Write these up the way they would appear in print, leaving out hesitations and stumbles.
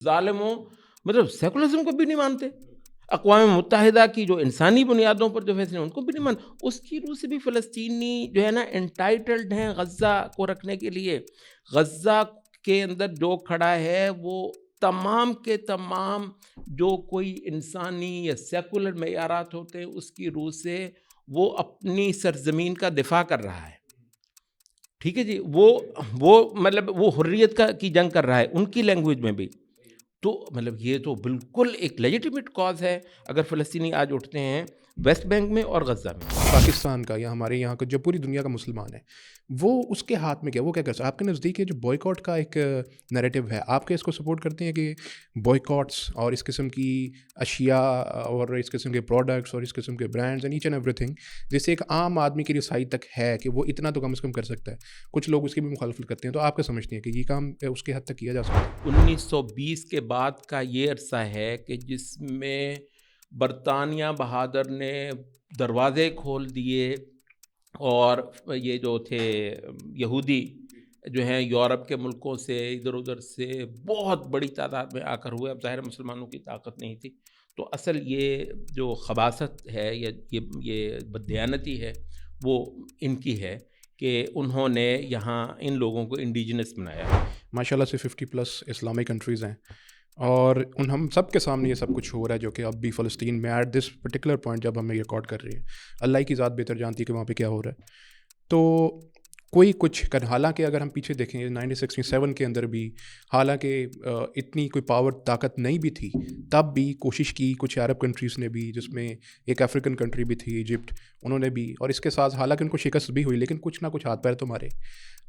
ظالموں مطلب سیکولرزم کو بھی نہیں مانتے، اقوام متحدہ کی جو انسانی بنیادوں پر جو فیصلے ہیں ان کو بھی نہیں مان، اس کی روح سے بھی فلسطینی جو ہے نا انٹائٹلڈ ہیں غزہ کو رکھنے کے لیے. غزہ کے اندر جو کھڑا ہے وہ تمام کے تمام جو کوئی انسانی یا سیکولر معیارات ہوتے ہیں اس کی روح سے وہ اپنی سرزمین کا دفاع کر رہا ہے. ٹھیک ہے جی، وہ مطلب وہ حریت کی جنگ کر رہا ہے ان کی لینگویج میں بھی. تو مطلب یہ تو بالکل ایک لیجیٹیمیٹ کاز ہے اگر فلسطینی آج اٹھتے ہیں ویسٹ بینک میں اور غزہ میں. پاکستان کا یا ہمارے یہاں کا جو پوری دنیا کا مسلمان ہے وہ اس کے ہاتھ میں کیا، وہ کیا کر سکتا ہے؟ آپ کے نزدیک یہ جو بوائیکاٹ کا ایک نیریٹو ہے، آپ کے اس کو سپورٹ کرتے ہیں کہ بوائیکاٹس اور اس قسم کی اشیاء اور اس قسم کے پروڈکٹس اور اس قسم کے brands and each and everything جیسے ایک عام آدمی کی رسائی تک ہے کہ وہ اتنا تو کم از کم کر سکتا ہے؟ کچھ لوگ اس کی بھی مخالفت کرتے ہیں، تو آپ کیا سمجھتے ہیں کہ یہ کام اس کے حد تک کیا جا سکتا ہے؟ 1920 کے بعد کا یہ عرصہ ہے کہ جس میں برطانیہ بہادر نے دروازے کھول دیے اور یہ جو تھے یہودی جو ہیں یورپ کے ملکوں سے ادھر ادھر سے بہت بڑی تعداد میں آ کر ہوئے. اب ظاہر مسلمانوں کی طاقت نہیں تھی، تو اصل یہ جو خباثت ہے یا یہ بددیانتی ہے وہ ان کی ہے کہ انہوں نے یہاں ان لوگوں کو انڈیجنس بنایا. ماشاء اللہ سے 50+ اسلامک کنٹریز ہیں اور ہم سب کے سامنے یہ سب کچھ ہو رہا ہے جو کہ اب بھی فلسطین میں ایٹ دس پرٹیکولر پوائنٹ جب ہم یہ ریکارڈ کر رہے ہیں اللہ کی ذات بہتر جانتی ہے کہ وہاں پہ کیا ہو رہا ہے. تو کوئی کچھ کر، حالانکہ اگر ہم پیچھے دیکھیں 1967 کے اندر بھی حالانکہ اتنی کوئی پاور طاقت نہیں بھی تھی تب بھی کوشش کی کچھ عرب کنٹریز نے بھی، جس میں ایک افریقن کنٹری بھی تھی ایجپٹ، انہوں نے بھی، اور اس کے ساتھ حالانکہ ان کو شکست بھی ہوئی لیکن کچھ نہ کچھ ہاتھ پیر تو مارے.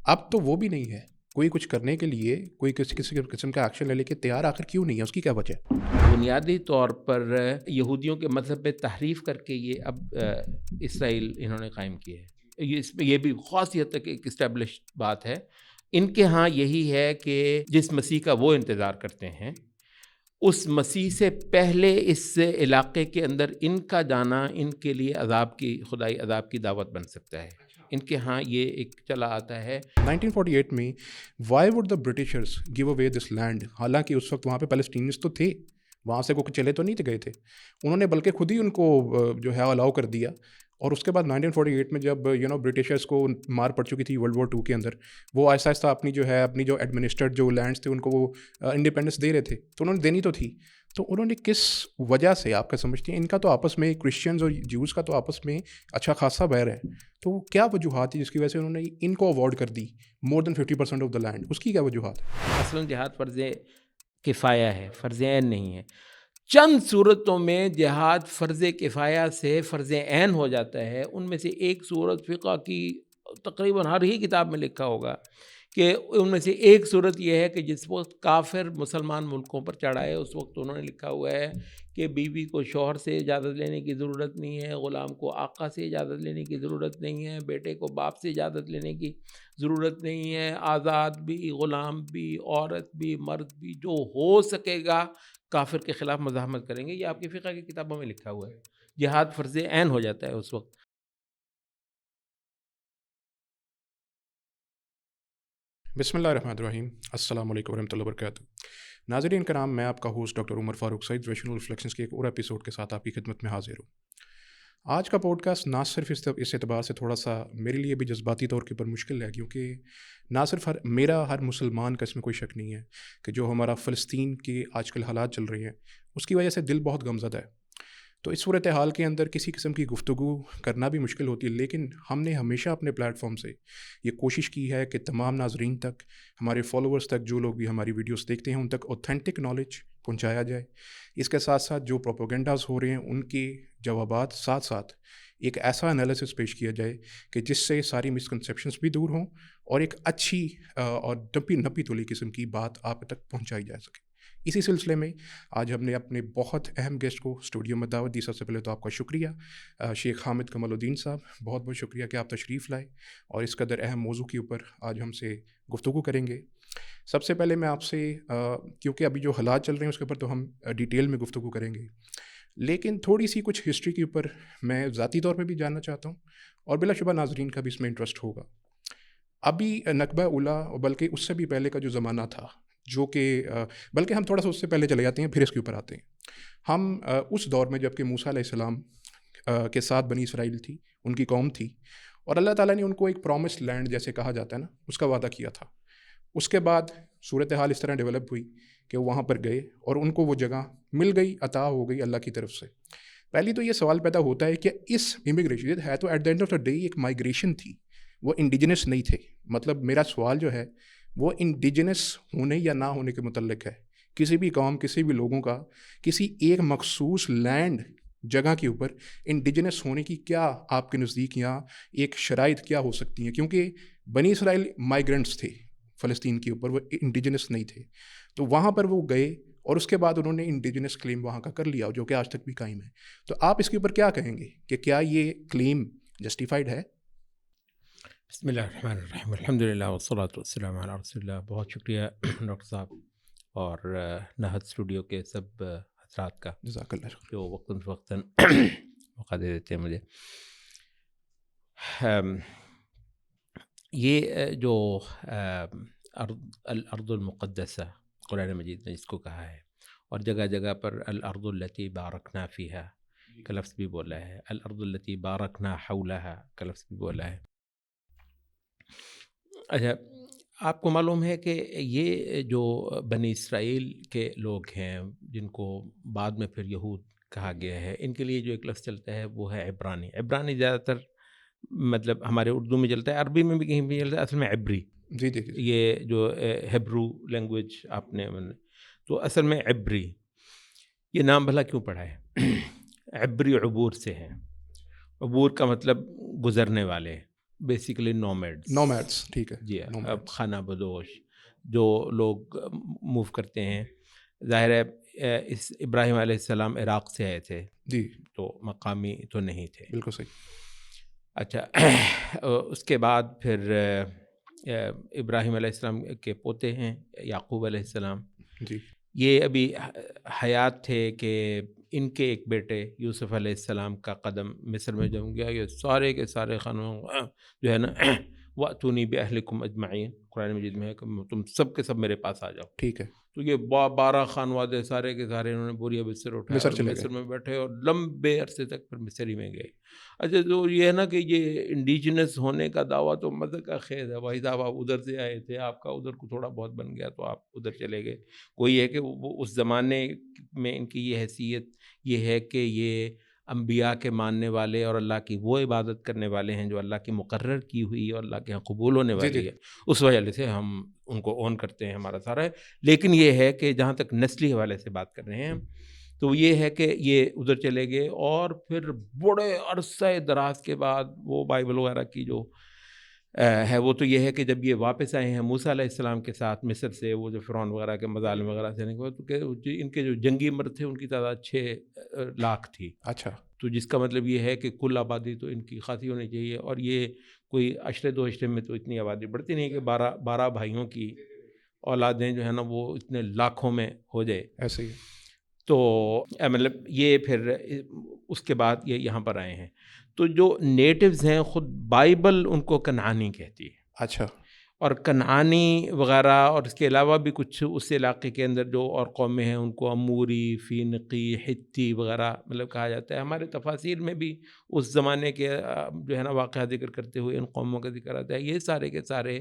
اب تو وہ بھی نہیں ہے، کوئی کچھ کرنے کے لیے کوئی کسی قسم کا ایکشن لینے کے تیار آخر کیوں نہیں ہے؟ اس کی کیا وجہ ہے؟ بنیادی طور پر یہودیوں کے مذہب پہ تحریف کر کے یہ اب اسرائیل انہوں نے قائم کی ہے. اس میں یہ بھی خاصی حد تک ایک اسٹیبلشڈ بات ہے. ان کے ہاں یہی ہے کہ جس مسیح کا وہ انتظار کرتے ہیں اس مسیح سے پہلے اس علاقے کے اندر ان کا جانا ان کے لیے عذاب کی، خدائی عذاب کی دعوت بن سکتا ہے. ان کے ہاں یہ ایک چلا آتا ہے 1948 میں why would the Britishers give away this land, حالانکہ اس وقت وہاں پہ پیلسٹینیز تو تھے، وہاں سے کوئی چلے تو نہیں گئے تھے، انہوں نے بلکہ خود ہی ان کو جو ہے الاؤ کر دیا. اور اس کے بعد 1948 میں جب برٹشرز کو مار پڑ چکی تھی ورلڈ وار 2 کے اندر، وہ آہستہ آہستہ اپنی جو ایڈمنسٹرڈ جو لینڈس تھے ان کو وہ انڈیپینڈنس دے رہے تھے، تو انہوں نے دینی تو تھی. تو انہوں نے کس وجہ سے، آپ کا سمجھتے ہیں ان کا تو آپس میں کرسچنز اور جیوز کا تو آپس میں اچھا خاصا بیر ہے، تو کیا وجوہات تھی جس کی وجہ سے انہوں نے ان کو اوارڈ کر دی مور دین 50% آف دا لینڈ؟ اس کی کیا وجوہات ہے؟ اصلاً جہاد فرض کفایہ ہے، فرض عین نہیں ہے. چند صورتوں میں جہاد فرض کفایہ سے فرض عین ہو جاتا ہے. ان میں سے ایک صورت فقہ کی تقریباً ہر ہی کتاب میں لکھا ہوگا کہ ان میں سے ایک صورت یہ ہے کہ جس وقت کافر مسلمان ملکوں پر چڑھائے اس وقت انہوں نے لکھا ہوا ہے کہ بیوی کو شوہر سے اجازت لینے کی ضرورت نہیں ہے، غلام کو آقا سے اجازت لینے کی ضرورت نہیں ہے، بیٹے کو باپ سے اجازت لینے کی ضرورت نہیں ہے، آزاد بھی، غلام بھی، عورت بھی، مرد بھی، جو ہو سکے گا کافر کے خلاف مزاحمت کریں گے. یہ آپ کی فقہ کی کتابوں میں لکھا ہوا ہے. جہاد فرض عین ہو جاتا ہے اس وقت. بسم اللہ الرحمن الرحیم. السلام علیکم ورحمۃ اللہ وبرکاتہ. ناظرین کرام، میں آپ کا ہوسٹ ڈاکٹر عمر فاروق سعید ریشنل ریفلیکشنز کے ایک اور ایپیسوڈ کے ساتھ آپ کی خدمت میں حاضر ہوں. آج کا پوڈ کاسٹ نہ صرف اس اعتبار سے تھوڑا سا میرے لیے بھی جذباتی طور کے اوپر مشکل ہے، کیونکہ نہ صرف ہر مسلمان کا اس میں کوئی شک نہیں ہے کہ جو ہمارا فلسطین کے آج کل حالات چل رہے ہیں اس کی وجہ سے دل بہت غمزدہ ہے. تو اس صورتحال کے اندر کسی قسم کی گفتگو کرنا بھی مشکل ہوتی ہے، لیکن ہم نے ہمیشہ اپنے پلیٹ فارم سے یہ کوشش کی ہے کہ تمام ناظرین تک، ہمارے فالوورز تک، جو لوگ بھی ہماری ویڈیوز دیکھتے ہیں ان تک اوتھینٹک نالج پہنچایا جائے. اس کے ساتھ ساتھ جو پروپیگنڈاز ہو رہے ہیں ان کے جوابات ساتھ ساتھ ایک ایسا انالیسس پیش کیا جائے کہ جس سے ساری مسکنسیپشنز بھی دور ہوں اور ایک اچھی اور نپی تولی قسم کی بات آپ تک پہنچائی جا سکے. اسی سلسلے میں آج ہم نے اپنے بہت اہم گیسٹ کو اسٹوڈیو میں دعوت دی. سب سے پہلے تو آپ کا شکریہ شیخ حامد کمال الدین صاحب، بہت بہت شکریہ کہ آپ تشریف لائے اور اس قدر اہم موضوع کے اوپر آج ہم سے گفتگو کریں گے. سب سے پہلے میں آپ سے کیونکہ ابھی جو حالات چل رہے ہیں اس کے اوپر تو ہم ڈیٹیل میں گفتگو کریں گے، لیکن تھوڑی سی کچھ ہسٹری کے اوپر میں ذاتی طور پہ بھی جاننا چاہتا ہوں اور بلا شبہ ناظرین کا بھی اس میں انٹرسٹ ہوگا. ابھی نکبہ اولیٰ، بلکہ اس سے بھی پہلے کا جو زمانہ تھا جو کہ بلکہ ہم تھوڑا سا اس سے پہلے چلے جاتے ہیں، پھر اس کے اوپر آتے ہیں. ہم اس دور میں جب کہ موسیٰ علیہ السلام کے ساتھ بنی اسرائیل تھی، ان کی قوم تھی، اور اللہ تعالیٰ نے ان کو ایک پرومس لینڈ جیسے کہا جاتا ہے نا، اس کا وعدہ کیا تھا. اس کے بعد صورتحال اس طرح ڈیولپ ہوئی کہ وہ وہاں پر گئے اور ان کو وہ جگہ مل گئی، عطا ہو گئی اللہ کی طرف سے. پہلی تو یہ سوال پیدا ہوتا ہے کہ اس امیگریشن ہے تو at the end of the day ایک مائگریشن تھی، وہ انڈیجنس نہیں تھے. مطلب میرا سوال جو ہے وہ انڈیجنس ہونے یا نہ ہونے کے متعلق ہے. کسی بھی قوم، کسی بھی لوگوں کا کسی ایک مخصوص لینڈ جگہ کے اوپر انڈیجنس ہونے کی کیا آپ کے نزدیک یہاں ایک شرائط کیا ہو سکتی ہیں؟ کیونکہ بنی اسرائیل مائیگرنٹس تھے فلسطین کے اوپر، وہ انڈیجنس نہیں تھے. تو وہاں پر وہ گئے اور اس کے بعد انہوں نے انڈیجنس کلیم وہاں کا کر لیا، جو کہ آج تک بھی قائم ہے. تو آپ اس کے اوپر کیا کہیں گے کہ کیا یہ کلیم جسٹیفائڈ ہے؟ بسم اللہ الرحمن الرحیم، الحمد للہ والصلاۃ والسلام علی رسول اللہ. بہت شکریہ ڈاکٹر صاحب اور نہد اسٹوڈیو کے سب حضرات کا، جزاک اللہ خیر. جو وقتاً فوقتاً موقع دے دیتے ہیں مجھے. یہ جو الارض المقدسہ قرآن مجید نے اس کو کہا ہے، اور جگہ جگہ پر الارض التی بارکنا فیہا کا لفظ بھی بولا ہے، الارض التی بارکنا حولہا کا لفظ بھی بولا ہے. اچھا، آپ کو معلوم ہے کہ یہ جو بنی اسرائیل کے لوگ ہیں جن کو بعد میں پھر یہود کہا گیا ہے، ان کے لیے جو ایک لفظ چلتا ہے وہ ہے عبرانی. عبرانی زیادہ تر مطلب ہمارے اردو میں چلتا ہے، عربی میں بھی کہیں بھی چلتا ہے، اصل میں عبری. جی جی جی. یہ جو ہیبرو لینگویج آپ نے تو اصل میں عبری. یہ نام بھلا کیوں پڑا ہے؟ عبری عبور سے ہے. عبور کا مطلب گزرنے والے، بیسیکلی نومیڈس. ٹھیک ہے جی. اب خانہ بدوش جو لوگ موو کرتے ہیں، ظاہر ہے اس ابراہیم علیہ السلام عراق سے آئے تھے جی، تو مقامی تو نہیں تھے. بالکل صحیح. اچھا، اس کے بعد پھر ابراہیم علیہ السلام کے پوتے ہیں یعقوب علیہ السلام. جی یہ ابھی حیات تھے کہ ان کے ایک بیٹے یوسف علیہ السلام کا قدم مصر میں جم گیا. یہ سارے کے سارے خانوں جو ہے نا، وَأْتُونِي بِأَهْلِكُمْ أَجْمَعِينَ قرآن مجید میں ہے کہ تم سب کے سب میرے پاس آ جاؤ. ٹھیک ہے. تو یہ 12 خانوادے سارے کے سارے انہوں نے بوریا بستر اٹھایا اور مصر میں بیٹھے اور لمبے عرصے تک پھر مصر ہی میں گئے. اچھا، تو یہ ہے نا کہ یہ انڈیجنس ہونے کا دعویٰ تو مزے کا خیز ہے. بھائی صاحب آپ ادھر سے آئے تھے، آپ کا ادھر کو تھوڑا بہت بن گیا تو آپ ادھر چلے گئے. کوئی ہے کہ وہ اس زمانے میں ان کی یہ حیثیت یہ ہے کہ یہ انبیاء کے ماننے والے اور اللہ کی وہ عبادت کرنے والے ہیں جو اللہ کی مقرر کی ہوئی اور اللہ کے یہاں قبول ہونے والی ہے. اس وجہ سے ہم ان کو اون کرتے ہیں، ہمارا سارا ہے. لیکن یہ ہے کہ جہاں تک نسلی حوالے سے بات کر رہے ہیں تو یہ ہے کہ یہ ادھر چلے گئے اور پھر بڑے عرصہ دراز کے بعد وہ بائبل وغیرہ کی جو ہے وہ تو یہ ہے کہ جب یہ واپس آئے ہیں موسیٰ علیہ السلام کے ساتھ مصر سے، وہ جو فرعون وغیرہ کے مظالم وغیرہ سے تو کہ ان کے جو جنگی مرد تھے ان کی تعداد 6 لاکھ تھی. اچھا. تو جس کا مطلب یہ ہے کہ کل آبادی تو ان کی خاصی ہونی چاہیے. اور یہ کوئی عشرے 2 عشرے میں تو اتنی آبادی بڑھتی نہیں کہ 12 بھائیوں کی اولادیں جو ہے نا وہ اتنے لاکھوں میں ہو جائے. ایسے ہی. تو مطلب یہ پھر اس کے بعد یہ یہاں پر آئے ہیں. تو جو نیٹیوز ہیں خود بائبل ان کو کنعانی کہتی ہے. اچھا. اور کنعانی وغیرہ اور اس کے علاوہ بھی کچھ اس علاقے کے اندر جو اور قومیں ہیں ان کو اموری، فینقی، حتی وغیرہ مطلب کہا جاتا ہے. ہمارے تفاسیر میں بھی اس زمانے کے جو ہے نا واقعہ ذکر کرتے ہوئے ان قوموں کا ذکر آتا ہے. یہ سارے کے سارے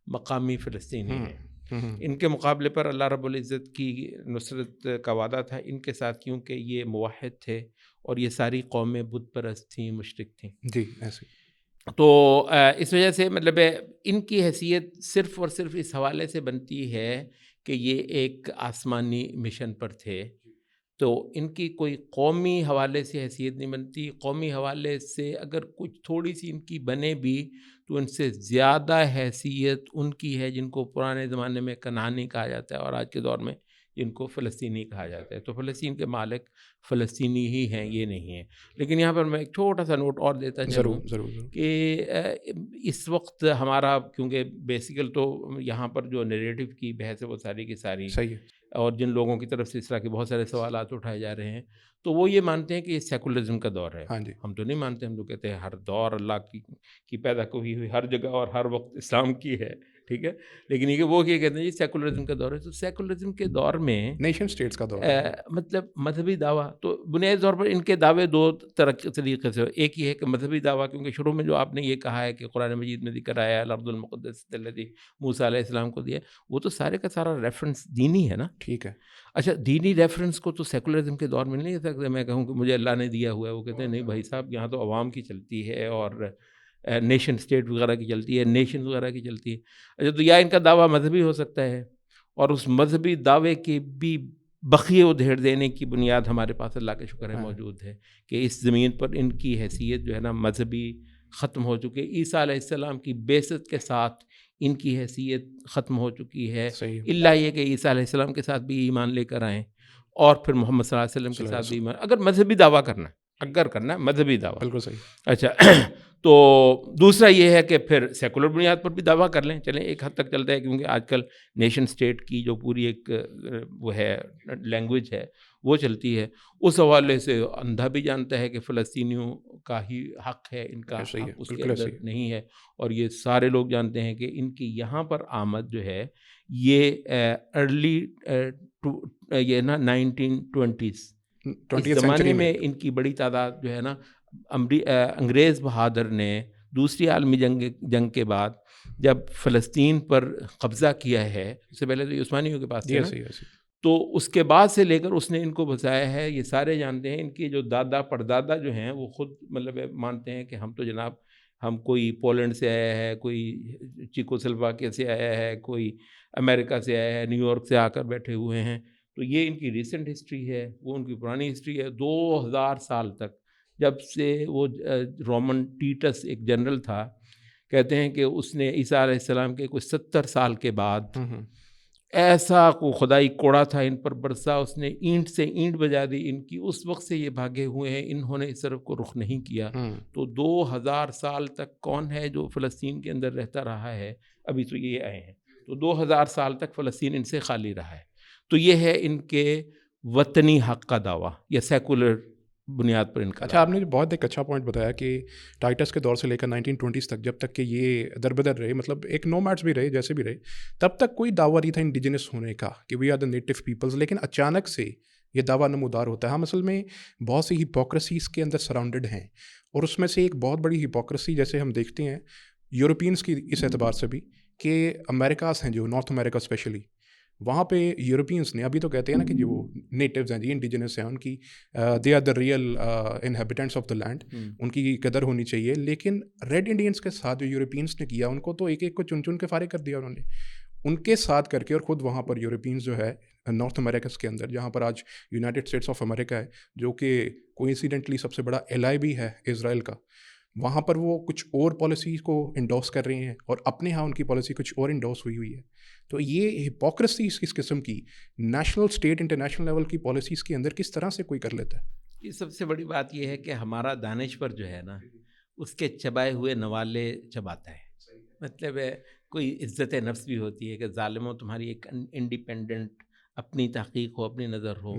مقامی فلسطینی ہیں. ان کے مقابلے پر اللہ رب العزت کی نصرت کا وعدہ تھا ان کے ساتھ، کیونکہ یہ موحد تھے اور یہ ساری قومیں بت پرست تھیں، مشرک تھیں. جی ایسے. تو اس وجہ سے مطلب ان کی حیثیت صرف اور صرف اس حوالے سے بنتی ہے کہ یہ ایک آسمانی مشن پر تھے. تو ان کی کوئی قومی حوالے سے حیثیت نہیں بنتی. قومی حوالے سے اگر کچھ تھوڑی سی ان کی بنے بھی تو ان سے زیادہ حیثیت ان کی ہے جن کو پرانے زمانے میں کنعانی کہا جاتا ہے اور آج کے دور میں جن کو فلسطینی کہا جاتا ہے. تو فلسطین کے مالک فلسطینی ہی ہیں، یہ نہیں ہیں. لیکن یہاں پر میں ایک چھوٹا سا نوٹ اور دیتا چلوں کہ اس وقت ہمارا کیونکہ بیسیکل تو یہاں پر جو نیریٹو کی بحث ہے وہ ساری کی ساری صحیح ہے، اور جن لوگوں کی طرف سے اس طرح کے بہت سارے سوالات اٹھائے جا رہے ہیں تو وہ یہ مانتے ہیں کہ یہ سیکولرزم کا دور ہے. ہاں جی. ہم تو نہیں مانتے. ہم تو کہتے ہیں ہر دور اللہ کی پیدا ہوئی ہر جگہ اور ہر وقت اسلام کی ہے. ٹھیک ہے. لیکن یہ کہ وہ کیا کہتے ہیں جی سیکولرزم کا دور ہے. تو سیکولرزم کے دور میں نیشن اسٹیٹس کا دور ہے. مطلب مذہبی دعویٰ تو بنیادی طور پر ان کے دعوے دو طریقے سے. ایک یہ ہے کہ مذہبی دعویٰ، کیونکہ شروع میں جو آپ نے یہ کہا ہے کہ قرآن مجید میں ذکر آیا الارض المقدس الذی موسیٰ علیہ السلام کو دیا، وہ تو سارے کا سارا ریفرنس دینی ہے نا. ٹھیک ہے. اچھا دینی ریفرنس کو تو سیکولرزم کے دور میں نہیں دے سکتے. میں کہوں کہ مجھے اللہ نے دیا ہوا ہے، وہ کہتے ہیں نہیں بھائی صاحب یہاں تو عوام کی چلتی ہے اور نیشن اسٹیٹ وغیرہ کی چلتی ہے، نیشن وغیرہ کی چلتی ہے. اچھا تو یا ان کا دعویٰ مذہبی ہو سکتا ہے، اور اس مذہبی دعوے کے بھی بقیے و دھیر دینے کی بنیاد ہمارے پاس اللہ کا شکر ہے موجود ہے کہ اس زمین پر ان کی حیثیت جو ہے نا مذہبی ختم ہو چکی ہے. عیسیٰ علیہ السلام کی بعثت کے ساتھ ان کی حیثیت ختم ہو چکی ہے، اللہ یہ کہ عیسیٰ علیہ السلام کے ساتھ بھی ایمان لے کر آئیں اور پھر محمد صلی اللہ علیہ وسلم کے ساتھ بھی ایمان، اگر مذہبی دعویٰ کرنا ہے، اگر کرنا ہے مذہبی دعویٰ. بالکل صحیح. اچھا تو دوسرا یہ ہے کہ پھر سیکولر بنیاد پر بھی دعویٰ کر لیں، چلیں ایک حد تک چلتا ہے، کیونکہ آج کل نیشن اسٹیٹ کی جو پوری ایک وہ ہے لینگویج ہے وہ چلتی ہے. اس حوالے سے اندھا بھی جانتا ہے کہ فلسطینیوں کا ہی حق ہے، ان کا حق اس کے اندر نہیں ہے. اور یہ سارے لوگ جانتے ہیں کہ ان کی یہاں پر آمد جو ہے یہ ارلی یہ نا 1920s اس زمانے میں ان کی بڑی تعداد جو ہے نا انگریز بہادر نے دوسری عالمی جنگ کے بعد جب فلسطین پر قبضہ کیا ہے، اس سے پہلے تو عثمانیوں کے پاس تھے نا، تو اس کے بعد سے لے کر اس نے ان کو بسایا ہے. یہ سارے جانتے ہیں، ان کی جو دادا پردادا جو ہیں وہ خود مطلب مانتے ہیں کہ ہم تو جناب ہم کوئی پولینڈ سے آیا ہے، کوئی چیکوسلواکیہ سے آیا ہے، کوئی امریکہ سے آیا ہے، نیو یارک سے آ کر بیٹھے ہوئے ہیں. تو یہ ان کی ریسنٹ ہسٹری ہے، وہ ان کی پرانی ہسٹری ہے. 2000 سال تک جب سے وہ رومن ٹیٹس ایک جنرل تھا، کہتے ہیں کہ اس نے عیسیٰ علیہ السلام کے کچھ 70 سال کے بعد ایسا کو خدائی کوڑا تھا ان پر برسا، اس نے اینٹ سے اینٹ بجا دی ان کی. اس وقت سے یہ بھاگے ہوئے ہیں، انہوں نے اس طرف کو رخ نہیں کیا. تو 2000 سال تک کون ہے جو فلسطین کے اندر رہتا رہا ہے؟ ابھی تو یہ آئے ہیں. تو 2000 سال تک فلسطین ان سے خالی رہا ہے. تو یہ ہے ان کے وطنی حق کا دعویٰ یا سیکولر بنیاد پر ان کا. اچھا آپ نے بہت ایک اچھا پوائنٹ بتایا کہ ٹائٹس کے دور سے لے کر 1920s تک، جب تک کہ یہ دربدر رہے، مطلب ایک نومیڈس بھی رہے جیسے بھی رہے، تب تک کوئی دعویٰ نہیں تھا انڈیجنس ہونے کا کہ we are the native peoples. لیکن اچانک سے یہ دعویٰ نمودار ہوتا ہے. ہم اصل میں بہت سی ہپوکریسیز کے اندر سراؤنڈڈ ہیں، اور اس میں سے ایک بہت بڑی ہپوکریسی جیسے ہم دیکھتے ہیں یورپینس کی اس اعتبار سے بھی کہ امریکاز ہیں جو نارتھ امریکہ اسپیشلی، وہاں پہ یورپینس نے ابھی تو کہتے ہیں نا کہ جو وہ نیٹیوز ہیں جی انڈیجنس ہیں، ان کی they are the real inhabitants of the land, ان کی قدر ہونی چاہیے. لیکن ریڈ انڈینس کے ساتھ جو یورپینس نے کیا، ان کو تو ایک ایک کو چن چن کے فارغ کر دیا انہوں نے، ان کے ساتھ کر کے. اور خود وہاں پر یورپینس جو ہے نارتھ امریکہ کے اندر، جہاں پر آج یونائٹڈ اسٹیٹس آف امریکہ ہے، جو کہ کوئنسیڈنٹلی سب سے بڑا ایلائی بھی ہے اسرائیل کا، وہاں پر وہ کچھ اور پالیسیز کو انڈورس کر رہے ہیں، اور اپنے ہاں ان کی پالیسی کچھ اور انڈورس ہوئی ہے. تو یہ ہپوکریسیز کس قسم کی نیشنل اسٹیٹ انٹرنیشنل لیول کی پالیسیز کے اندر کس طرح سے کوئی کر لیتا ہے؟ یہ سب سے بڑی بات یہ ہے کہ ہمارا دانش پر جو ہے نا اس کے چبائے ہوئے نوالے چباتا ہے. مطلب ہے کوئی عزت نفس بھی ہوتی ہے کہ ظالموں تمہاری ایک انڈیپینڈنٹ اپنی تحقیق ہو، اپنی نظر ہو.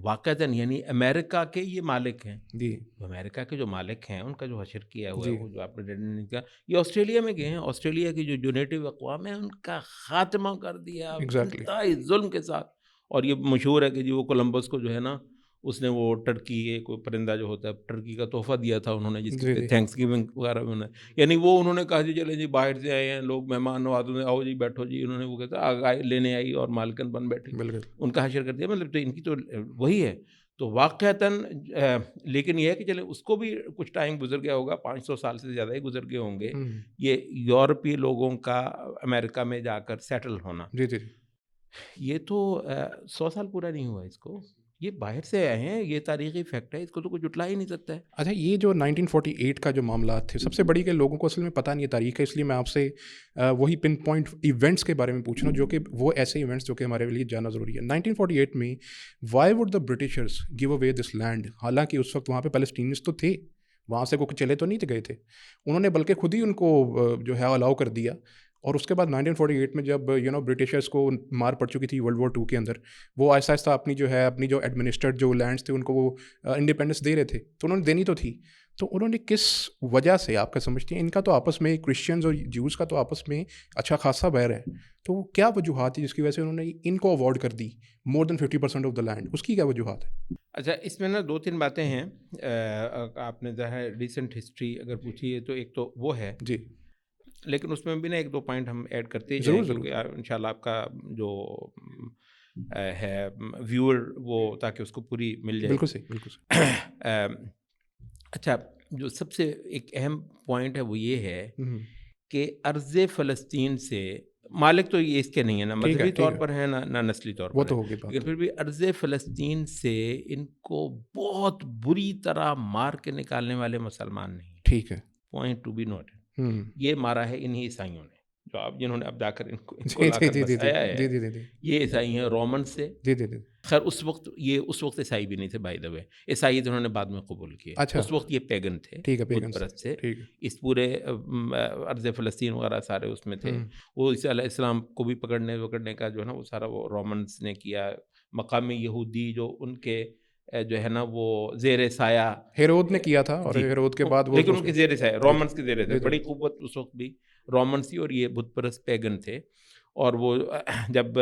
واقعتاً یعنی امریکہ کے یہ مالک ہیں جی، امریکہ کے جو مالک ہیں ان کا جو حشر کیا ہوا ہے، وہ جو آپ نے کہا یہ آسٹریلیا میں گئے ہیں، آسٹریلیا کی جو نیٹو اقوام ہے ان کا خاتمہ کر دیا انتہائی ظلم کے ساتھ. اور یہ مشہور ہے کہ جی وہ کولمبس کو جو ہے نا اس نے وہ ٹرکی ایک پرندہ جو ہوتا ہے ٹرکی کا تحفہ دیا تھا انہوں نے، جس کے تھینکس گیونگ وغیرہ میں یعنی وہ انہوں نے کہا جی چلے جی باہر سے آئے ہیں لوگ، مہمان نوازوں نے، آؤ جی بیٹھو جی. انہوں نے وہ کہتا آگاہ لینے آئی اور مالکن بن بیٹھی، ان کا حشر کر دیا. مطلب تو ان کی تو وہی ہے. تو واقعتاً لیکن یہ ہے کہ چلے اس کو بھی کچھ ٹائم گزر گیا ہوگا، 500 سال سے زیادہ ہی گزر گئے ہوں گے یہ یورپی لوگوں کا امریکہ میں جا کر سیٹل ہونا. یہ تو 100 سال پورا نہیں ہوا اس کو، یہ باہر سے آئے ہیں، یہ تاریخی فیکٹ ہے، اس کو تو کوئی جٹلا ہی نہیں سکتا ہے. اچھا یہ جو 1948 کا جو معاملات تھے، سب سے بڑی کہ لوگوں کو اصل میں پتہ نہیں ہے تاریخ ہے، اس لیے میں آپ سے وہی پن پوائنٹ ایونٹس کے بارے میں پوچھ رہا ہوں، جو کہ وہ ایسے ایونٹس جو کہ ہمارے لیے جاننا ضروری ہے. 1948 میں why would the Britishers give away this land? حالانکہ اس وقت وہاں پہ پیلسٹینیز تو تھے، وہاں سے کوئی چلے تو نہیں گئے تھے، انہوں نے بلکہ خود ہی ان کو جو ہے الاؤ کر دیا. اور اس کے بعد 1948 میں جب برٹشرس کو مار پڑ چکی تھی World War II کے اندر، وہ آہستہ آہستہ اپنی جو ایڈمنسٹرڈ جو لینڈس تھے ان کو وہ انڈیپینڈنس دے رہے تھے، تو انہوں نے دینی تو تھی. تو انہوں نے کس وجہ سے آپ کا سمجھتے ہیں، ان کا تو آپس میں کرسچنز اور جیوز کا تو آپس میں اچھا خاصا بیر ہے، تو کیا وجوہات ہیں جس کی وجہ سے انہوں نے ان کو اوائڈ کر دی مور دین 50% آف دا لینڈ؟ اس کی کیا وجوہات ہے؟ اچھا، اس میں نا 2-3 باتیں ہیں. آپ نے ظاہر ریسنٹ ہسٹری اگر پوچھی ہے تو ایک تو وہ ہے جی لیکن اس میں بھی نا 1-2 پوائنٹ ہم ایڈ کرتے جائیں ضرور ضرور. کیونکہ انشاءاللہ آپ کا جو ہے ویور وہ تاکہ اس کو پوری مل جائے. بالکل صحیح بالکل صحیح. اچھا، جو سب سے ایک اہم پوائنٹ ہے وہ یہ ہے کہ ارض فلسطین سے مالک تو یہ اس کے نہیں ہے، نہ مذہبی طور پر ہیں نہ نسلی طور پر، وہ تو ہوگی بات، لیکن پھر بھی ارض فلسطین سے ان کو بہت بری طرح مار کے نکالنے والے مسلمان نہیں. ٹھیک ہے، پوائنٹ ٹو بی نوٹڈ. یہ مارا ہے انہی عیسائیوں نے، جو آپ جنہوں نے اب جا کر ان کو لا کر بسایا ہے. یہ عیسائی ہیں رومن سے. خیر اس وقت عیسائی بھی نہیں تھے، بائی دا وے عیسائی انہوں نے بعد میں قبول کیے. اس وقت یہ پیگن تھے، بت پرست تھے. اس پورے ارض فلسطین وغیرہ سارے اس میں تھے. وہ عیسیٰ علیہ السلام کو بھی پکڑنے کا جو ہے نا وہ سارا وہ رومنس نے کیا. مقامی یہودی جو ان کے جو ہے نا وہ زیر سایہ ہیرود نے کیا تھا، اور ہیرود کے بعد وہ لیکن ان کے زیر سایہ رومنس کے زیر سایہ بڑی قوت اس وقت بھی رومنس تھی، اور یہ بت پرست پیگن تھے. اور وہ جب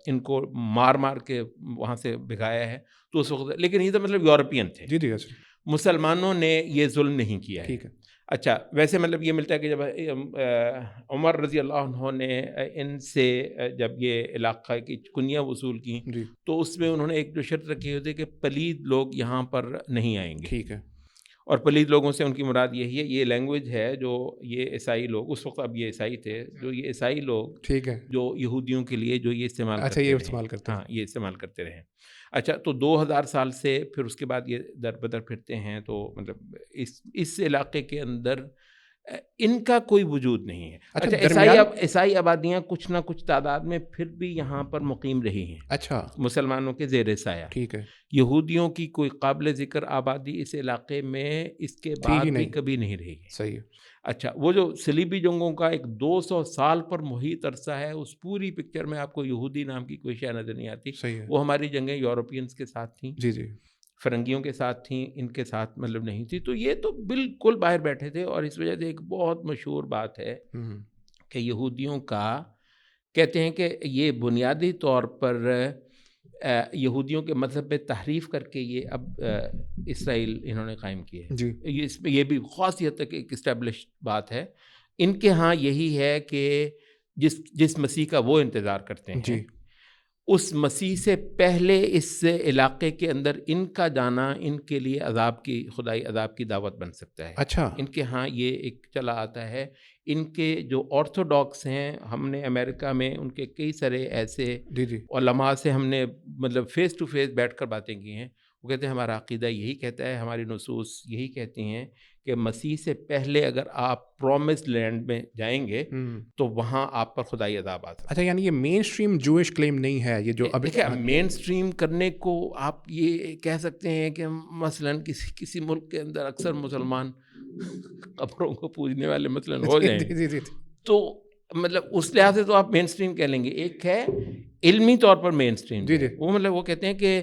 ان کو مار کے وہاں سے بھگایا ہے تو اس وقت، لیکن یہ تو مطلب یورپین تھے. جی مسلمانوں نے یہ ظلم نہیں کیا ہے. اچھا، ویسے مطلب یہ ملتا ہے کہ جب عمر رضی اللہ عنہ نے ان سے جب یہ علاقہ کی کنیاں وصول کی تو اس میں انہوں نے ایک جو شرط رکھی ہوئی تھی کہ پلید لوگ یہاں پر نہیں آئیں گے. ٹھیک ہے. اور پلید لوگوں سے ان کی مراد یہی ہے، یہ لینگویج ہے جو یہ عیسائی لوگ اس وقت، اب یہ عیسائی تھے، جو یہ عیسائی لوگ ٹھیک ہے جو یہودیوں کے لیے جو یہ استعمال کرتے ہیں. یہ استعمال کرتے رہے. اچھا، تو 2000 سال سے پھر اس کے بعد یہ در بدر پھرتے ہیں، تو مطلب اس علاقے کے اندر ان کا کوئی وجود نہیں ہے. اچھا، عیسائی آبادیاں کچھ نہ کچھ تعداد میں پھر بھی یہاں پر مقیم رہی ہیں. اچھا، مسلمانوں کے زیر سایہ. ٹھیک ہے. یہودیوں کی کوئی قابل ذکر آبادی اس علاقے میں اس کے بعد بھی کبھی نہیں رہی ہے. صحیح ہے. اچھا، وہ جو صلیبی جنگوں کا ایک 200 سال پر محیط عرصہ ہے، اس پوری پکچر میں آپ کو یہودی نام کی کوئی شے نظر نہیں آتی. وہ ہماری جنگیں یورپینز کے ساتھ تھیں، فرنگیوں کے ساتھ تھیں، ان کے ساتھ مطلب نہیں تھی. تو یہ تو بالکل باہر بیٹھے تھے. اور اس وجہ سے ایک بہت مشہور بات ہے کہ یہودیوں کا کہتے ہیں کہ یہ بنیادی طور پر یہودیوں کے مذہب پہ تحریف کر کے یہ اب اسرائیل انہوں نے قائم کی ہے. اس میں یہ بھی خاص حد تک ایک اسٹیبلش بات ہے. ان کے ہاں یہی ہے کہ جس مسیح کا وہ انتظار کرتے ہیں اس مسیح سے پہلے اس علاقے کے اندر ان کا جانا ان کے لیے خدائی عذاب کی دعوت بن سکتا ہے. اچھا، ان کے ہاں یہ ایک چلا آتا ہے. ان کے جو آرتھوڈاکس ہیں، ہم نے امریکہ میں ان کے کئی سارے ایسے علماء سے ہم نے مطلب فیس ٹو فیس بیٹھ کر باتیں کی ہیں. وہ کہتے ہیں ہمارا عقیدہ یہی کہتا ہے، ہماری نصوص یہی کہتی ہیں کہ مسیح سے پہلے اگر آپ پرومسڈ لینڈ میں جائیں گے تو وہاں آپ پر خدائی عذاب آتا ہے. اچھا، یعنی یہ مین اسٹریم جوئش کلیم نہیں ہے یہ جو ابھی مین اسٹریم کرنے کو آپ یہ کہہ سکتے ہیں کہ مثلاً کسی ملک کے اندر اکثر مسلمان قبروں کو پوجنے والے مثلاً ہو جائیں تو مطلب اس لحاظ سے تو آپ مین اسٹریم کہہ لیں گے. ایک ہے علمی طور پر مین اسٹریم، وہ مطلب وہ کہتے ہیں کہ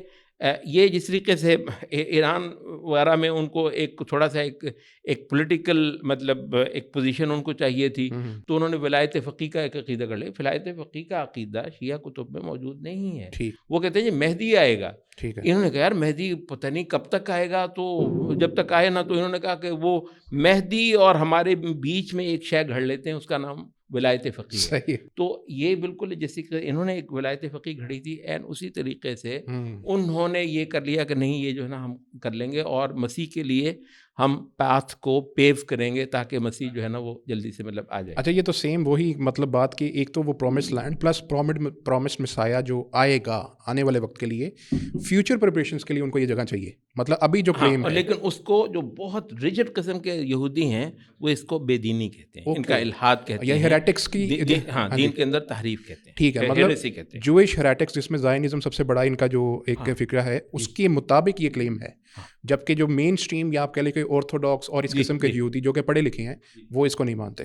یہ جس طریقے سے ایران وغیرہ میں ان کو ایک تھوڑا سا ایک پولیٹیکل مطلب ایک پوزیشن ان کو چاہیے تھی، تو انہوں نے ولایت فقیہ کا ایک عقیدہ کر لیا. ولایت فقیہ کا عقیدہ شیعہ کتب میں موجود نہیں ہے. وہ کہتے ہیں مہدی آئے گا. انہوں نے کہا یار مہدی پتہ نہیں کب تک آئے گا، تو جب تک آئے نا تو انہوں نے کہا کہ وہ مہدی اور ہمارے بیچ میں ایک شے گھڑ لیتے ہیں، اس کا نام ولایت فقیہ ہے. تو یہ بالکل جیسے کہ انہوں نے ایک ولایت فقیہ گھڑی تھی، این اسی طریقے سے انہوں نے یہ کر لیا کہ نہیں یہ جو ہے نا ہم کر لیں گے اور مسیح کے لیے ہم پاتھ کو پیو کریں گے تاکہ مسیح جو ہے نا وہ جلدی سے مطلب آ جائے. اچھا، یہ تو سیم وہی مطلب بات کہ ایک تو وہ پرومس لینڈ پلس پرومس مسایا جو آئے گا آنے والے وقت کے لیے، فیوچر پریپریشنس کے لیے ان کو یہ جگہ چاہیے. مطلب ابھی جو کلیم ہے، لیکن اس کو جو بہت ریجڈ قسم کے یہودی ہیں وہ اس کو بے دینی کہتے ہیں، ان کا الحاد کہتے ہیں، ہیریٹکس کی دین کے اندر تحریف کہتے ہیں. ٹھیک ہے، مطلب جوئش ہیریٹکس جس میں زائنزم سب سے بڑا ان کا جو ایک فکرہ ہے، اس کے مطابق یہ کلیم ہے جبکہ جو مین اسٹریم یا آپ کہہ لیں کہ آرتھوڈاکس اور اس قسم کے یہودی جو کہ پڑھے لکھے ہیں وہ اس کو نہیں مانتے.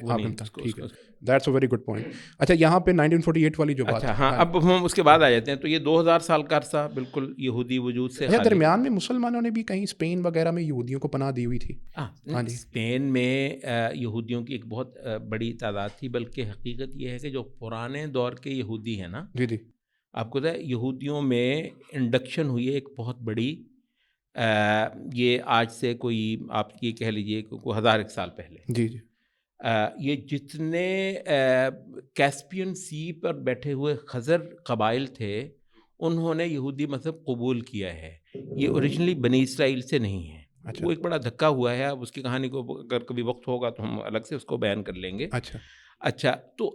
ٹھیک ہے, that's a very good point. اچھا یہاں پہ 1948 والی جو بات, ہاں اب ہم اس کے بعد آ جاتے ہیں. تو یہ 2000 سال کا عرصہ بالکل یہودی وجود سے اچھا درمیان میں مسلمانوں نے بھی کہیں اسپین وغیرہ میں یہودیوں کو پناہ دی ہوئی تھی. ہاں جی, اسپین میں یہودیوں کی ایک بہت بڑی تعداد تھی, بلکہ حقیقت یہ ہے کہ جو پرانے دور کے یہودی ہیں نا, جی جی, آپ کو پتہ ہے یہودیوں میں انڈکشن ہوئی ہے ایک بہت بڑی, یہ آج سے کوئی آپ یہ کہہ لیجئے کوئی 1000 سال پہلے. جی جی, یہ جتنے کیسپین سی پر بیٹھے ہوئے خزر قبائل تھے انہوں نے یہودی مذہب قبول کیا ہے. یہ اوریجنلی بنی اسرائیل سے نہیں ہے. وہ ایک بڑا دھکا ہوا ہے. اب اس کی کہانی کو اگر کبھی وقت ہوگا تو ہم الگ سے اس کو بیان کر لیں گے. اچھا تو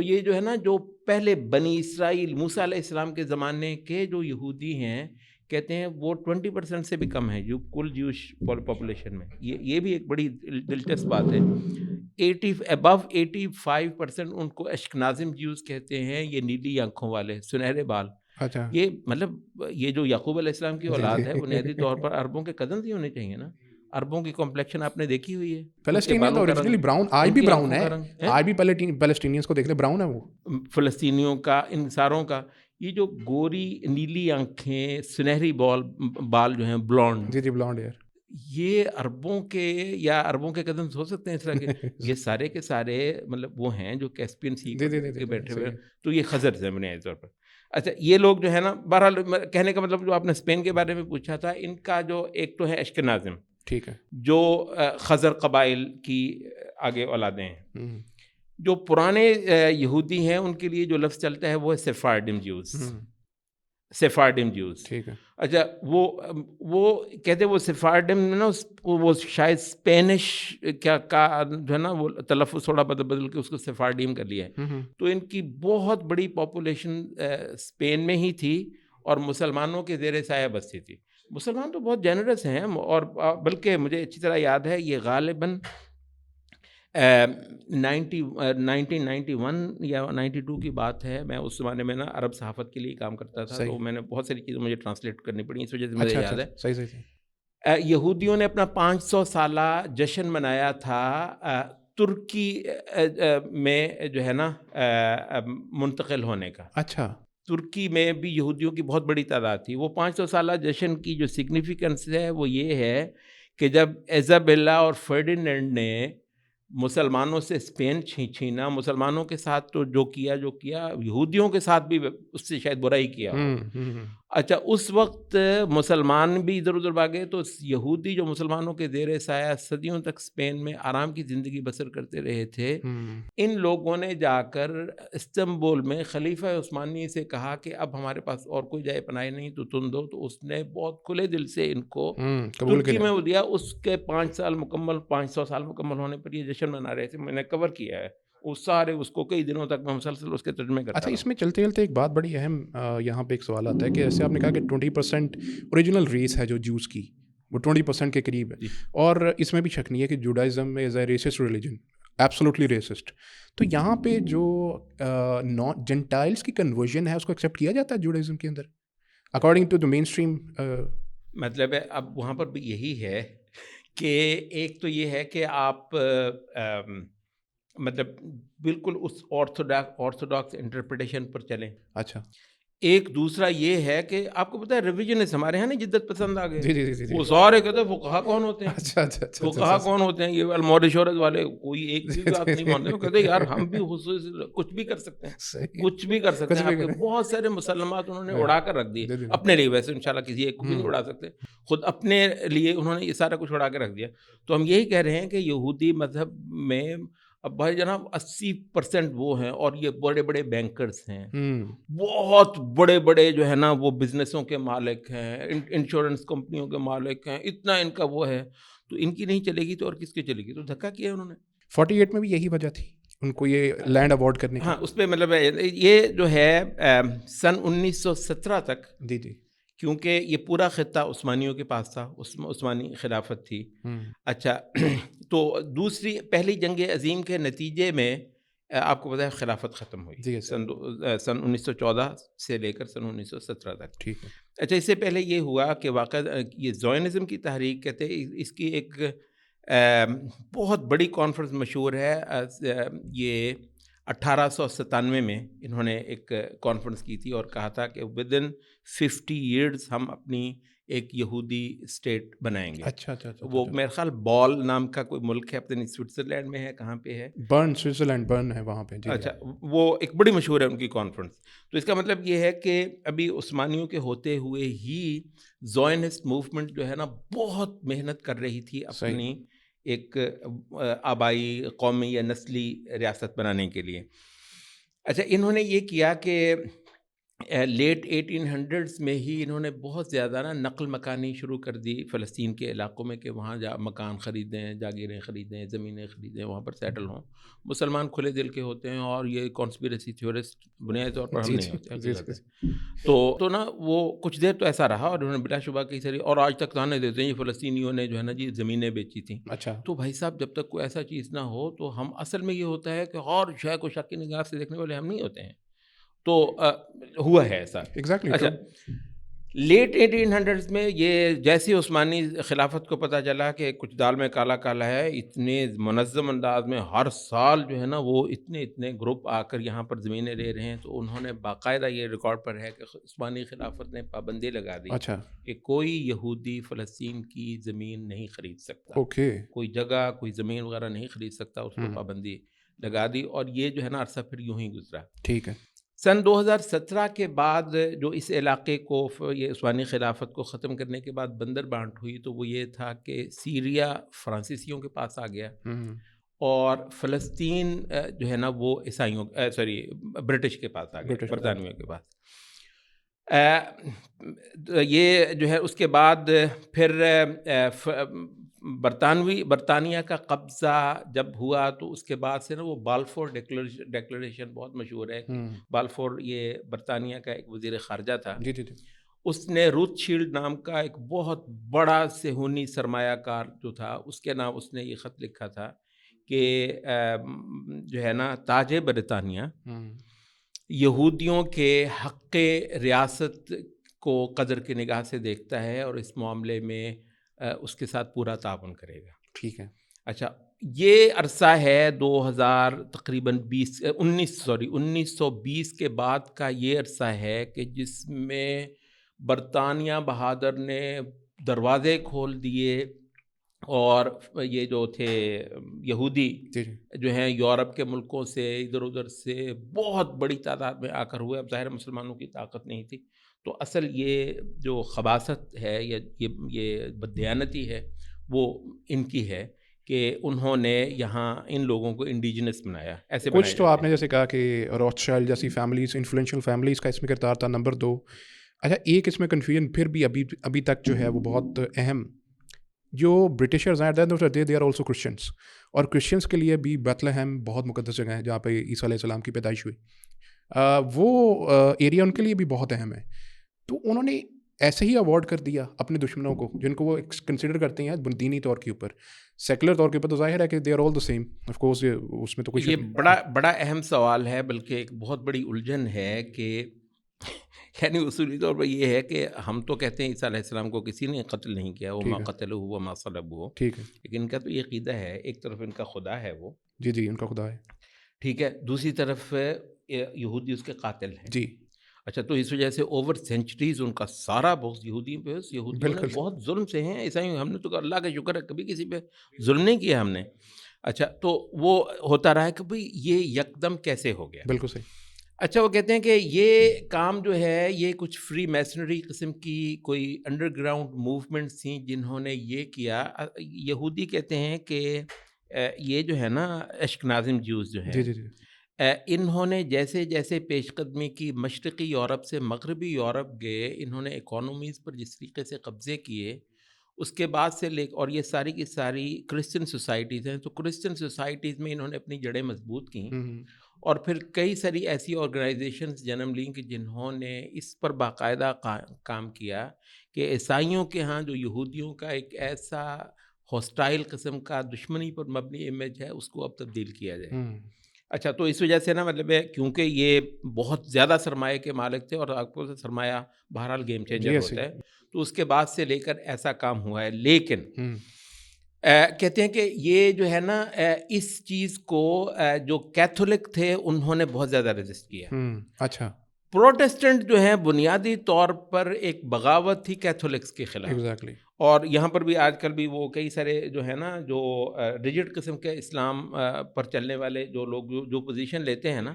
یہ جو ہے نا, جو پہلے بنی اسرائیل موسیٰ علیہ السلام کے زمانے کے جو یہودی ہیں کہتے ہیں وہ 20% سے بھی کم ہے جو کل جیوش پاپولیشن میں. یہ بھی ایک بڑی دلچسپ بات ہے. ابو 85% ان کو اشکنازم جیوز کہتے ہیں. یہ نیلی آنکھوں والے, سنہرے بال. یہ مطلب یہ جو یعقوب علیہ السلام کی اولاد ہے بنیادی طور پر عربوں کے کزنز ہی ہونے چاہیے نا. عربوں کی کمپلیکشن آپ نے دیکھی ہوئی ہے. فلسطینین تو اوریجنلی براؤن, آج بھی براؤن ہے, آج بھی پیلسٹینینز کو دیکھ لیں براؤن ہے وہ. فلسطینیوں کا, ان ساروں کا, یہ جو گوری نیلی آنکھیں سنہری بال جو ہیں بلانڈ, جی جی بلانڈ یار, یہ عربوں کے یا عربوں کے کزنز ہو سکتے ہیں اس طرح کے. یہ سارے کے سارے مطلب وہ ہیں جو کیسپین سی پہ بیٹھے ہوئے. تو یہ خزر ہیں بنیادی طور پر. اچھا یہ لوگ جو ہے نا, بہرحال کہنے کا مطلب جو آپ نے اسپین کے بارے میں پوچھا تھا, ان کا جو ایک تو ہے اشکنازم, ٹھیک ہے, جو خزر قبائل کی آگے اولادیں ہیں. جو پرانے یہودی ہیں ان کے لیے جو لفظ چلتا ہے وہ ہے سیفارڈم جیوز. سیفارڈم جیوز, ٹھیک ہے. اچھا وہ کہتے ہیں وہ سیفارڈم نا, وہ شاید اسپینش کیا کا جو ہے نا وہ تلفظ تھوڑا بدل کے اس کو سیفارڈیم کر لیا ہے. تو ان کی بہت بڑی پاپولیشن اسپین میں ہی تھی اور مسلمانوں کے زیر سایہ بستی تھی. مسلمان تو بہت جینرس ہیں, اور بلکہ مجھے اچھی طرح یاد ہے یہ غالباً 1991 یا 92 کی بات ہے. میں اس زمانے میں نا عرب صحافت کے لیے کام کرتا تھا, تو میں نے بہت ساری چیزیں مجھے ٹرانسلیٹ کرنی پڑی, اس وجہ سے مجھے یاد ہے. صحیح. یہودیوں نے اپنا 500 سالہ جشن منایا تھا ترکی میں جو ہے نا منتقل ہونے کا. اچھا, ترکی میں بھی یہودیوں کی بہت بڑی تعداد تھی. وہ 500 سالہ جشن کی جو سگنیفیکنس ہے وہ یہ ہے کہ جب ایزابیلا اور فرڈینینڈ نے مسلمانوں سے اسپین چھینا, مسلمانوں کے ساتھ تو جو کیا یہودیوں کے ساتھ بھی اس سے شاید برا ہی کیا. اچھا اس وقت مسلمان بھی ادھر ادھر بھاگے, تو یہودی جو مسلمانوں کے زیر سایہ صدیوں تک اسپین میں آرام کی زندگی بسر کرتے رہے تھے, ان لوگوں نے جا کر استنبول میں خلیفہ عثمانی سے کہا کہ اب ہمارے پاس اور کوئی جائے پناہ نہیں تو تم دو. تو اس نے بہت کھلے دل سے ان کو ترکی میں وہ دیا. اس کے 500 سال مکمل ہونے پر یہ جشن منا رہے تھے. میں نے کور کیا ہے وہ سارے, اس کو کئی دنوں تک میں مسلسل اس کے ترجمے کرتا. اچھا, اس میں چلتے چلتے ایک بات بڑی اہم یہاں پہ ایک سوال آتا ہے کہ جیسے آپ نے کہا کہ 20% اوریجنل ریس ہے جو جوز کی, وہ 20% کے قریب ہے, اور اس میں بھی شک نہیں ہے کہ جوڈائزم از اے ریسسٹ ریلیجن, ایبسولوٹلی ریسسٹ. تو یہاں پہ جو جنٹائلس کی کنورژن ہے اس کو ایکسیپٹ کیا جاتا ہے جوڈائزم کے اندر according to the mainstream. مطلب ہے اب وہاں پر بھی یہی ہے کہ ایک تو یہ ہے کہ آپ مطلب بالکل اس آرتھوڈاکس انٹرپریٹیشن پر چلیں. اچھا, ایک دوسرا یہ ہے کہ آپ کو پتہ ہے ریویژنسٹ ہمارے ہیں نا جدت پسند آ گئے. وہ سارے کہتے ہیں فقہا کون ہوتے ہیں, فقہا کون ہوتے ہیں, یہ المورشورت والے کوئی ایک بھی بات نہیں مانتے. وہ کہتے ہیں یار ہم بھی کچھ بھی کر سکتے ہیں, کچھ بھی کر سکتے ہیں. بہت سارے مسلمات انہوں نے اڑا کر رکھ دیے اپنے لیے. ویسے انشاءاللہ کسی ایک کو بھی نہیں اڑا سکتے, خود اپنے لیے انہوں نے یہ سارا کچھ اڑا کے رکھ دیا. تو ہم یہی کہہ رہے ہیں کہ یہودی مذہب میں اب بھائی جناب 80% وہ ہیں, اور یہ بڑے بڑے بینکرز ہیں, بہت بڑے بڑے جو ہے نا وہ بزنسوں کے مالک ہیں, انشورنس کمپنیوں کے مالک ہیں, اتنا ان کا وہ ہے. تو ان کی نہیں چلے گی تو اور کس کی چلے گی؟ تو دھکا کیا انہوں نے. 48 میں بھی یہی وجہ تھی ان کو یہ لینڈ اوارڈ کرنے کی. ہاں اس پہ مطلب یہ جو ہے سن 1917 تک, جی جی, کیونکہ یہ پورا خطہ عثمانیوں کے پاس تھا, عثمانی خلافت تھی. اچھا تو پہلی جنگ عظیم کے نتیجے میں آپ کو پتہ ہے خلافت ختم ہوئی جی سن 1914 سے لے کر سن 1917 تک. ٹھیک ہے. اچھا، اس سے پہلے یہ ہوا کہ واقع یہ زائنزم کی تحریک کہتے ہیں، اس کی ایک بہت بڑی کانفرنس مشہور ہے. یہ 1897 میں انہوں نے ایک کانفرنس کی تھی اور کہا تھا کہ ودن 50 ایئرز ہم اپنی ایک یہودی اسٹیٹ بنائیں گے. اچھا اچھا اچھا. وہ میرے خیال بال نام کا کوئی ملک ہے، اپنے سوئٹزرلینڈ میں ہے، کہاں پہ ہے؟ برن، سوئٹزرلینڈ برن ہے وہاں پہ. جی. اچھا، وہ ایک بڑی مشہور ہے ان کی کانفرنس. تو اس کا مطلب یہ ہے کہ ابھی عثمانیوں کے ہوتے ہوئے ہی زائنسٹ موومنٹ جو ہے نا بہت محنت کر رہی تھی اپنی ایک آبائی، قومی یا نسلی ریاست بنانے کے لیے. اچھا، انہوں نے یہ کیا کہ لیٹ 1800s میں ہی انہوں نے بہت زیادہ نا نقل مکانی شروع کر دی فلسطین کے علاقوں میں کہ وہاں مکان خریدیں، جاگیریں خریدیں، زمینیں خریدیں، وہاں پر سیٹل ہوں. مسلمان کھلے دل کے ہوتے ہیں اور یہ کانسپیریسی تھیورسٹ بنیادی طور پر ہم نہیں ہوتے حقیقت ہے. تو نا وہ کچھ دیر تو ایسا رہا اور انہوں نے بلا شبہ کئی ساری، اور آج تک تانے دیتے ہیں یہ فلسطینیوں نے جو ہے نا جی زمینیں بیچی تھیں. اچھا. تو بھائی صاحب جب تک کوئی ایسا چیز نہ ہو تو ہم اصل میں یہ ہوتا ہے کہ اور شے کو شک کی نگاہ سے دیکھنے والے ہم نہیں ہوتے ہیں. تو ہوا ہے ایسا. ایگزیکٹلی. اچھا، لیٹ 1800s میں یہ جیسے عثمانی خلافت کو پتہ چلا کہ کچھ دال میں کالا کالا ہے، اتنے منظم انداز میں ہر سال جو ہے نا وہ اتنے گروپ آ کر یہاں پر زمینیں لے رہے ہیں، تو انہوں نے باقاعدہ یہ ریکارڈ پر ہے کہ عثمانی خلافت نے پابندی لگا دی اچھا. کہ کوئی یہودی فلسطین کی زمین نہیں خرید سکتا. اوکے. کوئی جگہ، کوئی زمین وغیرہ نہیں خرید سکتا، اس کو پابندی لگا دی. اور یہ جو ہے نا عرصہ پھر یوں ہی گزرا. ٹھیک ہے. سن 2017 کے بعد جو اس علاقے کو یہ عثمانی خلافت کو ختم کرنے کے بعد بندر بانٹ ہوئی، تو وہ یہ تھا کہ سیریا فرانسیسیوں کے پاس آ گیا اور فلسطین جو ہے نا وہ عیسائیوں برٹش کے پاس آ گیا، برطانویوں کے پاس. یہ جو ہے اس کے بعد پھر برطانیہ کا قبضہ جب ہوا تو اس کے بعد سے نا وہ بالفور ڈیکلریشن بہت مشہور ہے. بالفور یہ برطانیہ کا ایک وزیر خارجہ تھا. جی جی. اس نے روتھ شیلڈ نام کا ایک بہت بڑا صہیونی سرمایہ کار جو تھا، اس کے نام اس نے یہ خط لکھا تھا کہ جو ہے نا تاج برطانیہ یہودیوں کے حق ریاست کو قدر کی نگاہ سے دیکھتا ہے اور اس معاملے میں اس کے ساتھ پورا تعاون کرے گا. ٹھیک ہے. اچھا، یہ عرصہ ہے 1920 کے بعد کا یہ عرصہ ہے کہ جس میں برطانیہ بہادر نے دروازے کھول دیے اور یہ جو تھے یہودی جو ہیں یورپ کے ملکوں سے ادھر ادھر سے بہت بڑی تعداد میں آ کر ہوئے. اب ظاہر مسلمانوں کی طاقت نہیں تھی، تو اصل یہ جو خباثت ہے یا یہ بددیانتی ہے وہ ان کی ہے کہ انہوں نے یہاں ان لوگوں کو انڈیجنس بنایا. ایسے کچھ تو آپ نے جیسے کہا کہ روتھشائلڈ جیسی فیملیز، انفلوئنشل فیملیز کا اس میں کردار تھا. نمبر 2، اچھا ایک اس میں کنفیوژن پھر بھی ابھی تک جو ہے وہ بہت اہم، جو برٹشرز ہیں دے آر آلسو کرسچنس، اور کرسچنس کے لیے بھی بیتلہم بہت مقدس جگہ ہے جہاں پہ عیسیٰ علیہ السلام کی پیدائش ہوئی. وہ ایریا ان کے لیے بھی بہت اہم ہے. تو انہوں نے ایسے ہی اوارڈ کر دیا اپنے دشمنوں کو جن کو وہ کنسیڈر کرتے ہیں دینی طور کے اوپر. سیکولر طور کے اوپر تو ظاہر ہے کہ they are all the same of course, اس میں تو کوئی یہ بڑا اہم سوال ہے، بلکہ ایک بہت بڑی الجھن ہے کہ یعنی اصولی طور پر یہ ہے کہ ہم تو کہتے ہیں عیسیٰ علیہ السلام کو کسی نے قتل نہیں کیا، وہ ما قتلہ و ما صلبہ، ٹھیک ہے، لیکن ان کا تو یہ عقیدہ ہے ایک طرف ان کا خدا ہے وہ، جی ان کا خدا ہے، ٹھیک ہے، دوسری طرف یہودی اس کے قاتل ہیں. جی. اچھا، تو اس وجہ سے اوور سینچریز ان کا سارا بغض یہودیوں نے بہت ظلم سے ہیں. عیسائی ہم نے تو اللہ کا شکر ہے کبھی کسی پہ ظلم نہیں کیا ہم نے. اچھا، تو وہ ہوتا رہا ہے کہ بھئی یہ یکدم کیسے ہو گیا. بالکل صحیح. اچھا، وہ کہتے ہیں کہ یہ کام جو ہے یہ کچھ فری میسنری قسم کی کوئی انڈر گراؤنڈ موومنٹس تھیں جنہوں نے یہ کیا. یہودی کہتے ہیں کہ یہ جو ہے نا اشکنازم جیوز جو ہیں، جی انہوں نے جیسے جیسے پیش قدمی کی مشرقی یورپ سے مغربی یورپ گئے، انہوں نے اکانومیز پر جس طریقے سے قبضے کیے، اس کے بعد سے اور یہ ساری کی ساری کرسچن سوسائٹیز ہیں، تو کرسچن سوسائٹیز میں انہوں نے اپنی جڑیں مضبوط کیں، اور پھر کئی ساری ایسی آرگنائزیشنز جنم لیں کہ جنہوں نے اس پر باقاعدہ کام کیا کہ عیسائیوں کے ہاں جو یہودیوں کا ایک ایسا ہاسٹائل قسم کا دشمنی پر مبنی امیج ہے اس کو اب تبدیل کیا جائے. اچھا تو اس وجہ سے نا مطلب ہے کیونکہ یہ بہت زیادہ سرمایہ کے مالک تھے اور آپ کو سرمایہ بہرحال گیم چینجر ہوتا ہے، تو اس کے بعد سے لے کر ایسا کام ہوا ہے. لیکن کہتے ہیں کہ یہ جو ہے نا اس چیز کو جو کیتھولک تھے انہوں نے بہت زیادہ ریزسٹ کیا. اچھا. پروٹیسٹنٹ جو ہیں بنیادی طور پر ایک بغاوت تھی کیتھولکس کے خلاف. ایگزیکٹلی. اور یہاں پر بھی آج کل بھی وہ کئی سارے جو ہے نا جو ریجڈ قسم کے اسلام پر چلنے والے جو لوگ جو پوزیشن لیتے ہیں نا،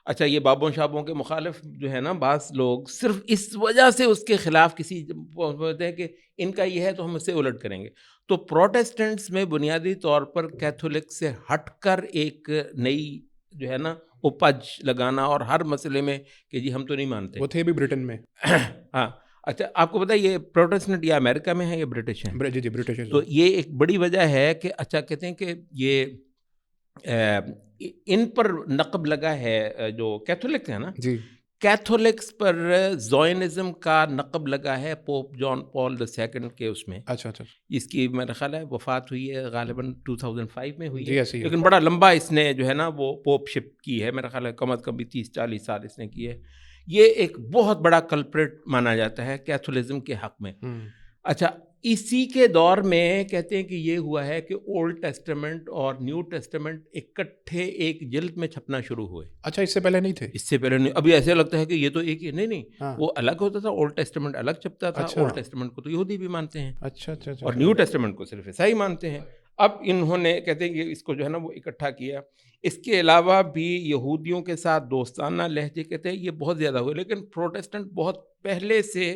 اچھا یہ بابوں شابوں کے مخالف جو ہے نا بعض لوگ صرف اس وجہ سے اس کے خلاف کسی بولتے ہیں کہ ان کا یہ ہے تو ہم اس سے الٹ کریں گے. تو پروٹیسٹنٹس میں بنیادی طور پر کیتھولک سے ہٹ کر ایک نئی جو ہے نا اپج لگانا اور ہر مسئلے میں کہ جی ہم تو نہیں مانتے. وہ تھے بھی برٹن میں. ہاں اچھا آپ کو پتہ یہ پروٹیسٹنٹ یا امریکہ میں ہے یا برٹش ہے؟ جی برٹش. تو یہ ایک بڑی وجہ ہے کہ اچھا کہتے ہیں کہ یہ ان پر نقب لگا ہے جو کیتھولک ہے نا، جی کیتھولکس پر زوئنزم کا نقب لگا ہے پوپ جان پال II کے اس میں. اچھا اچھا. اس کی میرا خیال ہے وفات ہوئی ہے غالباً 2005 میں ہوئی جی ہے، ایسی ہے. لیکن بڑا لمبا اس نے جو ہے نا وہ پوپ شپ کی ہے، میرا خیال ہے کم از کم بھی 30-40 سال اس نے کی ہے. یہ ایک بہت بڑا کلپریٹ مانا جاتا ہے کیتھولزم کے حق میں. اچھا اسی کے دور میں کہتے ہیں کہ یہ ہوا ہے کہ اولڈ ٹیسٹمنٹ اور نیو ٹیسٹمنٹ اکٹھے ایک جلد میں چھپنا شروع ہوئے. اچھا اس سے پہلے نہیں تھے؟ اس سے پہلے نہیں. ابھی ایسے لگتا ہے کہ یہ تو ایک ہی نہیں وہ الگ ہوتا تھا. اولڈ ٹیسٹمنٹ الگ چھپتا تھا. اولڈ ٹیسٹمنٹ کو تو یہودی بھی مانتے ہیں اور نیو ٹیسٹمنٹ کو صرف عیسائی مانتے ہیں. اب انہوں نے کہتے ہیں کہ اس کو جو ہے نا وہ اکٹھا کیا. اس کے علاوہ بھی یہودیوں کے ساتھ دوستانہ لہجے کہتے ہیں یہ بہت زیادہ ہوئے، لیکن پروٹیسٹنٹ بہت پہلے سے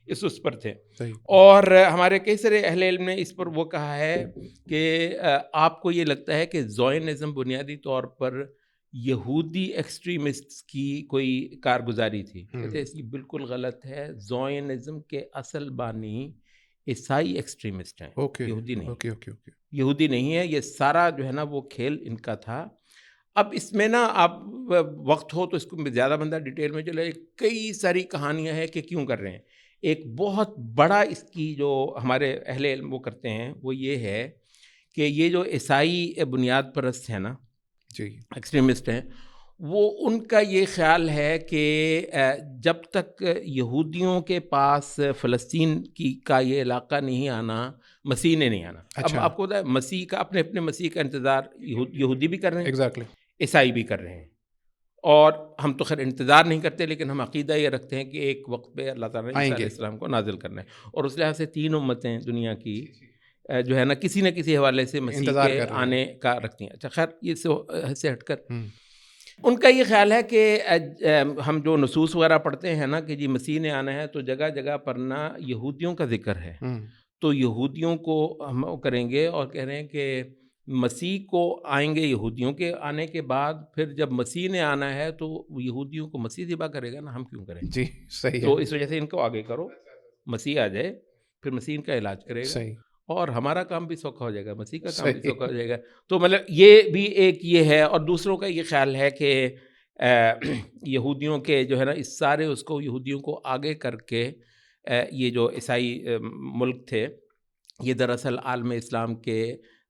اس پر تھے. اور ہمارے کئی سارے اہل علم نے اس پر وہ کہا ہے کہ آپ کو یہ لگتا ہے کہ زوئنزم بنیادی طور پر یہودی ایکسٹریمسٹ کی کوئی کارگزاری تھی. کہتے ہیں یہ بالکل غلط ہے. زوئنزم کے اصل بانی عیسائی ایکسٹریمسٹ ہیں، یہودی نہیں. یہودی نہیں ہے. یہ سارا جو ہے نا وہ کھیل ان کا تھا. اب اس میں نا آپ وقت ہو تو اس کو زیادہ بندہ ڈیٹیل میں چلے. کئی ساری کہانیاں ہیں کہ کیوں کر رہے ہیں. ایک بہت بڑا اس کی جو ہمارے اہل علم وہ کرتے ہیں وہ یہ ہے کہ یہ جو عیسائی بنیاد پرست ہیں نا جی ایکسٹریمسٹ ہیں، وہ ان کا یہ خیال ہے کہ جب تک یہودیوں کے پاس فلسطین کا یہ علاقہ نہیں آنا مسیح نے نہیں آنا. اب آپ کو پتہ ہے مسیح کا اپنے مسیح کا انتظار یہودی بھی کر رہے ہیں، عیسائی بھی کر رہے ہیں. اور ہم تو خیر انتظار نہیں کرتے، لیکن ہم عقیدہ یہ رکھتے ہیں کہ ایک وقت پہ اللہ تعالیٰ نے عیسیٰ علیہ السلام کو نازل کرنا ہے. اور اس لحاظ سے 3 امتیں دنیا کی جو ہے نا کسی نہ کسی حوالے سے مسیح کے آنے کا رکھتی ہیں. اچھا خیر یہ سے ہٹ کر ان کا یہ خیال ہے کہ ہم جو نصوص وغیرہ پڑھتے ہیں نا کہ جی مسیح نے آنا ہے تو جگہ جگہ پر نا یہودیوں کا ذکر ہے. تو یہودیوں کو ہم کریں گے اور کہہ رہے ہیں کہ مسیح کو آئیں گے یہودیوں کے آنے کے بعد، پھر جب مسیح نے آنا ہے تو یہودیوں کو مسیح ذبح کرے گا نا، ہم کیوں کریں؟ جی صحیح ہے. تو اس وجہ سے ان کو آگے کرو، مسیح آ جائے پھر مسیح ان کا علاج کرے گا. صحیح. اور ہمارا کام بھی سوکھا ہو جائے گا، مسیح کا کام بھی سوکھا ہو جائے گا. تو مطلب یہ بھی ایک یہ ہے. اور دوسروں کا یہ خیال ہے کہ یہودیوں کے جو ہے نا اس سارے اس کو یہودیوں کو آگے کر کے یہ جو عیسائی ملک تھے یہ دراصل عالم اسلام کے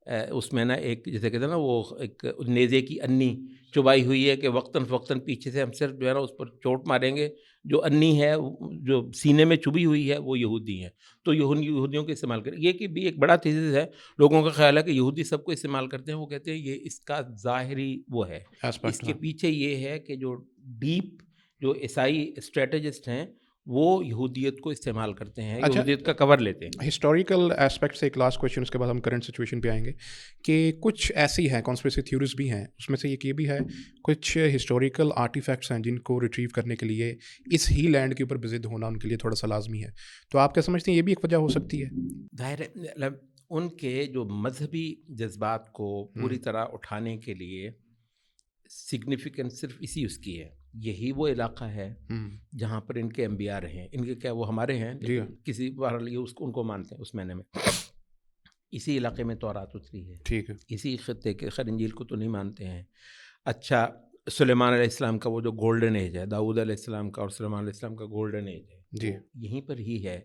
اس میں نا ایک جیسے کہتے ہیں نا وہ ایک نیزے کی انی چبائی ہوئی ہے کہ وقتاً فوقتاً پیچھے سے ہم صرف جو ہے نا اس پر چوٹ ماریں گے. جو انی ہے جو سینے میں چبھی ہوئی ہے وہ یہودی ہیں. تو یہودیوں کو استعمال کریں. یہ کہ بھی ایک بڑا تھیسس ہے. لوگوں کا خیال ہے کہ یہودی سب کو استعمال کرتے ہیں. وہ کہتے ہیں یہ اس کا ظاہری وہ ہے. اس کے پیچھے یہ ہے کہ جو ڈیپ جو عیسائی اسٹریٹجسٹ ہیں وہ یہودیت کو استعمال کرتے ہیں، یہودیت کا کور لیتے ہیں. ہسٹوریکل ایسپیکٹ سے ایک لاسٹ کویشچن، اس کے بعد ہم کرنٹ سچویشن پہ آئیں گے کہ کچھ ایسی ہیں کانسپریسی تھیوریز بھی ہیں، اس میں سے ایک یہ بھی ہے کچھ ہسٹوریکل آرٹیفیکٹس ہیں جن کو ریٹریو کرنے کے لیے اس ہی لینڈ کے اوپر وزٹ ہونا ان کے لیے تھوڑا سا لازمی ہے. تو آپ کیا سمجھتے ہیں یہ بھی ایک وجہ ہو سکتی ہے؟ ظاہر ہے ان کے جو مذہبی جذبات کو پوری طرح اٹھانے کے لیے سگنیفیکنس صرف اسی اس کی ہے. یہی وہ علاقہ ہے جہاں پر ان کے انبیاء رہے ہیں. ان کے کیا وہ ہمارے ہیں کسی بہرحال یہ ان کو مانتے ہیں اس معنی میں. اسی علاقے میں تورات اتری ہے، ٹھیک ہے، اسی خطے کے. خیر انجیل کو تو نہیں مانتے ہیں. اچھا سلیمان علیہ السلام کا وہ جو گولڈن ایج ہے، داؤد علیہ السلام کا اور سلیمان علیہ السلام کا گولڈن ایج ہے، جی یہیں پر ہی ہے.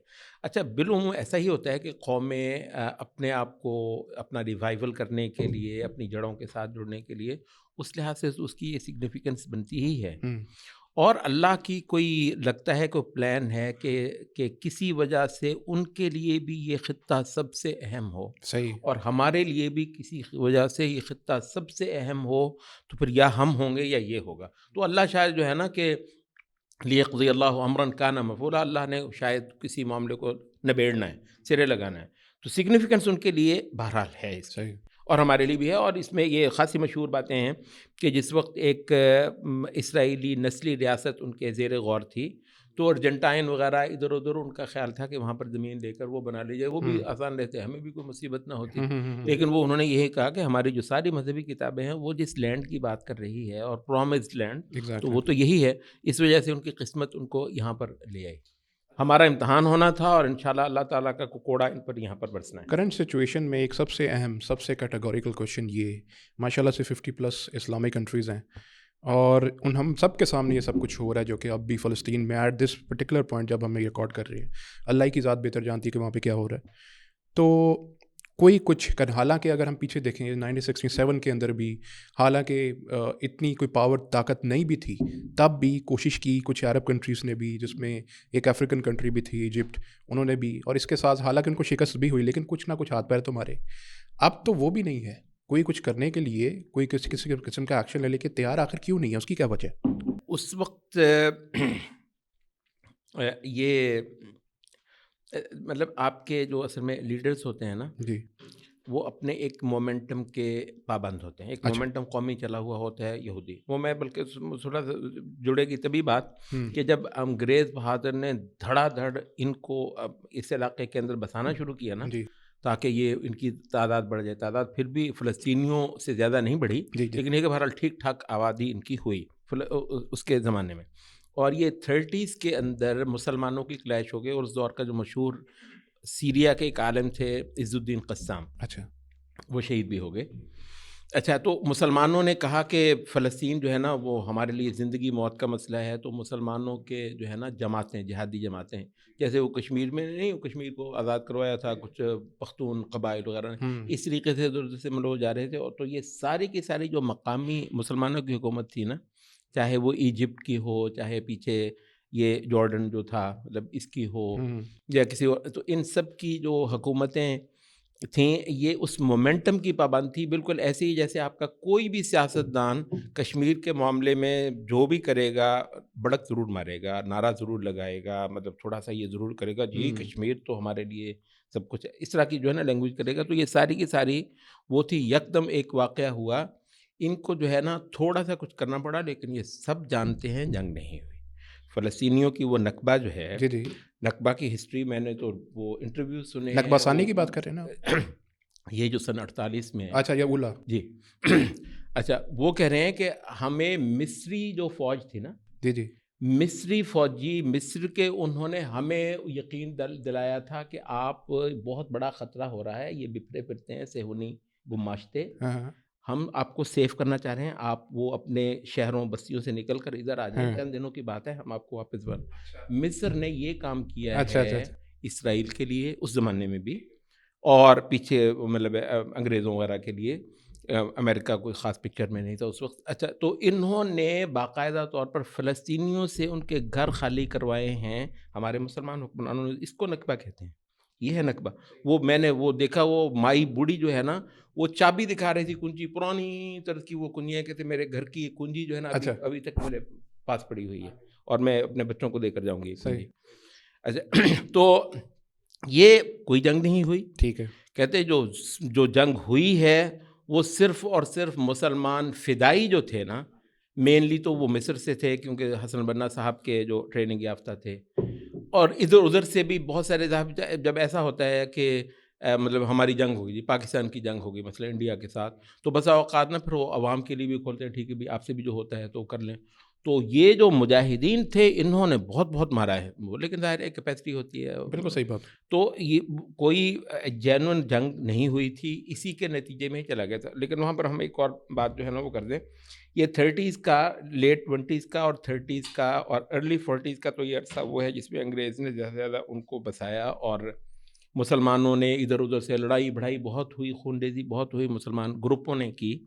اچھا بالعموم ایسا ہی ہوتا ہے کہ قومیں اپنے آپ کو اپنا ریوائول کرنے کے لیے، اپنی جڑوں کے ساتھ جڑنے کے لیے اس لحاظ سے اس کی یہ سگنیفیکنس بنتی ہی ہے. اور اللہ کی کوئی لگتا ہے کوئی پلان ہے کہ کسی وجہ سے ان کے لیے بھی یہ خطہ سب سے اہم ہو، صحیح. اور ہمارے لیے بھی کسی وجہ سے یہ خطہ سب سے اہم ہو، تو پھر یا ہم ہوں گے یا یہ ہوگا. تو اللہ شاید جو ہے نا کہ لیقضی اللہ امرا کان مفعولا، اللہ نے شاید کسی معاملے کو نبیڑنا ہے، سرے لگانا ہے. تو سگنیفیکنس ان کے لیے بہرحال ہے اس کی، صحیح. اور ہمارے لیے بھی ہے. اور اس میں یہ خاصی مشہور باتیں ہیں کہ جس وقت ایک اسرائیلی نسلی ریاست ان کے زیر غور تھی، تو ارجنٹائن وغیرہ ادھر ادھر ان کا خیال تھا کہ وہاں پر زمین لے کر وہ بنا لی جائے، وہ بھی آسان رہتے، ہمیں بھی کوئی مصیبت نہ ہوتی. لیکن وہ انہوں نے یہی کہا کہ ہماری جو ساری مذہبی کتابیں ہیں وہ جس لینڈ کی بات کر رہی ہے اور پرومسڈ لینڈ، تو وہ تو یہی ہے. اس وجہ سے ان کی قسمت ان کو یہاں پر لے آئی. ہمارا امتحان ہونا تھا، اور انشاءاللہ اللہ تعالیٰ کا کوڑا ان پر یہاں پر برسنا ہے. کرنٹ سچویشن میں ایک سب سے اہم، سب سے کیٹیگوریکل کوشچن یہ، ماشاءاللہ سے 50+ اسلامک کنٹریز ہیں، اور ہم سب کے سامنے یہ سب کچھ ہو رہا ہے جو کہ اب بھی فلسطین میں ایٹ دس پرٹیکولر پوائنٹ جب ہم ریکارڈ کر رہے ہیں، اللہ کی ذات بہتر جانتی ہے کہ وہاں پہ کیا ہو رہا ہے. تو کوئی کچھ کر، حالانکہ اگر ہم پیچھے دیکھیں 1967 کے اندر بھی، حالانکہ اتنی کوئی پاور طاقت نہیں بھی تھی، تب بھی کوشش کی کچھ عرب کنٹریز نے بھی، جس میں ایک افریقن کنٹری بھی تھی ایجپٹ، انہوں نے بھی، اور اس کے ساتھ حالانکہ ان کو شکست بھی ہوئی لیکن کچھ نہ کچھ ہاتھ پیر تو مارے. اب تو وہ بھی نہیں ہے، کوئی کچھ کرنے کے لیے کوئی کسی قسم کا ایکشن لینے کے تیار آخر کیوں نہیں ہے؟ اس کی کیا وجہ ہے؟ اس وقت یہ مطلب آپ کے جو اصل میں لیڈرز ہوتے ہیں نا، جی. وہ اپنے ایک مومنٹم کے پابند ہوتے ہیں. ایک اچھا. مومنٹم قومی چلا ہوا ہوتا ہے یہودی. وہ میں بلکہ تھوڑا جڑے گی تبھی بات کہ جب انگریز بہادر نے دھڑا دھڑ ان کو اس علاقے کے اندر بسانا شروع کیا نا، جی تاکہ یہ ان کی تعداد بڑھ جائے. تعداد پھر بھی فلسطینیوں سے زیادہ نہیں بڑھی، جی جی. لیکن یہ کہ بہرحال ٹھیک ٹھاک آبادی ان کی ہوئی اس کے زمانے میں. اور یہ 30s کے اندر مسلمانوں کی کلیش ہو گئی، اور اس دور کا جو مشہور سیریا کے ایک عالم تھے عز الدین قسام، اچھا. وہ شہید بھی ہو گئے. اچھا، تو مسلمانوں نے کہا کہ فلسطین جو ہے نا وہ ہمارے لیے زندگی موت کا مسئلہ ہے. تو مسلمانوں کے جو ہے نا جماعتیں، جہادی جماعتیں، جیسے وہ کشمیر میں نہیں، کشمیر کو آزاد کروایا تھا کچھ پختون قبائل وغیرہ نے، اس طریقے سے ادھر سے لوگ جا رہے تھے. اور تو یہ ساری کی ساری جو مقامی مسلمانوں کی حکومت تھی نا، چاہے وہ ایجپٹ کی ہو، چاہے پیچھے یہ جارڈن جو تھا مطلب اس کی ہو، یا کسی اور، تو ان سب کی جو حکومتیں تھیں یہ اس مومنٹم کی پابند تھی. بالکل ایسے ہی جیسے آپ کا کوئی بھی سیاستدان کشمیر کے معاملے میں جو بھی کرے گا بڑک ضرور مارے گا، نعرہ ضرور لگائے گا، مطلب تھوڑا سا یہ ضرور کرے گا جی کشمیر تو ہمارے لیے سب کچھ ہے، اس طرح کی جو ہے نا لینگویج کرے گا. تو یہ ساری کی ساری وہ تھی. یکدم ایک واقعہ ہوا، ان کو جو ہے نا تھوڑا سا کچھ کرنا پڑا، لیکن یہ سب جانتے ہیں جنگ نہیں ہوئی. فلسطینیوں کی وہ نکبہ جو ہے، جی جی. نکبہ کی ہسٹری میں نے تو وہ انٹرویو سنے، نکبہ ثانی کی بات کر رہے ہیں نا؟ یہ جو سن 48 میں، اچھا، یا اولا. جی اچھا، وہ کہہ رہے ہیں کہ ہمیں مصری جو فوج تھی نا، جی جی. مصری فوجی مصر کے، انہوں نے ہمیں یقین دلایا تھا کہ آپ بہت بڑا خطرہ ہو رہا ہے، یہ بپھرے پھرتے ہیں صہیونی گماشتے، ہم آپ کو سیف کرنا چاہ رہے ہیں، آپ وہ اپنے شہروں بستیوں سے نکل کر ادھر آ جائیں، چند دنوں کی بات ہے، ہم آپ کو واپس مصر نے یہ کام کیا ہے اسرائیل کے لیے اس زمانے میں بھی، اور پیچھے مطلب انگریزوں وغیرہ کے لیے. امریکہ کوئی خاص پکچر میں نہیں تھا اس وقت. اچھا، تو انہوں نے باقاعدہ طور پر فلسطینیوں سے ان کے گھر خالی کروائے ہیں ہمارے مسلمان حکمرانوں نے. اس کو نکبہ کہتے ہیں، یہ ہے نکبہ. وہ میں نے وہ دیکھا، وہ مائی بوڑھی جو ہے نا، وہ چابی دکھا رہی تھی کنجی، پرانی طرز کی وہ کنجیاں، کہتے میرے گھر کی کنجی جو ہے نا ابھی تک میرے پاس پڑی ہوئی ہے، اور میں اپنے بچوں کو دے کر جاؤں گی کنجی. اچھا، تو یہ کوئی جنگ نہیں ہوئی. ٹھیک ہے. کہتے جو جنگ ہوئی ہے وہ صرف اور صرف مسلمان فدائی جو تھے نا، مینلی تو وہ مصر سے تھے، کیونکہ حسن بنا صاحب کے جو ٹریننگ یافتہ تھے، اور ادھر ادھر سے بھی بہت سارے. جب ایسا ہوتا ہے کہ مطلب ہماری جنگ ہوگی، جی پاکستان کی جنگ ہوگی مثلا انڈیا کے ساتھ، تو بسا اوقات نا پھر وہ عوام کے لیے بھی کھولتے ہیں، ٹھیک ہے بھی آپ سے بھی جو ہوتا ہے تو کر لیں. تو یہ جو مجاہدین تھے انہوں نے بہت بہت مارا ہے وہ، لیکن ظاہر ہے کیپیسٹی ہوتی ہے. بالکل صحیح بات. تو یہ کوئی جینون جنگ نہیں ہوئی تھی، اسی کے نتیجے میں ہی چلا گیا تھا. لیکن وہاں پر ہم ایک اور بات جو ہے نا وہ کر دیں، یہ 30s کا، لیٹ 20s کا اور 30s کا اور ارلی 40s کا تو یہ عرصہ وہ ہے جس میں انگریز نے زیادہ سے زیادہ ان کو بسایا، اور مسلمانوں نے ادھر ادھر سے لڑائی بڑھائی بہت ہوئی، خون ریزی بہت ہوئی، مسلمان گروپوں نے کی.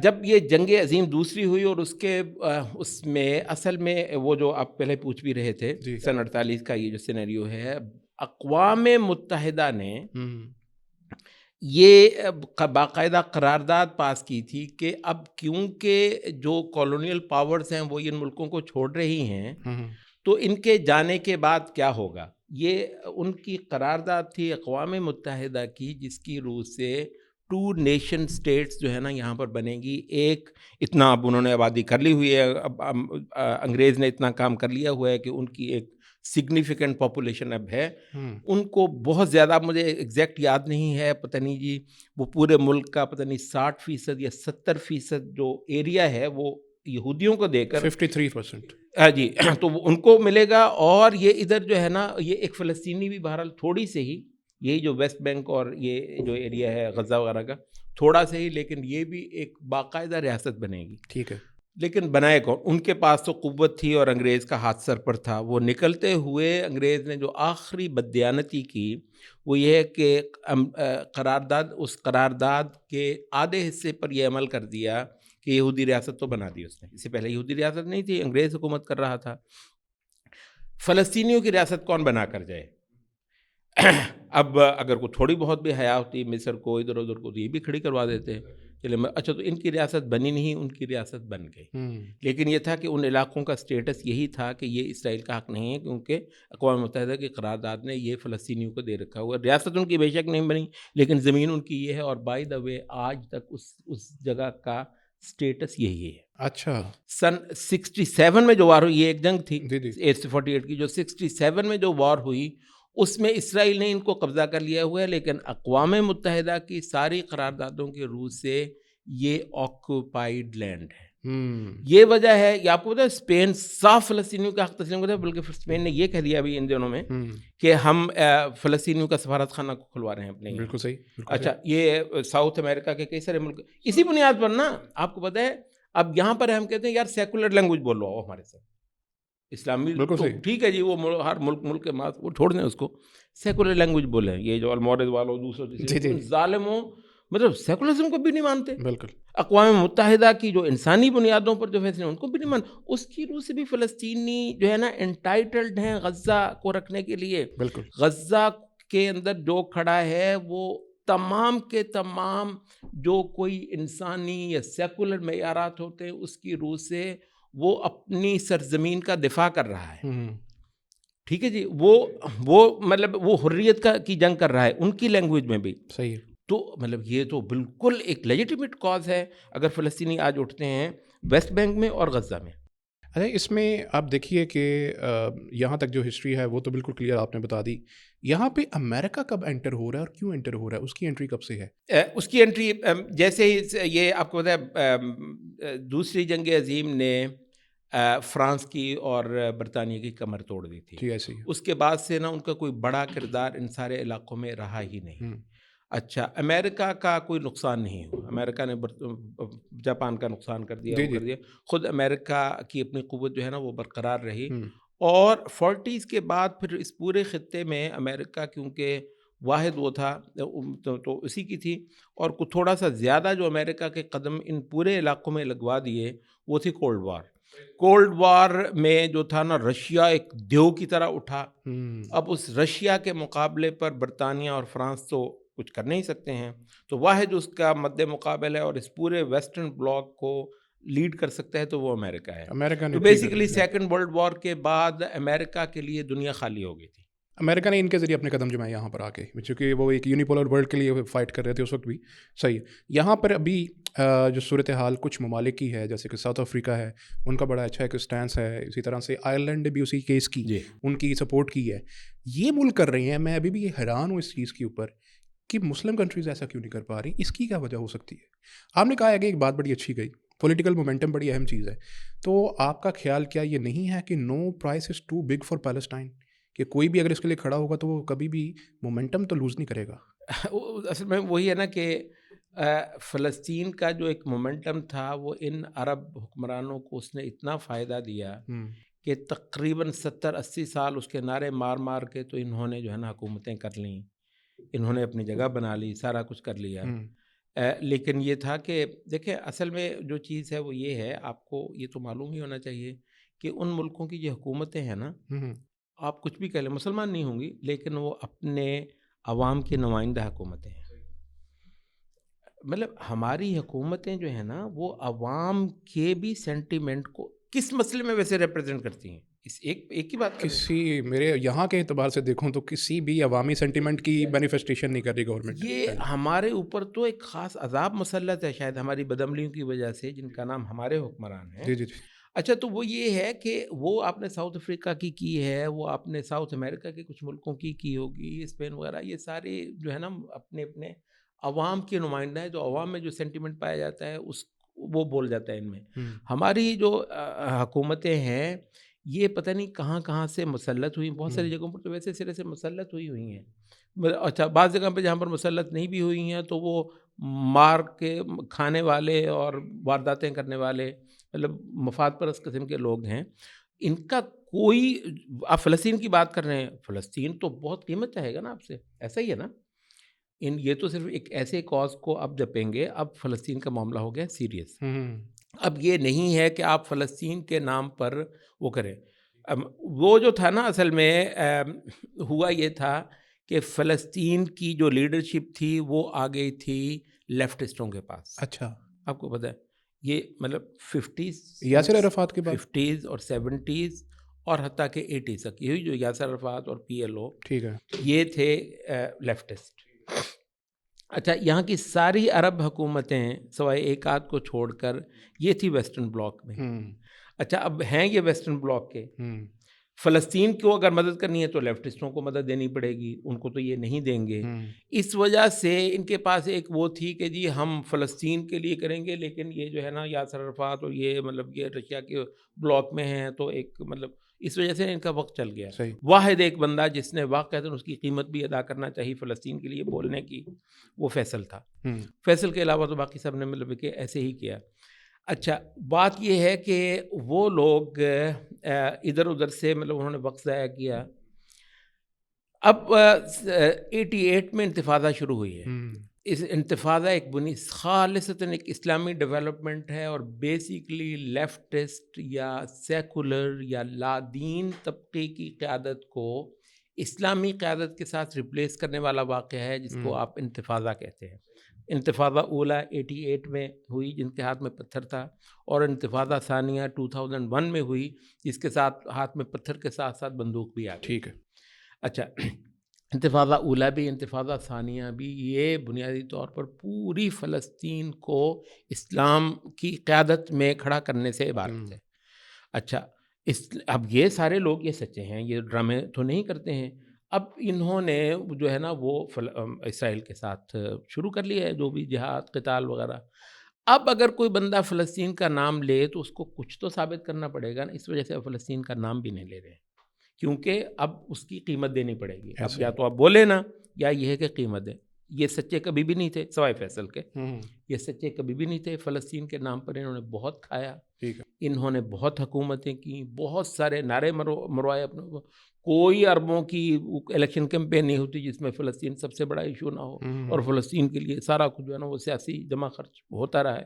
جب یہ جنگ عظیم دوسری ہوئی اور اس میں اصل میں وہ جو آپ پہلے پوچھ بھی رہے تھے، جی. سن 48 کا یہ جو سینیریو ہے، اقوام متحدہ نے یہ باقاعدہ قرارداد پاس کی تھی کہ اب کیونکہ جو کالونیل پاورز ہیں وہ ان ملکوں کو چھوڑ رہی ہیں تو ان کے جانے کے بعد کیا ہوگا. یہ ان کی قرارداد تھی اقوام متحدہ کی، جس کی روح سے 2 نیشن اسٹیٹس جو ہے نا یہاں پر بنے گی. ایک اتنا اب انہوں نے آبادی کر لی ہوئی ہے، اب انگریز نے اتنا کام کر لیا ہوا ہے کہ ان کی ایک سگنیفیکنٹ پاپولیشن اب ہے. ان کو بہت زیادہ، مجھے ایگزیکٹ یاد نہیں ہے، پتہ نہیں جی، وہ پورے ملک کا پتہ نہیں 60% یا 70% جو ایریا ہے وہ یہودیوں کو دے کر 53%. جی تو ان کو ملے گا. اور یہ ادھر جو ہے نا یہ ایک فلسطینی بھی بہرحال تھوڑی سے ہی، یہی جو ویسٹ بینک اور یہ جو ایریا ہے غزہ وغیرہ کا تھوڑا سے ہی، لیکن یہ بھی ایک باقاعدہ ریاست بنے گی. ٹھیک ہے. لیکن بنائے کون؟ ان کے پاس تو قوت تھی اور انگریز کا ہاتھ سر پر تھا. وہ نکلتے ہوئے انگریز نے جو آخری بددیانتی کی وہ یہ ہے کہ اس قرارداد کے آدھے حصے پر یہ عمل کر دیا کہ یہودی ریاست تو بنا دی اس نے. اس سے پہلے یہودی ریاست نہیں تھی، انگریز حکومت کر رہا تھا. فلسطینیوں کی ریاست کون بنا کر جائے؟ اب اگر کوئی تھوڑی بہت بھی حیا ہوتی مصر کو، ادھر ادھر کو، تو یہ بھی کھڑی کروا دیتے. چلے اچھا، تو ان کی ریاست بنی نہیں، ان کی ریاست بن گئی. لیکن یہ تھا کہ ان علاقوں کا سٹیٹس یہی تھا کہ یہ اسرائیل کا حق نہیں ہے، کیونکہ اقوام متحدہ کی قرارداد نے یہ فلسطینیوں کو دے رکھا ہوا. ریاست ان کی بے شک نہیں بنی، لیکن زمین ان کی یہ ہے. اور بائی دا وے آج تک اس جگہ کا سٹیٹس یہی ہے. اچھا. سن 67 میں جو وار ہوئی، یہ ایک جنگ تھی 48 کی، جو 67 میں جو وار ہوئی اس میں اسرائیل نے ان کو قبضہ کر لیا ہوا ہے. لیکن اقوام متحدہ کی ساری قراردادوں کے روح سے یہ آکوپائیڈ لینڈ ہے. یہ وجہ ہے، یہ آپ کو پتا ہے اسپین صاف فلسطینیوں کا حق تسلیم کرتا ہے، بلکہ اسپین نے یہ کہہ دیا ابھی ان دنوں میں کہ ہم فلسطینیوں کا سفارت خانہ کو کھلوا رہے ہیں اپنے. بالکل صحیح. اچھا، یہ ساؤتھ امریکہ کے کئی سارے ملک اسی بنیاد پر نا، آپ کو پتا ہے اب یہاں پر ہم کہتے ہیں یار سیکولر لینگویج بول رہا ہو ہمارے ساتھ اسلامی، تو ٹھیک ہے جی، وہ ہر ملک کے ماس وہ چھوڑ دیں اس کو، سیکولر لینگویج بولیں. یہ جو المورز والوں دوسرے ظالموں مطلب سیکولرزم کو بھی نہیں مانتے. بالکل. اقوام متحدہ کی جو انسانی بنیادوں پر جو فیصلے ان کو بھی نہیں مانتے. اس کی روح سے بھی فلسطینی جو ہے نا انٹائٹلڈ ہیں غزہ کو رکھنے کے لیے. بالکل. غزہ کے اندر جو کھڑا ہے وہ تمام کے تمام جو کوئی انسانی یا سیکولر معیارات ہوتے ہیں اس کی روح سے وہ اپنی سرزمین کا دفاع کر رہا ہے. ٹھیک ہے جی، وہ مطلب وہ حریت کی جنگ کر رہا ہے ان کی لینگویج میں بھی. صحیح. تو مطلب یہ تو بالکل ایک لیجیٹیمیٹ کاز ہے اگر فلسطینی آج اٹھتے ہیں ویسٹ بینک میں اور غزہ میں. اچھا، اس میں آپ دیکھیے کہ یہاں تک جو ہسٹری ہے وہ تو بالکل کلیئر آپ نے بتا دی. یہاں پہ امریکہ کب انٹر ہو رہا ہے اور کیوں انٹر ہو رہا ہے؟ اس کی انٹری کب سے ہے؟ اس کی انٹری جیسے ہی یہ آپ کو پتا ہے دوسری جنگ عظیم نے فرانس کی اور برطانیہ کی کمر توڑ دی تھی. جی ایسے ہی. اس کے بعد سے نا ان کا کوئی بڑا کردار ان سارے علاقوں میں رہا ہی نہیں. اچھا، امریکہ کا کوئی نقصان نہیں ہوا. امریکہ نے جاپان کا نقصان کر دیا، وہ کر دیا. خود امریکہ کی اپنی قوت جو ہے نا وہ برقرار رہی. اور 40s کے بعد پھر اس پورے خطے میں امریکہ کیونکہ واحد وہ تھا تو اسی کی تھی. اور تھوڑا سا زیادہ جو امریکہ کے قدم ان پورے علاقوں میں لگوا دیے وہ تھی کولڈ وار. کولڈ وار میں جو تھا نا رشیا ایک دیو کی طرح اٹھا. اب اس رشیا کے مقابلے پر برطانیہ اور فرانس تو کچھ کر نہیں سکتے ہیں، تو واحد اس کا مد مقابل ہے اور اس پورے ویسٹرن بلاک کو لیڈ کر سکتا ہے تو وہ امریکہ ہے. تو بیسیکلی سیکنڈ ورلڈ وار کے بعد امریکہ کے لیے دنیا خالی ہو گئی تھی. امریکہ نے ان کے ذریعے اپنے قدم جمائے یہاں پر آ کے، چونکہ وہ ایک یونیپولر ورلڈ کے لیے فائٹ کر رہے تھے اس وقت بھی. صحیح. یہاں پر ابھی جو صورتحال کچھ ممالک کی ہے، جیسے کہ ساؤتھ افریقہ ہے، ان کا بڑا اچھا ایک اسٹینس ہے. اسی طرح سے آئرلینڈ نے بھی اسی کیس کی ان کی سپورٹ کی ہے. یہ ملک کر رہے ہیں. میں ابھی بھی حیران ہوں اس چیز کے اوپر کہ مسلم کنٹریز ایسا کیوں نہیں کر پا رہی. اس کی کیا وجہ ہو سکتی ہے؟ آپ نے کہا ہے کہ ایک بات بڑی اچھی گئی پولیٹیکل مومنٹم بڑی اہم چیز ہے. تو آپ کا خیال کیا یہ نہیں ہے کہ no price is too big for Palestine, کہ کوئی بھی اگر اس کے لیے کھڑا ہوگا تو وہ کبھی بھی مومنٹم تو لوز نہیں کرے گا؟ اصل میں وہی ہے نا کہ فلسطین کا جو ایک مومنٹم تھا وہ ان عرب حکمرانوں کو اس نے اتنا فائدہ دیا کہ تقریباً 70-80 سال اس کے نعرے مار مار کے تو انہوں نے جو ہے نا حکومتیں کر لیں, انہوں نے اپنی جگہ بنا لی, سارا کچھ کر لیا. لیکن یہ تھا کہ دیکھیں اصل میں جو چیز ہے وہ یہ ہے, آپ کو یہ تو معلوم ہی ہونا چاہیے کہ ان ملکوں کی جو حکومتیں ہیں نا, آپ کچھ بھی کہہ لیں, مسلمان نہیں ہوں گی لیکن وہ اپنے عوام کی نمائندہ حکومتیں ہیں. مطلب ہماری حکومتیں جو ہیں نا وہ عوام کے بھی سینٹیمنٹ کو کس مسئلے میں ویسے ریپرزینٹ کرتی ہیں, اس ایک ہی بات کر رہے ہیں. کسی میرے یہاں کے اعتبار سے دیکھوں تو کسی بھی عوامی سینٹیمنٹ کی مینیفیسٹیشن نہیں کر رہی گورنمنٹ. یہ ہمارے اوپر تو ایک خاص عذاب مسلط ہے شاید ہماری بدعملیوں کی وجہ سے, جن کا نام ہمارے حکمران ہیں. جی جی جی. اچھا, تو وہ یہ ہے کہ وہ آپ نے ساؤتھ افریقہ کی ہے, وہ آپ نے ساؤتھ امریکہ کے کچھ ملکوں کی ہوگی, اسپین وغیرہ, یہ سارے جو ہے نا اپنے اپنے عوام کے نمائندہ ہیں. جو عوام میں جو سینٹیمنٹ پایا جاتا ہے اس وہ بول جاتا ہے ان میں. ہماری جو حکومتیں ہیں یہ پتہ نہیں کہاں کہاں سے مسلط ہوئی, بہت ساری جگہوں پر تو ویسے سرے سے مسلط ہوئی ہیں. اچھا, بعض جگہ پہ جہاں پر مسلط نہیں بھی ہوئی ہیں تو وہ مار کے کھانے والے اور وارداتیں کرنے والے مطلب مفاد پرست قسم کے لوگ ہیں. ان کا کوئی, آپ فلسطین کی بات کر رہے ہیں, فلسطین تو بہت قیمت چاہے گا نا آپ سے, ایسا ہی ہے نا. یہ تو صرف ایک ایسے کاز کو اب جپیں گے. اب فلسطین کا معاملہ ہو گیا سیریس. اب یہ نہیں ہے کہ آپ فلسطین کے نام پر وہ کریں. وہ جو تھا نا اصل میں ہوا یہ تھا کہ فلسطین کی جو لیڈرشپ تھی وہ آ گئی تھی لیفٹسٹوں کے پاس. اچھا, آپ کو پتہ ہے یہ مطلب 50s یاسر عرفات کے بعد 50s اور 70s اور حتیٰ کہ 80s تک, یہی جو یاسر عرفات اور PLO, ٹھیک ہے, یہ تھے لیفٹسٹ. اچھا, یہاں کی ساری عرب حکومتیں سوائے ایک آدھ کو چھوڑ کر یہ تھی ویسٹرن بلاک میں. اچھا, اب ہیں یہ ویسٹرن بلاک کے, فلسطین کو اگر مدد کرنی ہے تو لیفٹسٹوں کو مدد دینی پڑے گی, ان کو تو یہ نہیں دیں گے. اس وجہ سے ان کے پاس ایک وہ تھی کہ جی ہم فلسطین کے لیے کریں گے, لیکن یہ جو ہے نا یاسر عرفات اور یہ مطلب یہ رشیا کے بلاک میں ہیں, تو ایک مطلب اس وجہ سے ان کا وقت چل گیا. واحد ایک بندہ جس نے واقعتاً اس کی قیمت بھی ادا کرنا چاہیے فلسطین کے لیے بولنے کی, وہ فیصل تھا. فیصل کے علاوہ تو باقی سب نے مطلب کہ ایسے ہی کیا. اچھا, بات یہ ہے کہ وہ لوگ ادھر ادھر سے مطلب انہوں نے وقت ضائع کیا. اب 88 میں انتفاضہ شروع ہوئی ہے. اس انتفاضہ ایک خالصتاً ایک اسلامی ڈیولپمنٹ ہے, اور بیسیکلی لیفٹسٹ یا سیکولر یا لادین طبقے کی قیادت کو اسلامی قیادت کے ساتھ ریپلیس کرنے والا واقعہ ہے, جس کو آپ انتفاضہ کہتے ہیں. انتفاضہ اولا 88 میں ہوئی جن کے ہاتھ میں پتھر تھا, اور انتفاضہ ثانیہ 2001 میں ہوئی جس کے ساتھ ہاتھ میں پتھر کے ساتھ ساتھ بندوق بھی آ گئی. ٹھیک ہے. اچھا, انتفاضہ اولا بھی انتفاضہ ثانیہ بھی یہ بنیادی طور پر پوری فلسطین کو اسلام کی قیادت میں کھڑا کرنے سے عبارت ہے. اچھا, اب یہ سارے لوگ یہ سچے ہیں, یہ ڈرامے تو نہیں کرتے ہیں. اب انہوں نے جو ہے نا وہ اسرائیل کے ساتھ شروع کر لیا ہے جو بھی جہاد قتال وغیرہ. اب اگر کوئی بندہ فلسطین کا نام لے تو اس کو کچھ تو ثابت کرنا پڑے گا نا, اس وجہ سے فلسطین کا نام بھی نہیں لے رہے, کیونکہ اب اس کی قیمت دینی پڑے گی. اب یا تو آپ بولے نا, یا یہ ہے کہ قیمت ہے. یہ سچے کبھی بھی نہیں تھے سوائے فیصل کے, یہ سچے کبھی بھی نہیں تھے. فلسطین کے نام پر انہوں نے بہت کھایا, انہوں نے بہت حکومتیں کی, بہت سارے نعرے مروائے اپنے کو. کوئی اربوں کی الیکشن کیمپین نہیں ہوتی جس میں فلسطین سب سے بڑا ایشو نہ ہو, اور فلسطین کے لیے سارا کچھ جو ہے نا وہ سیاسی جمع خرچ ہوتا رہا ہے.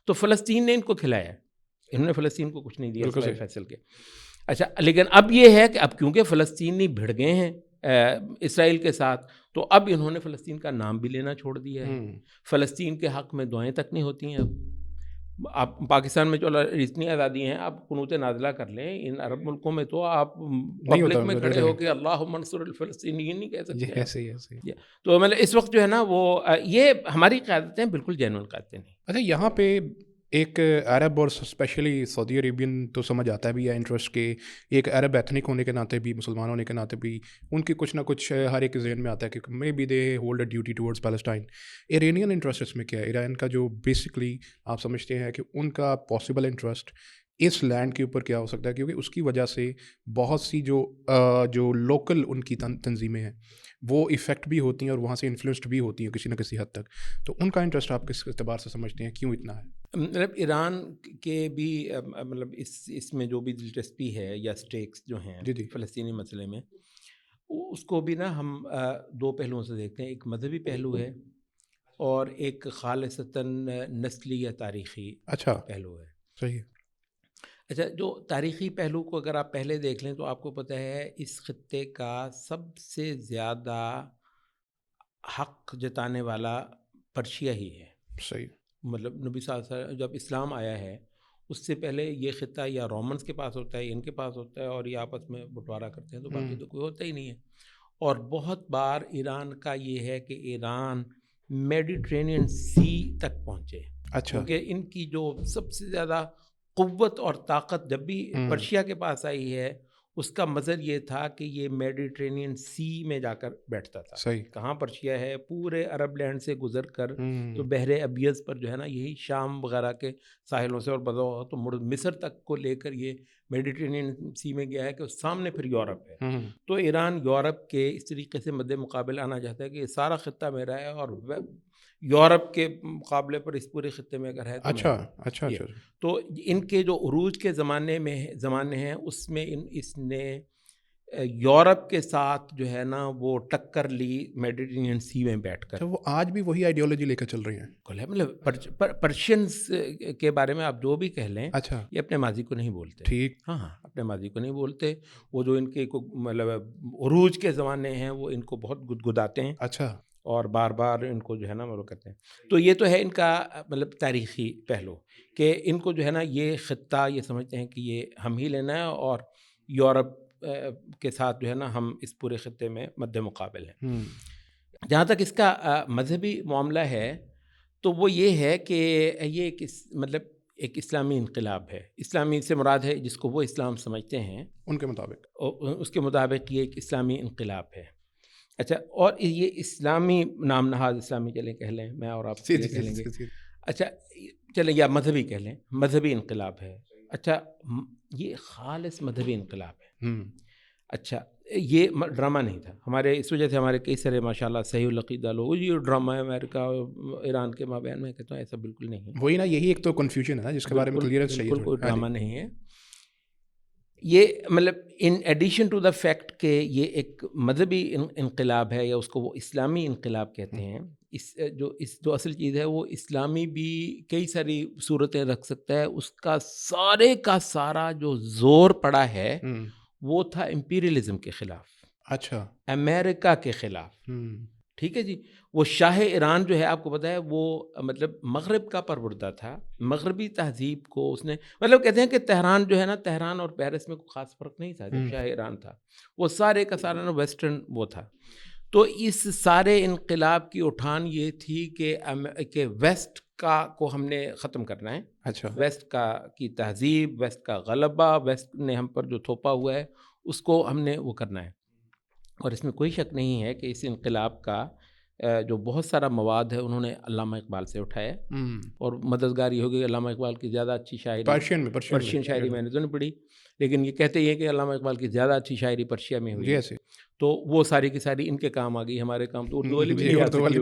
تو فلسطین نے ان کو کھلایا, انہوں نے فلسطین کو کچھ نہیں دیا سوائے فیصل کے. اچھا, لیکن اب یہ ہے کہ اب کیونکہ فلسطینی بھڑ گئے ہیں اسرائیل کے ساتھ, تو اب انہوں نے فلسطین کا نام بھی لینا چھوڑ دیا ہے. فلسطین کے حق میں دعائیں تک نہیں ہوتی ہیں. اب آپ پاکستان میں چلو اتنی آزادی ہیں, آپ قنوت نازلہ کر لیں. ان عرب ملکوں میں تو آپ پبلک میں کھڑے ہو کے اللہم انصر الفلسطینیین نہیں کہہ سکتے. ایسے ہی. تو مطلب اس وقت جو ہے نا وہ یہ ہماری قیادتیں بالکل جینوئن قیادتیں نہیں. اچھا, یہاں پہ ایک عرب اور اسپیشلی سعودی عربین تو سمجھ آتا بھی ہے انٹرسٹ کہ ایک عرب ایتھنک ہونے کے ناطے بھی، مسلمان ہونے کے ناطے بھی ان کی کچھ نہ کچھ ہر ایک کے ذہن میں آتا ہے کہ maybe they hold a duty towards Palestine. Iranian interest اس میں کیا ہے؟ ایران کا جو بیسکلی آپ سمجھتے ہیں کہ ان کا پاسبل انٹرسٹ اس لینڈ کے اوپر کیا ہو سکتا ہے، کیونکہ اس کی وجہ سے بہت سی جو لوکل ان کی تنظیمیں ہیں وہ افیکٹ بھی ہوتی ہیں اور وہاں سے انفلوئنسڈ بھی ہوتی ہیں کسی نہ کسی حد تک. تو ان کا انٹرسٹ آپ کس اعتبار سے سمجھتے ہیں، کیوں اتنا ہے؟ مطلب ایران کے بھی مطلب اس میں جو بھی دلچسپی ہے یا اسٹیکس جو ہیں جی جی فلسطینی مسئلے میں، اس کو بھی نا ہم دو پہلوؤں سے دیکھتے ہیں. ایک مذہبی پہلو ہے اور ایک خالصتاً نسلی یا تاریخی اچھا پہلو ہے. صحیح ہے. اچھا، جو تاریخی پہلو کو اگر آپ پہلے دیکھ لیں تو آپ کو پتہ ہے اس خطے کا سب سے زیادہ حق جتانے والا پرشیا ہی ہے. صحیح. مطلب نبی صلی اللہ علیہ وسلم جب اسلام آیا ہے اس سے پہلے یہ خطہ یا رومنس کے پاس ہوتا ہے، ان کے پاس ہوتا ہے، اور یہ آپس میں بٹوارا کرتے ہیں، تو باقی تو کوئی ہوتا ہی نہیں ہے. اور بہت بار ایران کا یہ ہے کہ ایران میڈیٹرینین سی تک پہنچے. اچھا. کیونکہ ان کی جو سب سے زیادہ قوت اور طاقت جب بھی پرشیا کے پاس آئی ہے اس کا مظہر یہ تھا کہ یہ میڈیٹرینین سی میں جا کر بیٹھتا تھا. صحیح. کہاں پرشیا ہے؟ پورے عرب لینڈ سے گزر کر تو بحر ابیض پر جو ہے نا، یہی شام وغیرہ کے ساحلوں سے اور بذا تو مصر تک کو لے کر یہ میڈیٹرینین سی میں گیا ہے کہ اس سامنے پھر یورپ ہے. تو ایران یورپ کے اس طریقے سے مد مقابل آنا چاہتا ہے کہ یہ سارا خطہ میرا ہے اور یورپ کے مقابلے پر اس پورے خطے میں اگر ہے تو اچھا میں اچھا اچھا. تو ان کے جو عروج کے زمانے ہیں اس میں اس نے یورپ کے ساتھ جو ہے نا وہ ٹکر لی میڈیٹرینین سی میں بیٹھ کر. وہ آج بھی وہی آئیڈیالوجی لے کر چل رہی ہیں. مطلب پرشینز کے بارے میں آپ جو بھی کہہ لیں، اچھا. یہ اپنے ماضی کو نہیں بولتے. ٹھیک. ہاں اپنے ماضی کو نہیں بولتے. وہ جو ان کے مطلب عروج کے زمانے ہیں وہ ان کو بہت گدگداتے ہیں. اچھا. اور بار بار ان کو جو ہے نا وہ کرتے ہیں. تو یہ تو ہے ان کا مطلب تاریخی پہلو کہ ان کو جو ہے نا یہ خطہ یہ سمجھتے ہیں کہ یہ ہم ہی لینا ہے اور یورپ کے ساتھ جو ہے نا ہم اس پورے خطے میں مد مقابل ہیں. جہاں تک اس کا مذہبی معاملہ ہے تو وہ یہ ہے کہ یہ مطلب ایک اسلامی انقلاب ہے. اسلامی سے مراد ہے جس کو وہ اسلام سمجھتے ہیں ان کے مطابق، اس کے مطابق یہ ایک اسلامی انقلاب ہے. اچھا، اور یہ اسلامی نام نہاد اسلامی چلیں کہہ لیں، میں اور آپ کہہ لیں گے. اچھا چلیں، یا مذہبی کہہ لیں، مذہبی انقلاب ہے. اچھا یہ خالص مذہبی انقلاب ہے. اچھا یہ ڈرامہ نہیں تھا ہمارے، اس وجہ سے ہمارے کئی سارے ماشاء اللہ صحیح العقیدہ لوگ یہ ڈرامہ ہے امریکہ اور ایران کے مابین. میں کہتا ہوں ایسا بالکل نہیں ہے. وہی نا، یہی ایک تو کنفیوژن ہے نا جس کے بارے میں کلیئرنس چاہیے. بالکل کوئی ڈرامہ نہیں ہے یہ. مطلب in addition to the fact کہ یہ ایک مذہبی انقلاب ہے یا اس کو وہ اسلامی انقلاب کہتے ہیں. جو اصل چیز ہے وہ اسلامی بھی کئی ساری صورتیں رکھ سکتا ہے. اس کا سارے کا سارا جو زور پڑا ہے وہ تھا امپیریلزم کے خلاف. اچھا. امریکہ کے خلاف. ٹھیک ہے جی. وہ شاہ ایران جو ہے آپ کو پتہ ہے وہ مطلب مغرب کا پروردہ تھا. مغربی تہذیب کو اس نے مطلب کہتے ہیں کہ تہران جو ہے نا، تہران اور پیرس میں کوئی خاص فرق نہیں تھا جب شاہ ایران تھا. وہ سارے کا سارا نا ویسٹرن وہ تھا. تو اس سارے انقلاب کی اٹھان یہ تھی کہ ویسٹ کو ہم نے ختم کرنا ہے. اچھا. ویسٹ کی تہذیب، ویسٹ کا غلبہ، ویسٹ نے ہم پر جو تھوپا ہوا ہے اس کو ہم نے وہ کرنا ہے. اور اس میں کوئی شک نہیں ہے کہ اس انقلاب کا جو بہت سارا مواد ہے انہوں نے علامہ اقبال سے اٹھایا. اور مددگار یہ ہوگی علامہ اقبال کی زیادہ اچھی شاعری پرشین شاعری میں نے تو نہیں پڑھی، لیکن یہ کہتے ہیں کہ علامہ اقبال کی زیادہ اچھی شاعری پرشیا میں ہوئی. تو وہ ساری کی ساری ان کے کام آ گئی. ہمارے کام تو اردو والی بھی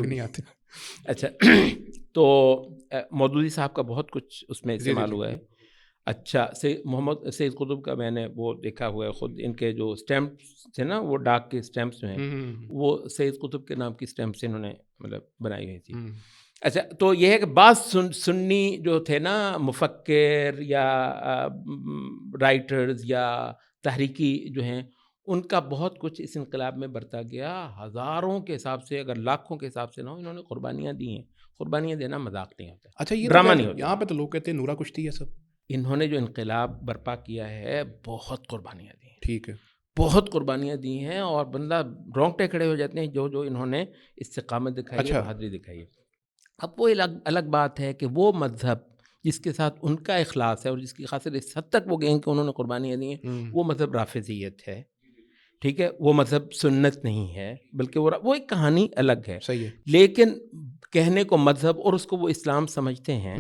نہیں آتی. اچھا تو مودودی صاحب کا بہت کچھ اس میں استعمال ہوا ہے. اچھا محمد سید قطب کا میں نے وہ دیکھا ہوا ہے خود. ان کے جو اسٹیمپس تھے نا، وہ ڈاک کے اسٹیمپس جو ہیں وہ سید قطب کے نام کی اسٹیمپس انہوں نے مطلب بنائی ہوئی تھی. اچھا تو یہ ہے کہ بعض سنی جو تھے نا مفکر یا رائٹرز یا تحریکی جو ہیں، ان کا بہت کچھ اس انقلاب میں برتا گیا. ہزاروں کے حساب سے اگر لاکھوں کے حساب سے نہ ہو، انہوں نے قربانیاں دی ہیں. قربانیاں دینا مذاق نہیں ہوتا. اچھا یہ ڈرامہ نہیں ہوتا. یہاں پہ تو لوگ کہتے ہیں نورا کشتی ہے سب. انہوں نے جو انقلاب برپا کیا ہے بہت قربانیاں دی ہیں. ٹھیک ہے. بہت قربانیاں دی ہیں اور بندہ رونگٹے کھڑے ہو جاتے ہیں جو انہوں نے استقامت دکھائی ہے، بہادری دکھائی ہے. اب وہ الگ بات ہے کہ وہ مذہب جس کے ساتھ ان کا اخلاص ہے اور جس کی خاطر اس حد تک وہ گئے کہ انہوں نے قربانیاں دی ہیں، وہ مذہب رافضیت ہے. ٹھیک ہے، وہ مذہب سنت نہیں ہے، بلکہ وہ ایک کہانی الگ ہے. صحیح ہے. لیکن کہنے کو مذہب اور اس کو وہ اسلام سمجھتے ہیں،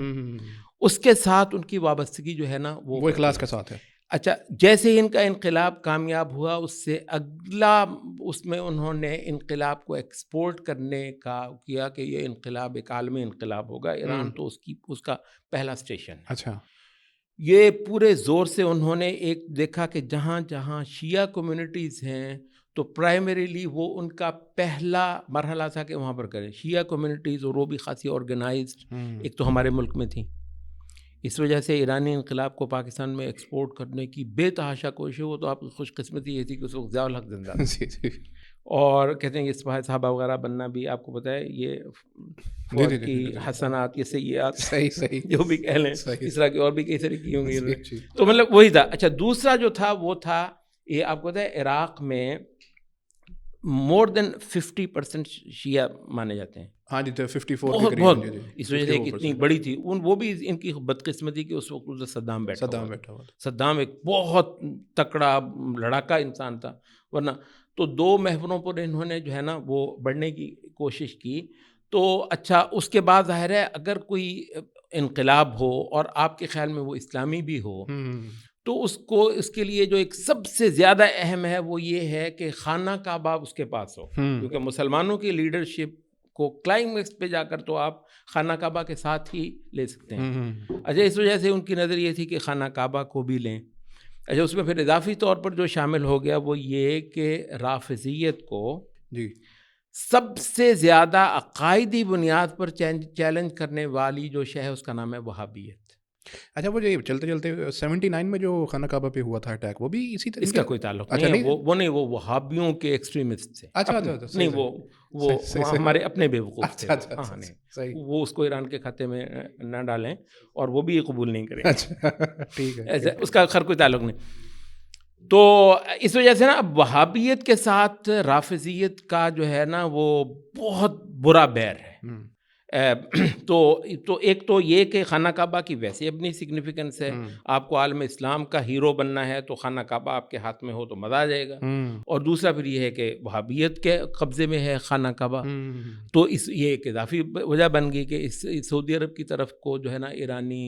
اس کے ساتھ ان کی وابستگی جو ہے نا وہ اخلاص کے ساتھ ہے. اچھا، جیسے ہی ان کا انقلاب کامیاب ہوا، اس سے اگلا اس میں انہوں نے انقلاب کو ایکسپورٹ کرنے کا کیا کہ یہ انقلاب ایک عالمی انقلاب ہوگا. ایران تو اس کا پہلا اسٹیشن ہے. اچھا. یہ پورے زور سے انہوں نے ایک دیکھا کہ جہاں جہاں شیعہ کمیونٹیز ہیں تو پرائمریلی وہ ان کا پہلا مرحلہ تھا کہ وہاں پر کریں شیعہ کمیونٹیز، اور وہ بھی خاصی آرگنائزڈ ایک تو ہمارے ملک میں تھیں. اس وجہ سے ایرانی انقلاب کو پاکستان میں ایکسپورٹ کرنے کی بے تحاشا کوشش. وہ تو آپ کی خوش قسمتی یہ تھی کہ اس وقت ضیاء الحق زندہ تھا، اور کہتے ہیں کہ سپاہی صحابہ وغیرہ بننا بھی آپ کو پتہ ہے یہ فوج کی حسنات، یہ سیئات، صحیح جو بھی کہہ لیں، اس طرح کی اور بھی کئی ساری کی ہوں گی. تو مطلب وہی تھا. اچھا، دوسرا جو تھا وہ تھا یہ آپ کو پتہ ہے عراق میں مور دین 50% شیعہ مانے جاتے ہیں. ہاں جی، 54 بہت بہت. اس وجہ سے اتنی بڑی تھی وہ بھی ان کی بدقسمتی کہ اس وقت صدام بیٹھا ہوا. صدام ایک بہت تکڑا لڑاکا انسان تھا، ورنہ تو 2 محوروں پر انہوں نے جو ہے نا وہ بڑھنے کی کوشش کی. تو اچھا، اس کے بعد ظاہر ہے اگر کوئی انقلاب ہو اور آپ کے خیال میں وہ اسلامی بھی ہو تو اس کے لیے جو ایک سب سے زیادہ اہم ہے وہ یہ ہے کہ خانہ کعبہ اس کے پاس ہو، کیونکہ مسلمانوں کی لیڈرشپ کو کلائمیکس پہ جا کر تو آپ خانہ کعبہ کے ساتھ ہی لے سکتے ہیں. اچھا، اس وجہ سے ان کی نظر یہ تھی کہ خانہ کعبہ کو بھی لیں. اچھا، اس میں پھر اضافی طور پر جو شامل ہو گیا وہ یہ کہ رافضیت کو سب سے زیادہ عقائدی بنیاد پر چیلنج کرنے والی جو شے ہے اس کا نام ہے وہابیت. اچھا، وہ جو چلتے 79 میں جو خانہ کعبہ پہ ہوا تھا اٹیک، وہ بھی اسی طرح؟ اس کا کوئی تعلق نہیں ہے. وہ نہیں، وہ وہابیوں کے ایکسٹریمسٹ تھے. اچھا نہیں، وہ ہمارے اپنے بیوقوف تھے. ہاں، نہیں، وہ اس کو ایران کے کھاتے میں نہ ڈالیں اور وہ بھی قبول نہیں کریں. ٹھیک ہے، اس کا خیر کوئی تعلق نہیں. تو اس وجہ سے نا اب وہابیت کے ساتھ رافضیت کا جو ہے نا وہ بہت برا بیر ہے. تو ایک تو یہ کہ خانہ کعبہ کی ویسے اپنی سگنیفیکنس ہے. آپ کو عالم اسلام کا ہیرو بننا ہے تو خانہ کعبہ آپ کے ہاتھ میں ہو تو مزہ آ جائے گا. اور دوسرا پھر یہ ہے کہ وہابیت کے قبضے میں ہے خانہ کعبہ. تو یہ ایک اضافی وجہ بن گئی کہ اس سعودی عرب کی طرف کو جو ہے نا ایرانی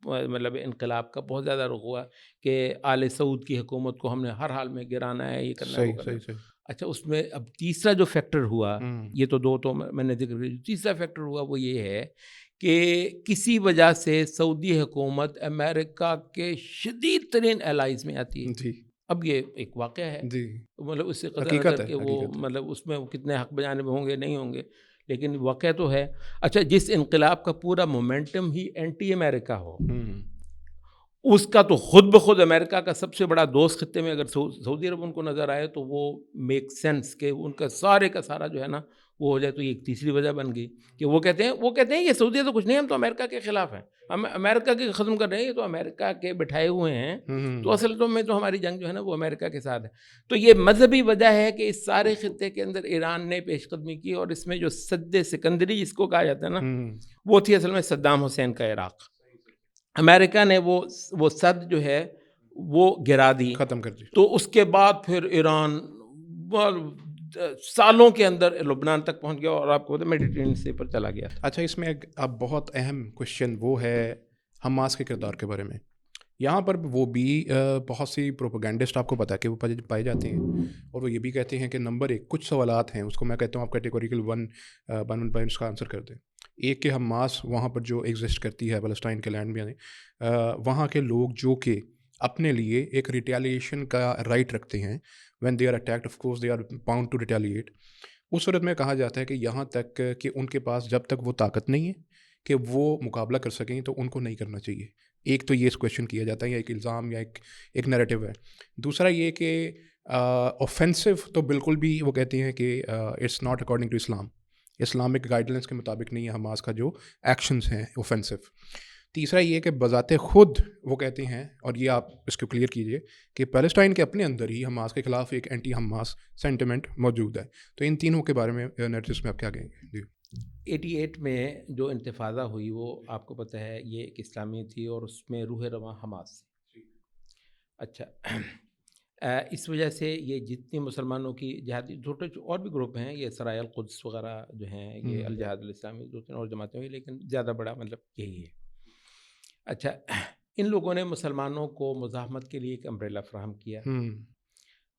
مطلب انقلاب کا بہت زیادہ رخ ہوا کہ آل سعود کی حکومت کو ہم نے ہر حال میں گرانا ہے، یہ کرنا ہے. اچھا، اس میں اب تیسرا جو فیکٹر ہوا، یہ تو 2 تو میں نے ذکر کیا، تیسرا فیکٹر ہوا وہ یہ ہے کہ کسی وجہ سے سعودی حکومت امریکہ کے شدید ترین الائز میں آتی ہے. اب یہ ایک واقعہ ہے، مطلب اس سے قدر نظر کہ وہ مطلب اس میں کتنے حق بجانب ہوں گے نہیں ہوں گے، لیکن واقعہ تو ہے. اچھا، جس انقلاب کا پورا مومنٹم ہی اینٹی امریکہ ہو، اس کا تو خود بخود امریکہ کا سب سے بڑا دوست خطے میں اگر سعودی عرب ان کو نظر آئے تو وہ میک سینس کہ ان کا سارا جو ہے نا وہ ہو جائے. تو یہ ایک تیسری وجہ بن گئی کہ وہ کہتے ہیں یہ سعودی تو کچھ نہیں، ہم تو امریکہ کے خلاف ہیں، ہم امریکہ کے ختم کر رہے ہیں، یہ تو امریکہ کے بٹھائے ہوئے ہیں، تو اصل تو میں تو ہماری جنگ جو ہے نا وہ امریکہ کے ساتھ ہے. تو یہ مذہبی وجہ ہے کہ اس سارے خطے کے اندر ایران نے پیش قدمی کی، اور اس میں جو سد سکندری جس کو کہا جاتا ہے نا وہ تھی اصل میں صدام حسین کا عراق. امریکہ نے وہ صد جو ہے وہ گرا دی، ختم کر دی. تو اس کے بعد پھر ایران سالوں کے اندر لبنان تک پہنچ گیا اور آپ کو میڈیٹرینین سے پر چلا گیا. اچھا، اس میں اب بہت اہم کوشچن وہ ہے حماس کے کردار کے بارے میں. یہاں پر وہ بھی بہت سی پروپیگنڈسٹ آپ کو پتہ ہے کہ وہ پائے جاتے ہیں، اور وہ یہ بھی کہتے ہیں کہ نمبر 1 کچھ سوالات ہیں، اس کو میں کہتا ہوں آپ کیٹیگوریکل 1 پوائنٹس کا آنسر کر دیں. ایک کہ حماس وہاں پر جو ایگزسٹ کرتی ہے فلسطین کے لینڈ میں، وہاں کے لوگ جو کہ اپنے لیے ایک ریٹیلیشن کا رائٹ رکھتے ہیں، when they are attacked of course they are bound to retaliate. اس صورت میں کہا جاتا ہے کہ یہاں تک کہ ان کے پاس جب تک وہ طاقت نہیں ہے کہ وہ مقابلہ کر سکیں تو ان کو نہیں کرنا چاہیے. ایک تو یہ کویشچن کیا جاتا ہے، یا ایک الزام یا ایک نیریٹو ہے. دوسرا یہ کہ اوفینسو تو بالکل بھی وہ کہتے ہیں کہ it's not according to Islam, Islamic guidelines کے مطابق نہیں ہے حماس کا جو ایکشنز ہیں اوفینسو. تیسرا یہ کہ بذات خود وہ کہتے ہیں، اور یہ آپ اس کو کلیئر کیجئے، کہ پیلسٹائن کے اپنے اندر ہی حماس کے خلاف ایک اینٹی حماس سینٹیمنٹ موجود ہے. تو ان تینوں کے بارے میں نیریٹوس میں آپ کیا کہیں گے؟ جی 88 میں جو انتفاضہ ہوئی وہ آپ کو پتہ ہے یہ ایک اسلامی تھی اور اس میں روح رواں حماس تھی. اچھا اس وجہ سے یہ جتنی مسلمانوں کی جہادی چھوٹے اور بھی گروپ ہیں، یہ سرائے القدس وغیرہ جو ہیں، یہ الجہاد الاسلامی، 2-3 اور جماعتیں ہوئی، لیکن زیادہ بڑا مطلب یہی ہے. اچھا ان لوگوں نے مسلمانوں کو مزاحمت کے لیے ایک امبریلا فراہم کیا.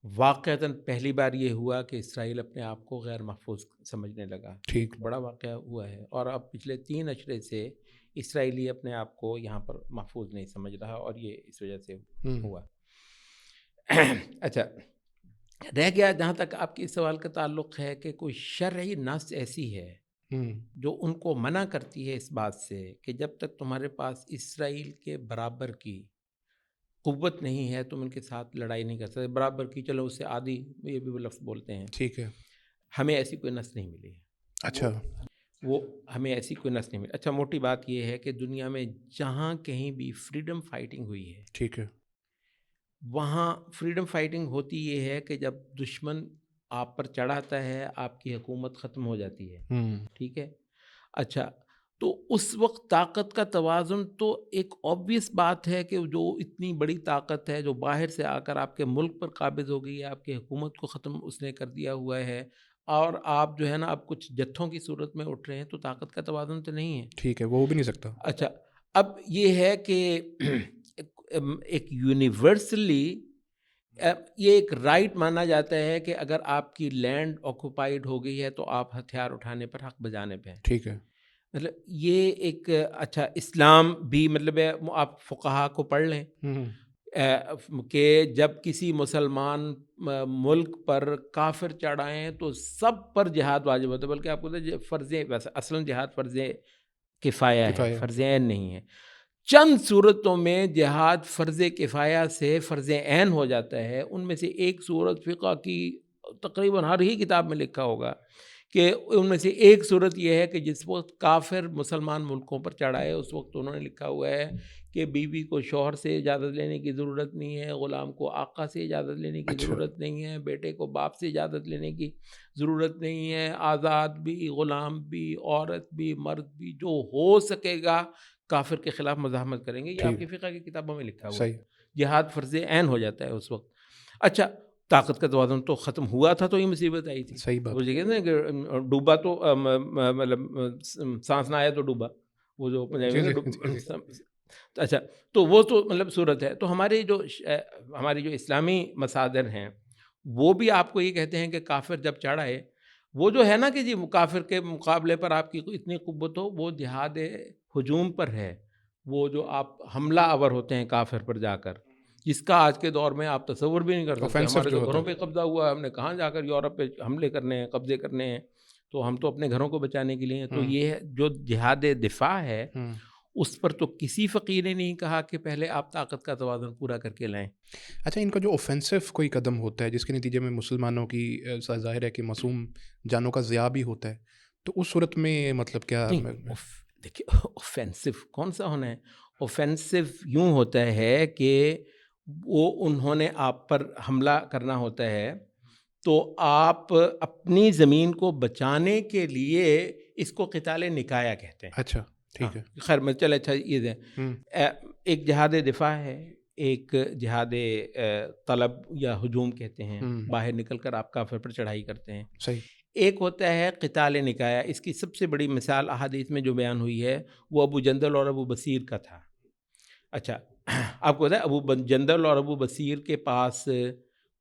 واقعتاً پہلی بار یہ ہوا کہ اسرائیل اپنے آپ کو غیر محفوظ سمجھنے لگا. ایک بڑا واقعہ ہوا ہے، اور اب پچھلے 3 اشرے سے اسرائیلی اپنے آپ کو یہاں پر محفوظ نہیں سمجھ رہا، اور یہ اس وجہ سے ہوا. اچھا رہ گیا جہاں تک آپ کے اس سوال کا تعلق ہے کہ کوئی شرعی نص ایسی ہے جو ان کو منع کرتی ہے اس بات سے کہ جب تک تمہارے پاس اسرائیل کے برابر کی قوت نہیں ہے تم ان کے ساتھ لڑائی نہیں کر سکتے. برابر کی، چلو اس سے آدھی، یہ بھی وہ لفظ بولتے ہیں. ٹھیک ہے. ہمیں ایسی کوئی نص نہیں ملی. اچھا وہ ہمیں ایسی کوئی نص نہیں ملی. اچھا موٹی بات یہ ہے کہ دنیا میں جہاں کہیں بھی فریڈم فائٹنگ ہوئی ہے، ٹھیک ہے، وہاں فریڈم فائٹنگ ہوتی یہ ہے کہ جب دشمن آپ پر چڑھاتا ہے آپ کی حکومت ختم ہو جاتی ہے. ٹھیک ہے. اچھا تو اس وقت طاقت کا توازن تو ایک obvious بات ہے کہ جو اتنی بڑی طاقت ہے جو باہر سے آ کر آپ کے ملک پر قابض ہو گئی ہے، آپ کی حکومت کو ختم اس نے کر دیا ہوا ہے، اور آپ جو ہے نا اب کچھ جتھوں کی صورت میں اٹھ رہے ہیں، تو طاقت کا توازن تو نہیں ہے. ٹھیک ہے، وہ ہو بھی نہیں سکتا. اچھا اب یہ ہے کہ ایک یونیورسلی یہ ایک رائٹ مانا جاتا ہے کہ اگر آپ کی لینڈ آکوپائڈ ہو گئی ہے تو آپ ہتھیار اٹھانے پر حق بجانے پہ ہیں. ٹھیک ہے. مطلب یہ ایک اچھا اسلام بھی مطلب ہے، آپ فقہا کو پڑھ لیں کہ جب کسی مسلمان ملک پر کافر چڑھائیں تو سب پر جہاد واجب ہوتا ہے، بلکہ آپ کو فرض ویسے اصلاً جہاد فرض کفایہ ہے، فرض عین نہیں ہے. چند صورتوں میں جہاد فرض کفایہ سے فرض عین ہو جاتا ہے. ان میں سے ایک صورت فقہ کی تقریباً ہر ہی کتاب میں لکھا ہوگا کہ ان میں سے ایک صورت یہ ہے کہ جس وقت کافر مسلمان ملکوں پر چڑھائے اس وقت انہوں نے لکھا ہوا ہے کہ بیوی کو شوہر سے اجازت لینے کی ضرورت نہیں ہے، غلام کو آقا سے اجازت لینے کی ضرورت نہیں ہے، بیٹے کو باپ سے اجازت لینے کی ضرورت نہیں ہے، آزاد بھی، غلام بھی، عورت بھی، مرد بھی، جو ہو سکے گا کافر کے خلاف مزاحمت کریں گے. یہ آپ کی فقہ کی کتابوں میں لکھا ہوا ہے. جہاد فرض عین ہو جاتا ہے اس وقت. اچھا طاقت کا توازن تو ختم ہوا تھا تو یہ مصیبت آئی تھی. صحیح بات. وہ یہ کہتے ہیں کہ ڈوبا تو مطلب سانس نہ آیا تو ڈوبا، وہ جو اچھا تو وہ تو مطلب صورت ہے. تو ہماری جو اسلامی مصادر ہیں وہ بھی آپ کو یہ کہتے ہیں کہ کافر جب چڑھائے، وہ جو ہے نا کہ جی کافر کے مقابلے پر آپ کی اتنی قوت ہو، وہ جہاد ہجوم پر ہے. وہ جو آپ حملہ آور ہوتے ہیں کافر پر جا کر، جس کا آج کے دور میں آپ تصور بھی نہیں کر سکتے. ہمارے تو گھروں پہ قبضہ ہوا ہے، ہم نے کہاں جا کر یورپ پہ حملے کرنے ہیں، قبضے کرنے ہیں، تو ہم تو اپنے گھروں کو بچانے کے لیے. تو یہ جو جہاد دفاع ہے اس پر تو کسی فقیر نے نہیں کہا کہ پہلے آپ طاقت کا توازن پورا کر کے لائیں. اچھا ان کا جو اوفینسو کوئی قدم ہوتا ہے جس کے نتیجے میں مسلمانوں کی ظاہر ہے کہ معصوم جانوں کا ضیاع بھی ہوتا ہے، تو اس صورت میں مطلب کیا؟ دیکھیے اوفینسو کون سا ہونا ہے؟ اوفینسو یوں ہوتا ہے کہ وہ انہوں نے آپ پر حملہ کرنا ہوتا ہے تو آپ اپنی زمین کو بچانے کے لیے اس کو قتال نکایا کہتے ہیں. اچھا ٹھیک ہے، خیر میں چلے. اچھا یہ ایک جہاد دفاع ہے، ایک جہاد طلب یا ہجوم کہتے ہیں، باہر نکل کر آپ کافر پر چڑھائی کرتے ہیں. صحیح. ایک ہوتا ہے قتال نکایا. اس کی سب سے بڑی مثال احادیث میں جو بیان ہوئی ہے وہ ابو جندل اور ابو بصیر کا تھا. اچھا آپ کو پتہ ہے ابو جندل اور ابو بصیر کے پاس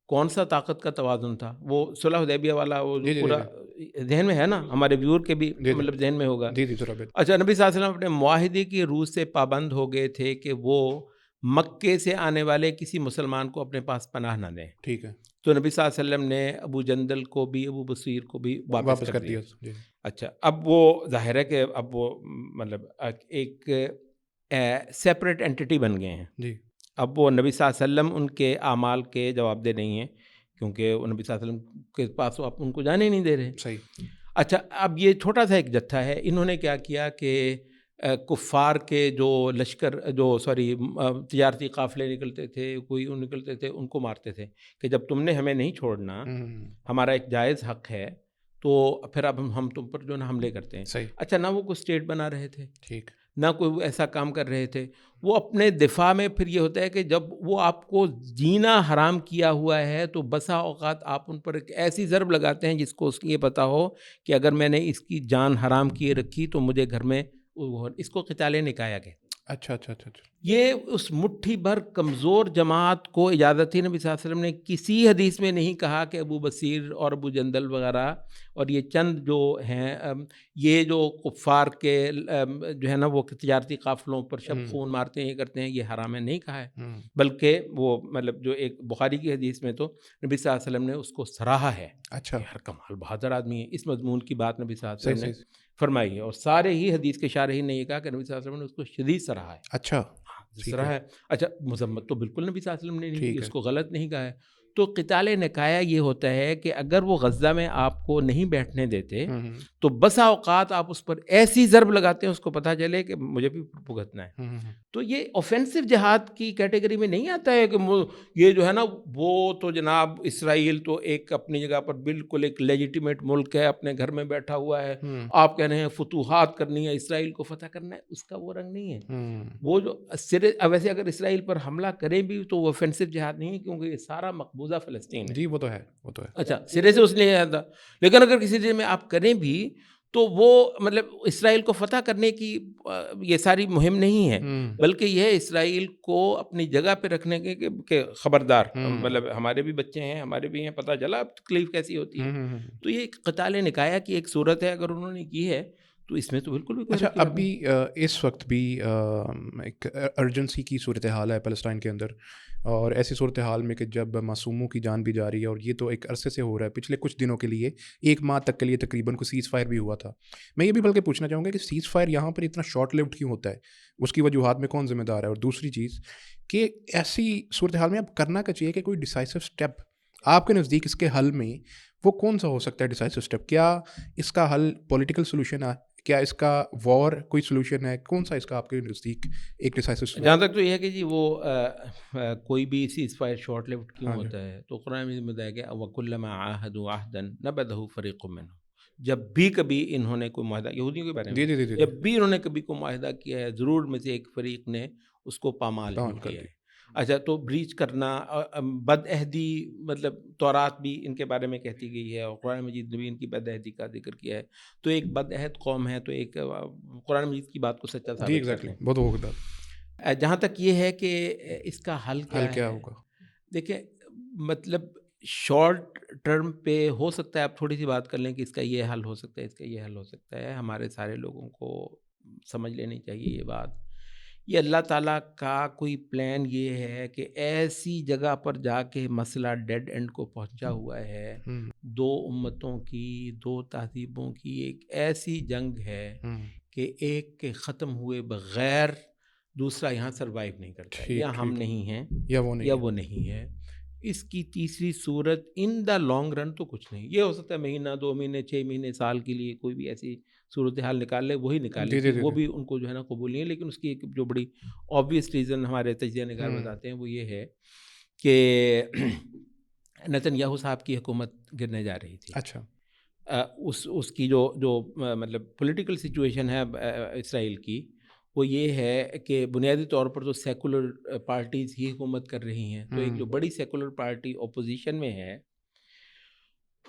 کون سا طاقت کا توازن تھا؟ وہ صلح حدیبیہ والا، وہ پورا ذہن میں ہے نا، ہمارے ویور کے بھی مطلب ذہن میں ہوگا. اچھا نبی صلی اللہ علیہ وسلم اپنے معاہدے کی روح سے پابند ہو گئے تھے کہ وہ مکے سے آنے والے کسی مسلمان کو اپنے پاس پناہ نہ دیں. ٹھیک ہے. تو نبی صلی اللہ علیہ وسلم نے ابو جندل کو بھی ابو بصیر کو بھی واپس کر دیا. اچھا اب وہ ظاہر ہے کہ اب وہ مطلب ایک سیپریٹ اینٹی بن گئے ہیں. جی. اب وہ نبی صلی اللہ علیہ وسلم ان کے اعمال کے جواب دہ نہیں ہیں کیونکہ وہ نبی صلی اللہ علیہ وسلم کے پاس آپ ان کو جانے نہیں دے رہے. صحیح. اچھا اب یہ چھوٹا سا ایک جتھا ہے، انہوں نے کیا کیا کہ کفار کے جو لشکر تجارتی قافلے نکلتے تھے، کوئی نکلتے تھے، ان کو مارتے تھے کہ جب تم نے ہمیں نہیں چھوڑنا، ہمارا ایک جائز حق ہے تو پھر اب ہم تم پر جو ہے نا حملے کرتے ہیں. صحیح. اچھا نہ وہ کوئی اسٹیٹ بنا رہے تھے, ٹھیک. نہ کوئی ایسا کام کر رہے تھے. وہ اپنے دفاع میں پھر یہ ہوتا ہے کہ جب وہ آپ کو جینا حرام کیا ہوا ہے تو بسا اوقات آپ ان پر ایک ایسی ضرب لگاتے ہیں جس کو اس کی یہ پتہ ہو کہ اگر میں نے اس کی جان حرام کیے رکھی تو مجھے گھر میں, اس کو قتال نکایا گیا. اچھا اچھا اچھا اچھا. یہ اس مٹھی بھر کمزور جماعت کو اجازت ہی نبی صلی اللہ علیہ وسلم نے کسی حدیث میں نہیں کہا کہ ابو بصیر اور ابو جندل وغیرہ اور یہ چند جو ہیں یہ جو کفار کے جو ہے نا وہ تجارتی قافلوں پر شب خون مارتے ہیں, یہ کرتے ہیں, یہ حرام ہے, نہیں کہا ہے. بلکہ وہ مطلب جو ایک بخاری کی حدیث میں تو نبی صلی اللہ علیہ وسلم نے اس کو سراہا ہے. اچھا. ہر کمال بہادر آدمی ہے. اس مضمون کی بات نبی صلی اللہ علیہ وسلم نے فرمائی ہے اور سارے ہی حدیث کے شارحین نے یہ کہا کہ نبی صلی اللہ علیہ وسلم نے اس کو شدید سراہا ہے. اچھا سراہا ہے. اچھا مذمت تو بالکل نبی صلی اللہ علیہ وسلم نے نہیں کی, اس کو غلط نہیں کہا ہے. تو قتال نکایا یہ ہوتا ہے کہ اگر وہ غزہ میں آپ کو نہیں بیٹھنے دیتے تو بسا اوقات آپ اس پر ایسی ضرب لگاتے ہیں اس کو پتہ چلے کہ مجھے بھی بھگتنا ہے. تو یہ اوفینسو جہاد کی کیٹیگری میں نہیں آتا ہے کہ یہ جو ہے نا وہ تو جناب اسرائیل تو ایک اپنی جگہ پر بالکل ایک لیجیٹیمیٹ ملک ہے, اپنے گھر میں بیٹھا ہوا ہے, آپ کہہ رہے ہیں فتوحات کرنی ہے, اسرائیل کو فتح کرنا ہے. اس کا وہ رنگ نہیں ہے. وہ جو ویسے اگر اسرائیل پر حملہ کریں بھی تو وہ اوفینسو جہاد نہیں ہے کیونکہ یہ سارا مقبوضہ فلسطین ہے. جی وہ تو ہے, وہ تو ہے. اچھا سرے سے اس لیے آتا, لیکن اگر کسی دن میں آپ کریں بھی تو وہ مطلب اسرائیل کو فتح کرنے کی یہ ساری مہم نہیں ہے, بلکہ یہ ہے اسرائیل کو اپنی جگہ پہ رکھنے کے کہ خبردار مطلب ہمارے بھی بچے ہیں, ہمارے بھی ہیں, پتہ چلا اب تکلیف کیسی ہوتی ہے. تو یہ قتال نکایا کی ایک صورت ہے, اگر انہوں نے کی ہے تو اس میں تو بالکل بھی. اچھا اب بھی اس وقت بھی ایک ارجنسی کی صورتحال ہے فلسطین کے اندر, اور ایسی صورتحال میں کہ جب معصوموں کی جان بھی جا رہی ہے اور یہ تو ایک عرصے سے ہو رہا ہے, پچھلے کچھ دنوں کے لیے 1 ماہ تک کے لیے تقریباً کوئی سیز فائر بھی ہوا تھا. میں یہ بھی بلکہ پوچھنا چاہوں گا کہ سیز فائر یہاں پر اتنا شارٹ لیوڈ کیوں ہوتا ہے, اس کی وجوہات میں کون ذمہ دار ہے؟ اور دوسری چیز کہ ایسی صورتحال میں اب کرنا کیا چاہیے کہ کوئی ڈیسائسو اسٹیپ آپ کے نزدیک اس کے حل میں وہ کون سا ہو سکتا ہے ڈیسائسو اسٹیپ؟ کیا اس کا حل پولیٹیکل سولوشن ہے, کیا اس کا وار کوئی سولوشن ہے, کون سا اس کا آپ کے نزدیک ایک ڈیسائسو اسٹیپ؟ جہاں تک تو یہ ہے کہ جی وہ کوئی بھی سیز فائر شارٹ لیوڈ کیوں ہوتا ہے تو قرآن میں بتایا کہ وَكُلَّمَا عَاهَدُوا عَهْدًا نَبَذَهُ فَرِيقٌ مِّنْهُمْ, جب بھی کبھی انہوں نے کوئی معاہدہ, یہودیوں کے بارے میں جب بھی انہوں نے کبھی کوئی معاہدہ کیا ہے ضرور میں سے ایک فریق نے اس کو پامال کیا ہے. اچھا تو بریچ کرنا, بد عہدی مطلب تورات بھی ان کے بارے میں کہتی گئی ہے اور قرآن مجید نے بھی ان کی بد عہدی کا ذکر کیا ہے. تو ایک بد عہد قوم ہے تو ایک قرآن مجید کی بات کو سچا ثابت کرتے ہیں. بہت ہوگا. جہاں تک یہ ہے کہ اس کا حل کیا ہوگا, دیکھیں مطلب شارٹ ٹرم پہ ہو سکتا ہے آپ تھوڑی سی بات کر لیں کہ اس کا یہ حل ہو سکتا ہے, اس کا یہ حل ہو سکتا ہے. ہمارے سارے لوگوں کو سمجھ لینی چاہیے یہ بات, یہ اللہ تعالیٰ کا کوئی پلان یہ ہے کہ ایسی جگہ پر جا کے مسئلہ ڈیڈ اینڈ کو پہنچا ہوا ہے, 2 امتوں کی 2 تہذیبوں کی ایک ایسی جنگ ہے کہ ایک کے ختم ہوئے بغیر دوسرا یہاں سروائیو نہیں کرتا, یا ہم نہیں ہیں یا وہ نہیں ہے. اس کی تیسری صورت ان دا لانگ رن تو کچھ نہیں, یہ ہو سکتا ہے مہینہ 2 مہینے 6 مہینے سال کے لیے کوئی بھی ایسی صورتحال نکال لے, وہی نکال لے, وہ بھی ان کو جو ہے نا قبول نہیں ہے. لیکن اس کی ایک جو بڑی آبویس ریزن ہمارے تجزیہ نگار بتاتے ہیں وہ یہ ہے کہ نتن یاہو صاحب کی حکومت گرنے جا رہی تھی. اچھا اس کی جو مطلب پولیٹیکل سچویشن ہے اسرائیل کی وہ یہ ہے کہ بنیادی طور پر تو سیکولر پارٹیز ہی حکومت کر رہی ہیں. تو ایک جو بڑی سیکولر پارٹی اپوزیشن میں ہے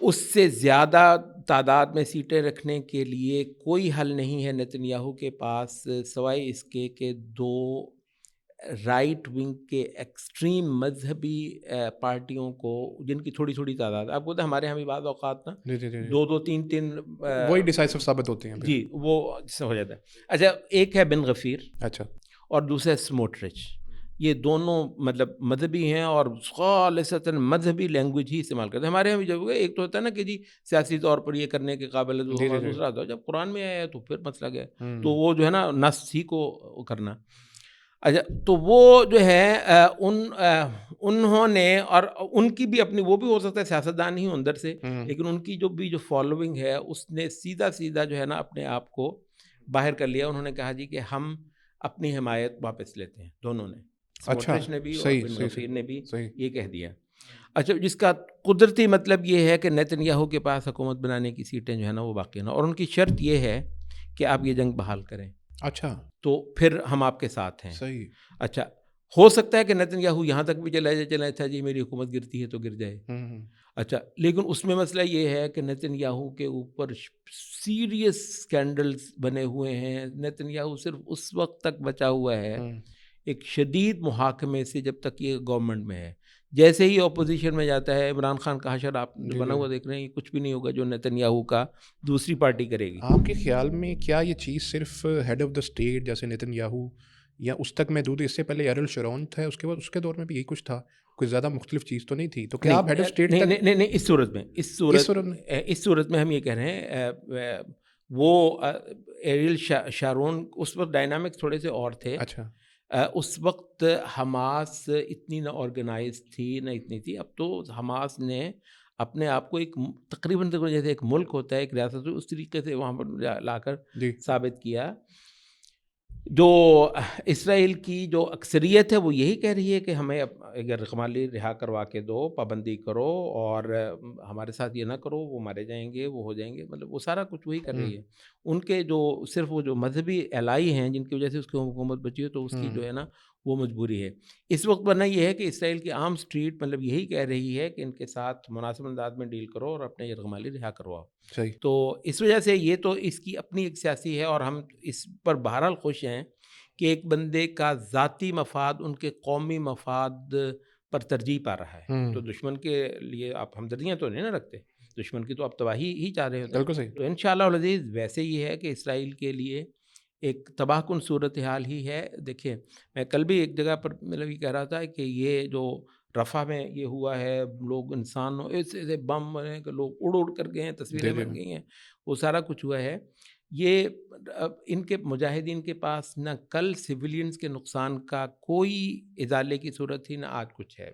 اس سے زیادہ تعداد میں سیٹیں رکھنے کے لیے کوئی حل نہیں ہے نتن یاہو کے پاس سوائے اس کے کہ 2 رائٹ ونگ کے ایکسٹریم مذہبی پارٹیوں کو جن کی تھوڑی تھوڑی تعداد, آپ کو تو ہمارے یہاں بھی بعض اوقات نا 2 3 وہی ڈیسائسو ثابت ہوتے ہیں. جی وہ سے ہو جاتا ہے. اچھا ایک ہے بن غفیر, اچھا, اور دوسرا سموٹرچ. یہ دونوں مطلب مذہبی ہیں اور خالصتاً مذہبی لینگویج ہی استعمال کرتے ہیں. ہمارے یہاں بھی جب ایک تو ہوتا ہے نا کہ جی سیاسی طور پر یہ کرنے کے قابل ہے, دوسرا ہوتا ہے جب قرآن میں آیا تو پھر مسئلہ گیا تو وہ جو ہے نا نص ہی کو کرنا. اچھا تو وہ جو ہے انہوں نے, اور ان کی بھی اپنی, وہ بھی ہو سکتا ہے سیاستدان ہی اندر سے, لیکن ان کی جو فالوئنگ ہے اس نے سیدھا جو ہے نا اپنے آپ کو باہر کر لیا. انہوں نے کہا جی کہ ہم اپنی حمایت واپس لیتے ہیں, دونوں نے, سموٹرچ نے بھی اور بن غفیر نے بھی یہ کہہ دیا. اچھا، جس کا قدرتی مطلب یہ ہے کہ نیتن یاہو کے پاس حکومت بنانے کی سیٹیں جو ہے نا وہ باقی ہیں، اور ان کی شرط یہ ہے کہ آپ یہ جنگ بحال کریں، اچھا تو پھر ہم آپ کے ساتھ ہیں۔ صحیح۔ اچھا، ہو سکتا ہے کہ نیتن یاہو یہاں تک بھی چلا جائے، چلا اچھا جی میری حکومت گرتی ہے تو گر جائے، اچھا، لیکن اس میں مسئلہ یہ ہے کہ نیتن یاہو کے اوپر سیریس سکینڈلز بنے ہوئے ہیں۔ نیتن یاہو صرف اس وقت تک بچا ہوا ہے ایک شدید محاکمے سے جب تک یہ گورنمنٹ میں ہے، جیسے ہی اپوزیشن میں جاتا ہے، عمران خان کا حشر آپ جو بنا ہوا دیکھ رہے ہیں، کچھ بھی نہیں ہوگا جو نیتن یاہو کا دوسری پارٹی کرے گی۔ آپ کے خیال میں کیا یہ چیز صرف ہیڈ آف دا اسٹیٹ جیسے نیتن یاہو یا اس تک محدود ہے؟ اس سے پہلے ایرل شرون تھا، اس کے بعد اس کے دور میں بھی یہی کچھ تھا، کوئی زیادہ مختلف چیز تو نہیں تھی، تو کیا آپ ہیڈ آف اسٹیٹ تک؟ نہیں، اس صورت میں ہم یہ کہہ رہے ہیں وہ ایریل شارون اس وقت ڈائنامکس تھوڑے سے اور تھے۔ اچھا، اس وقت حماس اتنی نہ آرگنائز تھی نہ اتنی تھی، اب تو حماس نے اپنے آپ کو ایک تقریباً جیسے ایک ملک ہوتا ہے، ایک ریاست، اس طریقے سے وہاں پر لا کر ثابت کیا۔ جو اسرائیل کی جو اکثریت ہے وہ یہی کہہ رہی ہے کہ ہمیں اگر رقمالی رہا کروا کے دو، پابندی کرو، اور ہمارے ساتھ یہ نہ کرو، وہ مارے جائیں گے، وہ ہو جائیں گے، مطلب وہ سارا کچھ وہی کر رہی ہے۔ ان کے جو صرف وہ جو مذہبی الائی ہیں جن کی وجہ سے اس کی حکومت بچی ہے، تو اس کی جو ہے نا وہ مجبوری ہے اس وقت، ورنہ یہ ہے کہ اسرائیل کی عام اسٹریٹ مطلب یہی کہہ رہی ہے کہ ان کے ساتھ مناسب انداز میں ڈیل کرو اور اپنے یرغمالی رہا کرواؤ۔ تو اس وجہ سے یہ تو اس کی اپنی ایک سیاسی ہے، اور ہم اس پر بہرحال خوش ہیں کہ ایک بندے کا ذاتی مفاد ان کے قومی مفاد پر ترجیح پا رہا ہے۔ تو دشمن کے لیے آپ ہمدردیاں تو نہیں نہ رکھتے، دشمن کی تو آپ تباہی ہی چاہ رہے ہوتے ہیں۔ بالکل صحیح۔ تو انشاءاللہ العزیز ویسے ہی ہے کہ اسرائیل کے لیے ایک تباہ کن صورتحال ہی ہے۔ دیکھیں، میں کل بھی ایک جگہ پر مطلب یہ کہہ رہا تھا کہ یہ جو رفح میں یہ ہوا ہے، لوگ انسان ایسے بم بنے کہ لوگ اڑ اڑ کر گئے ہیں، تصویریں بن گئی ہیں، وہ سارا کچھ ہوا ہے۔ یہ ان کے مجاہدین کے پاس نہ کل سویلینز کے نقصان کا کوئی ازالے کی صورت تھی، نہ آج کچھ ہے۔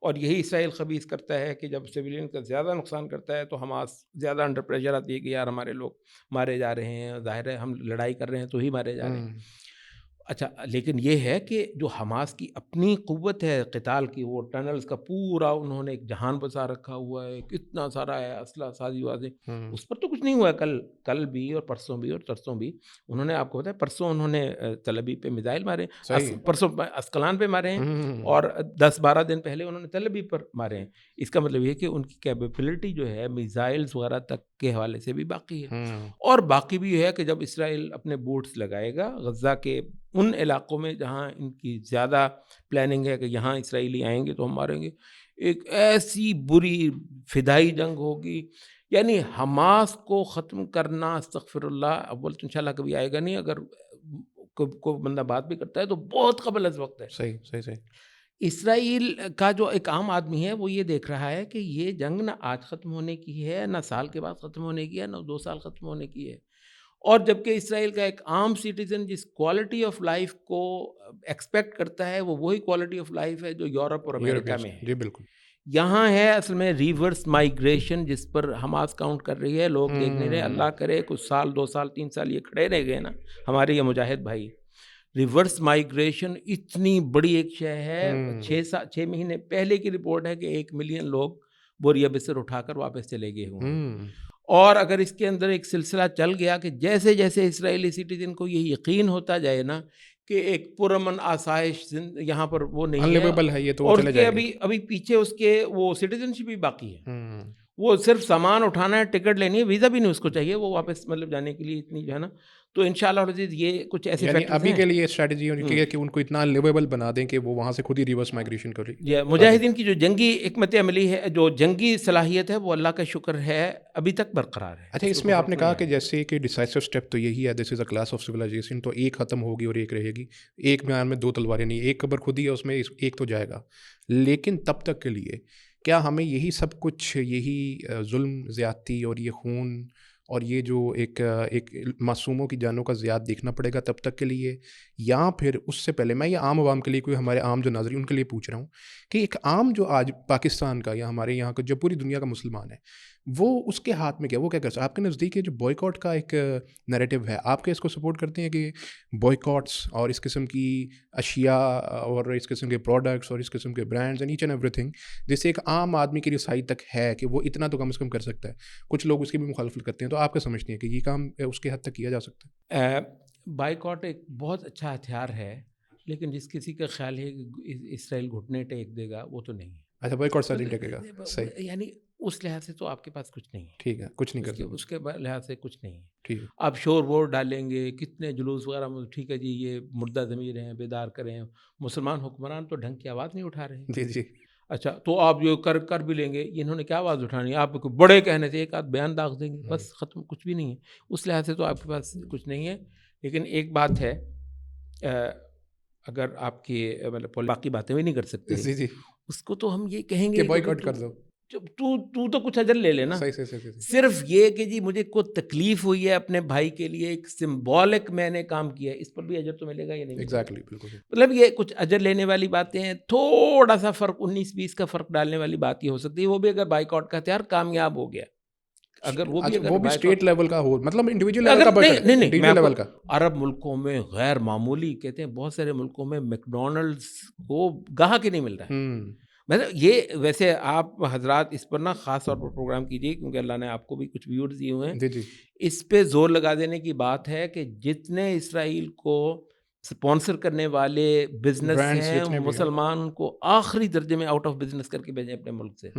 اور یہی اسرائیل خبیث کرتا ہے کہ جب سویلین کا زیادہ نقصان کرتا ہے تو حماس زیادہ انڈر پریشر آتی ہے کہ یار ہمارے لوگ مارے جا رہے ہیں، ظاہر ہے ہم لڑائی کر رہے ہیں تو ہی مارے جا رہے ہیں۔ اچھا، لیکن یہ ہے کہ جو حماس کی اپنی قوت ہے قتال کی، وہ ٹنلز کا پورا انہوں نے ایک جہان بسا رکھا ہوا ہے، کتنا سارا ہے اسلحہ سازی وازی، اس پر تو کچھ نہیں ہوا۔ کل بھی اور پرسوں بھی اور ترسوں بھی انہوں نے، آپ کو پتا ہے پرسوں انہوں نے تل ابیب پہ میزائل مارے، پرسوں اسقلان پہ مارے ہیں، اور 10-12 دن پہلے انہوں نے تل ابیب پر مارے ہیں۔ اس کا مطلب یہ کہ ان کی کیپیبلٹی جو ہے میزائلز وغیرہ تک کے حوالے سے بھی باقی ہے۔ اور باقی بھی یہ ہے کہ جب اسرائیل اپنے بوٹس لگائے گا غزہ کے ان علاقوں میں جہاں ان کی زیادہ پلاننگ ہے کہ یہاں اسرائیلی آئیں گے تو ہم ماریں گے، ایک ایسی بری فدائی جنگ ہوگی، یعنی حماس کو ختم کرنا، استغفر اللہ، اول تو انشاءاللہ کبھی آئے گا نہیں، اگر کوئی بندہ بات بھی کرتا ہے تو بہت قبل از وقت ہے۔ صحیح۔ اسرائیل کا جو ایک عام آدمی ہے وہ یہ دیکھ رہا ہے کہ یہ جنگ نہ آج ختم ہونے کی ہے، نہ سال کے بعد ختم ہونے کی ہے، نہ 2 سال ختم ہونے کی ہے۔ اور جبکہ اسرائیل کا ایک عام سٹیزن جس کوالٹی آف لائف کو ایکسپیکٹ کرتا ہے، وہ وہی کوالٹی آف لائف ہے جو یورپ اور امریکہ میں ہے۔ جی بالکل۔ یہاں ہے اصل میں ریورس مائیگریشن، جس پر حماس کاؤنٹ کر رہی ہے، لوگ دیکھ نہیں رہے۔ اللہ کرے کچھ سال 2 سال 3 سال یہ کھڑے رہ گئے نا ہمارے یہ مجاہد بھائی، ریورس مائیگریشن اتنی بڑی ایک شے ہے۔ 6 مہینے پہلے کی رپورٹ ہے کہ 1 ملین لوگ بوریا بستر اٹھا کر واپس چلے گئے ہوئے ہیں۔ اور اگر اس کے اندر ایک سلسلہ چل گیا کہ جیسے جیسے اسرائیلی سٹیزن کو یہ یقین ہوتا جائے نا کہ ایک پرامن آسائش یہاں پر وہ نہیں ہے، یہ تو اور اس کے ابھی پیچھے اس کے وہ سٹیزن شپ بھی باقی ہے، وہ صرف سامان اٹھانا ہے، ٹکٹ لینی ہے، ویزا بھی نہیں اس کو چاہیے وہ واپس مطلب جانے کے لیے اتنی جو ہے نا۔ تو انشاءاللہ العزیز یہ کچھ ایسے یعنی فیکٹرز ابھی ہیں کے لیے اسٹریٹجی ہے کہ ان کو اتنا لیویبل بنا دیں کہ وہ وہاں سے خود ہی ریورس مائیگریشن کر لیں۔ مجاہدین کی جو جنگی حکمت عملی ہے، جو جنگی صلاحیت ہے، وہ اللہ کا شکر ہے ابھی تک برقرار ہے۔ اچھا، اس میں آپ نے کہا کہ جیسے کہ ڈیسائسو اسٹیپ تو یہی ہے، دس از اے کلاس آف سویلائزیشن، تو ایک ختم ہوگی اور ایک رہے گی، ایک میدان میں 2 تلواریں نہیں، ایک قبر خود ہی ہے، اس میں ایک تو جائے گا، لیکن تب تک کے لیے کیا ہمیں یہی سب کچھ، یہی ظلم زیادتی اور یہ خون اور یہ جو ایک معصوموں کی جانوں کا زیاد دیکھنا پڑے گا تب تک کے لیے، یا پھر اس سے پہلے میں یہ عام عوام کے لیے، کوئی ہمارے عام جو ناظرین ان کے لیے پوچھ رہا ہوں کہ ایک عام جو آج پاکستان کا یا ہمارے یہاں کا جو پوری دنیا کا مسلمان ہے، وہ اس کے ہاتھ میں کیا، وہ کیا کر سکتا ہے؟ آپ کے نزدیک یہ جو بوائیکاٹ کا ایک نیریٹو ہے، آپ کے اس کو سپورٹ کرتے ہیں کہ بوائیکاٹس اور اس قسم کی اشیاء اور اس قسم کے پروڈکٹس اور اس قسم کے brands and each and everything جس سے ایک عام آدمی کی رسائی تک ہے کہ وہ اتنا تو کم از کم کر سکتا ہے؟ کچھ لوگ اس کی بھی مخالفت کرتے ہیں، تو آپ کیا سمجھتے ہیں کہ یہ کام اس کے حد تک کیا جا سکتا ہے؟ بائیکاٹ ایک بہت اچھا ہتھیار ہے، لیکن جس کسی کا خیال ہے کہ اسرائیل گھٹنے ٹیک دے گا، وہ تو نہیں ہے. اچھا، بوائیکاٹ ساتھ نہیں ٹکے گا، صحیح، یعنی اس لحاظ سے تو آپ کے پاس کچھ نہیں ہے. ٹھیک ہے، کچھ نہیں کر اس سکتے، کے لحاظ سے کچھ نہیں ہے. ٹھیک ہے. آپ شور وور ڈالیں گے، کتنے جلوس وغیرہ، ٹھیک ہے جی یہ مردہ ضمیر ہیں، بیدار کریں. مسلمان حکمران تو ڈھنگ کی آواز نہیں اٹھا رہے ہیں. جی جی، اچھا تو آپ جو کر بھی لیں گے، انہوں نے کیا آواز اٹھانی ہے؟ آپ کو بڑے کہنے سے ایک آدھ بیان داغ دیں گے، بس ختم، کچھ بھی نہیں ہے. اس لحاظ سے تو آپ کے پاس کچھ نہیں ہے. لیکن ایک بات ہے، اگر آپ کی مطلب باقی باتیں بھی نہیں کر سکتے جی جی، اس کو، تو ہم یہ کہیں کہ گے بوائیکاٹ کر دو. تو تو کچھ اجر لے لینا. صحیح صحیح صحیح، صرف یہ کہ جی مجھے کوئی تکلیف ہوئی ہے اپنے بھائی کے لیے، ایک سمبولک میں نے کام کیا ہے، اس پر بھی اجر تو ملے گا یا نہیں ملے گا؟ ایگزیکٹلی، بالکل. مطلب یہ کچھ اجر لینے والی باتیں ہیں. تھوڑا سا فرق 19-20 کا فرق ڈالنے والی بات یہ ہو سکتی ہے، وہ بھی اگر بائیکاٹ کا ہتھیار کامیاب ہو گیا. اگر وہ بھی اسٹیٹ لیول کا ہو، مطلب انڈیویجول لیول کا بائیکاٹ، نہیں، انڈیویجول لیول کا. عرب ملکوں میں غیر معمولی کہتے ہیں، بہت سارے ملکوں میں میکڈونلڈس کو گاہک ہی نہیں مل رہا ہے. مطلب یہ ویسے آپ حضرات اس پر نا خاص طور پر پروگرام کیجیے، کیونکہ اللہ نے آپ کو بھی کچھ ویورز دیے ہوئے ہیں. جی جی، اس پہ زور لگا دینے کی بات ہے کہ جتنے اسرائیل کو سپانسر کرنے والے بزنس ہیں، مسلمان کو آخری درجے میں آؤٹ آف بزنس کر کے بھیجیں اپنے ملک سے.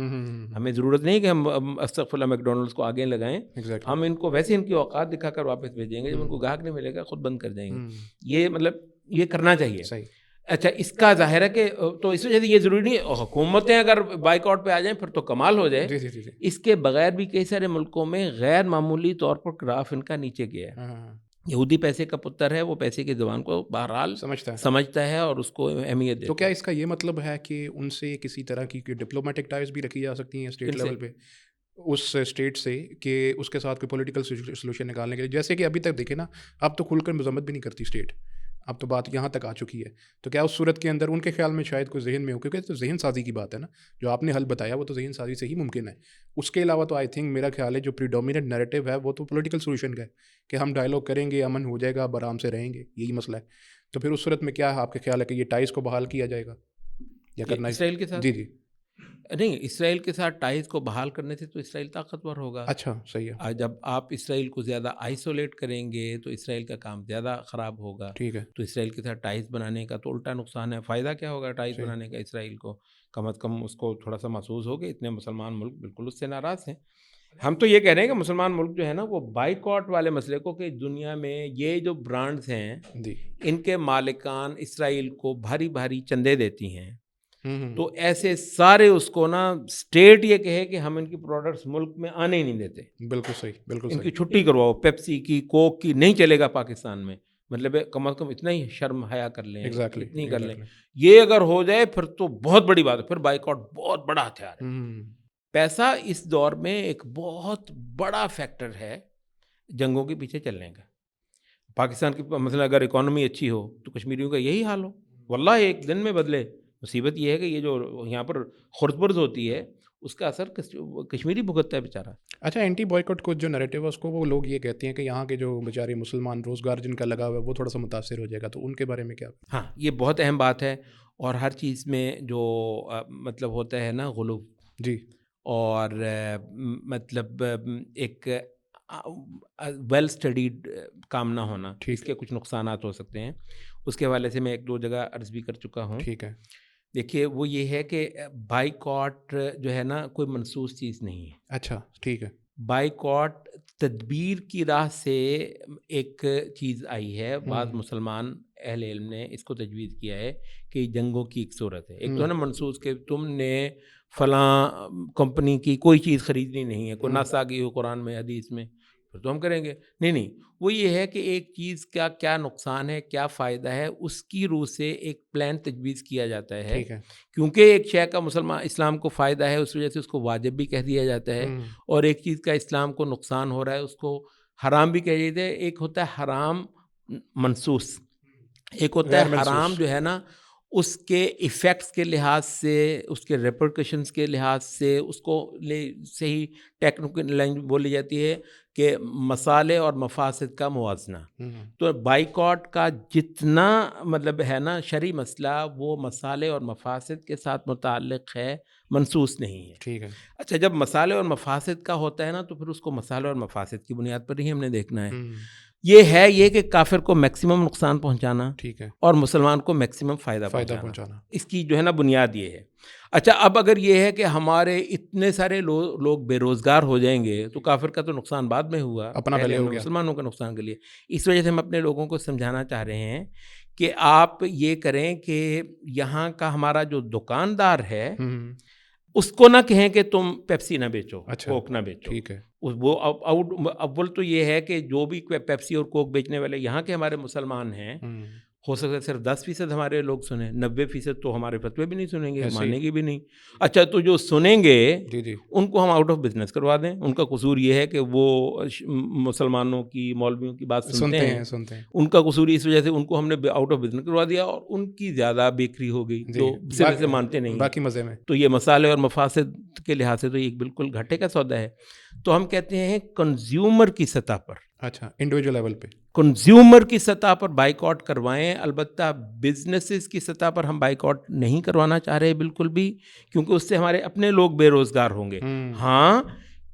ہمیں ضرورت نہیں کہ ہم استغفر اللہ میکڈونلڈس کو آگے لگائیں. ہم ان کو ویسے ان کی اوقات دکھا کر واپس بھیجیں گے. جب ان کو گاہک نہیں ملے گا خود بند کر جائیں گے. یہ مطلب یہ کرنا چاہیے. صحیح. اچھا، اس کا ظاہر ہے کہ تو اس وجہ سے یہ ضروری نہیں ہے حکومتیں اگر بائیکاٹ پہ آ جائیں پھر تو کمال ہو جائے. اس کے بغیر بھی کئی سارے ملکوں میں غیر معمولی طور پر گراف ان کا نیچے گیا ہے. یہودی پیسے کا پتر ہے، وہ پیسے کی زبان کو بہرحال سمجھتا ہے اور اس کو اہمیت دیتا ہے. تو کیا اس کا یہ مطلب ہے کہ ان سے کسی طرح کی ڈپلومیٹک ٹائز بھی رکھی جا سکتی ہیں اسٹیٹ لیول پہ اس اسٹیٹ سے، کہ اس کے ساتھ کوئی پولیٹیکل سولوشن نکالنے کے لیے؟ جیسے کہ ابھی تک دیکھیں نا، اب تو کھل کر مذمت بھی نہیں کرتی اسٹیٹ، اب تو بات یہاں تک آ چکی ہے. تو کیا اس صورت کے اندر ان کے خیال میں شاید کوئی ذہن میں ہو، کیونکہ تو ذہن سازی کی بات ہے نا، جو آپ نے حل بتایا وہ تو ذہن سازی سے ہی ممکن ہے. اس کے علاوہ تو آئی تھنک میرا خیال ہے جو پریڈومیننٹ نیریٹو ہے وہ تو پولیٹیکل سولوشن کا ہے کہ ہم ڈائلاگ کریں گے، امن ہو جائے گا، آرام سے رہیں گے، یہی مسئلہ ہے. تو پھر اس صورت میں کیا آپ کے خیال ہے کہ یہ ٹائز کو بحال کیا جائے گا یا کرنا اسرائیل کے ساتھ؟ جی جی، نہیں، اسرائیل کے ساتھ ٹائز کو بحال کرنے سے تو اسرائیل طاقتور ہوگا. اچھا، صحیح ہے. جب آپ اسرائیل کو زیادہ آئسولیٹ کریں گے تو اسرائیل کا کام زیادہ خراب ہوگا. ٹھیک ہے. تو اسرائیل کے ساتھ ٹائز بنانے کا تو الٹا نقصان ہے. فائدہ کیا ہوگا ٹائز بنانے کا اسرائیل کو؟ کم از کم اس کو تھوڑا سا محسوس ہوگا. اتنے مسلمان ملک بالکل اس سے ناراض ہیں. ہم تو یہ کہہ رہے ہیں کہ مسلمان ملک جو ہے نا وہ بائیکاٹ والے مسئلے کو، کہ دنیا میں یہ جو برانڈز ہیں ان کے مالکان اسرائیل کو بھاری بھاری چندے دیتی ہیں، تو ایسے سارے اس کو نا اسٹیٹ یہ کہے کہ ہم ان کی پروڈکٹس ملک میں آنے ہی نہیں دیتے. بالکل صحیح، بالکل ان کی صحیح. چھٹی کرواؤ، پیپسی کی، کوک کی نہیں چلے گا پاکستان میں. مطلب کم از کم اتنا ہی شرم حیا کر لیں، اتنی کر لیں. یہ اگر ہو جائے پھر تو بہت بڑی بات ہے، پھر بائیکاٹ بہت بڑا ہتھیار ہے. پیسہ اس دور میں ایک بہت بڑا فیکٹر ہے جنگوں کے پیچھے چلنے کا. پاکستان کی مثلا اگر اکانومی اچھی ہو تو کشمیریوں کا یہی حال ہو، واللہ ایک دن میں بدلے. مصیبت یہ ہے کہ یہ جو یہاں پر خرد ہوتی ہے اس کا اثر کشمیری بھگتتا ہے بیچارہ. اچھا، اینٹی بوائیکاٹ کو جو نیریٹو ہے اس کو وہ لوگ یہ کہتے ہیں کہ یہاں کے جو بیچارے مسلمان روزگار جن کا لگا ہوا ہے وہ تھوڑا سا متاثر ہو جائے گا، تو ان کے بارے میں کیا؟ ہاں، یہ بہت اہم بات ہے. اور ہر چیز میں جو مطلب ہوتا ہے نا غلو، جی، اور مطلب ایک ویل اسٹڈیڈ کام نہ ہونا، اس کے کچھ نقصانات ہو سکتے ہیں. اس کے حوالے سے میں ایک دو جگہ عرض بھی کر چکا ہوں. ٹھیک ہے. دیکھیے وہ یہ ہے کہ بائیکاٹ جو ہے نا کوئی منسوخ چیز نہیں ہے. اچھا، ٹھیک ہے. بائیکاٹ تدبیر کی راہ سے ایک چیز آئی ہے. بعض مسلمان اہل علم نے اس کو تجویز کیا ہے کہ جنگوں کی ایک صورت ہے. ایک تو ہے نا منسوخ کہ تم نے فلاں کمپنی کی کوئی چیز خریدنی نہیں ہے، کوئی نص آ گئی ہو قرآن میں حدیث میں، پھر تو ہم کریں گے. نہیں، وہ یہ ہے کہ ایک چیز کا کیا نقصان ہے، کیا فائدہ ہے، اس کی روح سے ایک پلان تجویز کیا جاتا ہے. کیونکہ ایک شے کا مسلمان اسلام کو فائدہ ہے اس وجہ سے اس کو واجب بھی کہہ دیا جاتا ہے، اور ایک چیز کا اسلام کو نقصان ہو رہا ہے اس کو حرام بھی کہہ دیتے ہیں. ایک ہوتا ہے حرام منسوس، ایک ہوتا ہے حرام جو ہے نا اس کے ایفیکٹس کے لحاظ سے، اس کے ریپرکشنس کے لحاظ سے، اس کو صحیح ٹیکنیکل لینگویج بولی جاتی ہے کہ مصالح اور مفاسد کا موازنہ. تو بائیکاٹ کا جتنا مطلب ہے نا شرعی مسئلہ، وہ مصالح اور مفاسد کے ساتھ متعلق ہے، منصوص نہیں ہے. ٹھیک ہے. اچھا، جب مصالح اور مفاسد کا ہوتا ہے نا تو پھر اس کو مصالح اور مفاسد کی بنیاد پر ہی ہم نے دیکھنا ہے. یہ کہ کافر کو میکسیمم نقصان پہنچانا، ٹھیک ہے، اور مسلمان کو میکسیمم فائدہ پہنچانا، اس کی جو ہے نا بنیاد یہ ہے. اچھا، اب اگر یہ ہے کہ ہمارے اتنے سارے لوگ بے روزگار ہو جائیں گے تو کافر کا تو نقصان بعد میں ہوا، اپنا پہلے ہو گیا. مسلمانوں کے نقصان کے لیے. اس وجہ سے ہم اپنے لوگوں کو سمجھانا چاہ رہے ہیں کہ آپ یہ کریں کہ یہاں کا ہمارا جو دکاندار ہے اس کو نہ کہیں کہ تم پیپسی نہ بیچو، کوک نہ بیچو. ٹھیک ہے. وہ اول تو یہ ہے کہ جو بھی پیپسی اور کوک بیچنے والے یہاں کے ہمارے مسلمان ہیں، ہو سکتا ہے صرف 10% ہمارے لوگ سنیں، 90% تو ہمارے فتوے بھی نہیں سنیں گے، مانیں گے بھی نہیں. اچھا، تو جو سنیں گے ان کو ہم آؤٹ آف بزنس کروا دیں. ان کا قصور یہ ہے کہ وہ مسلمانوں کی، مولویوں کی بات سنتے ہیں. ان کا قصور اس وجہ سے ان کو ہم نے آؤٹ آف بزنس کروا دیا اور ان کی زیادہ بیکری ہو گئی، جو صرف سے مانتے نہیں باقی مزے میں. تو یہ مصالح اور مفاسد کے لحاظ سے تو یہ بالکل گھاٹے کا سودا ہے. تو ہم کہتے ہیں کنزیومر کی سطح پر، اچھا، انڈیویجول لیول پہ کنزیومر کی سطح پر بائیکاٹ کروائیں. البتہ بزنسز کی سطح پر ہم بائیکاٹ نہیں کروانا چاہ رہے بالکل بھی، کیونکہ اس سے ہمارے اپنے لوگ بے روزگار ہوں گے. ہاں،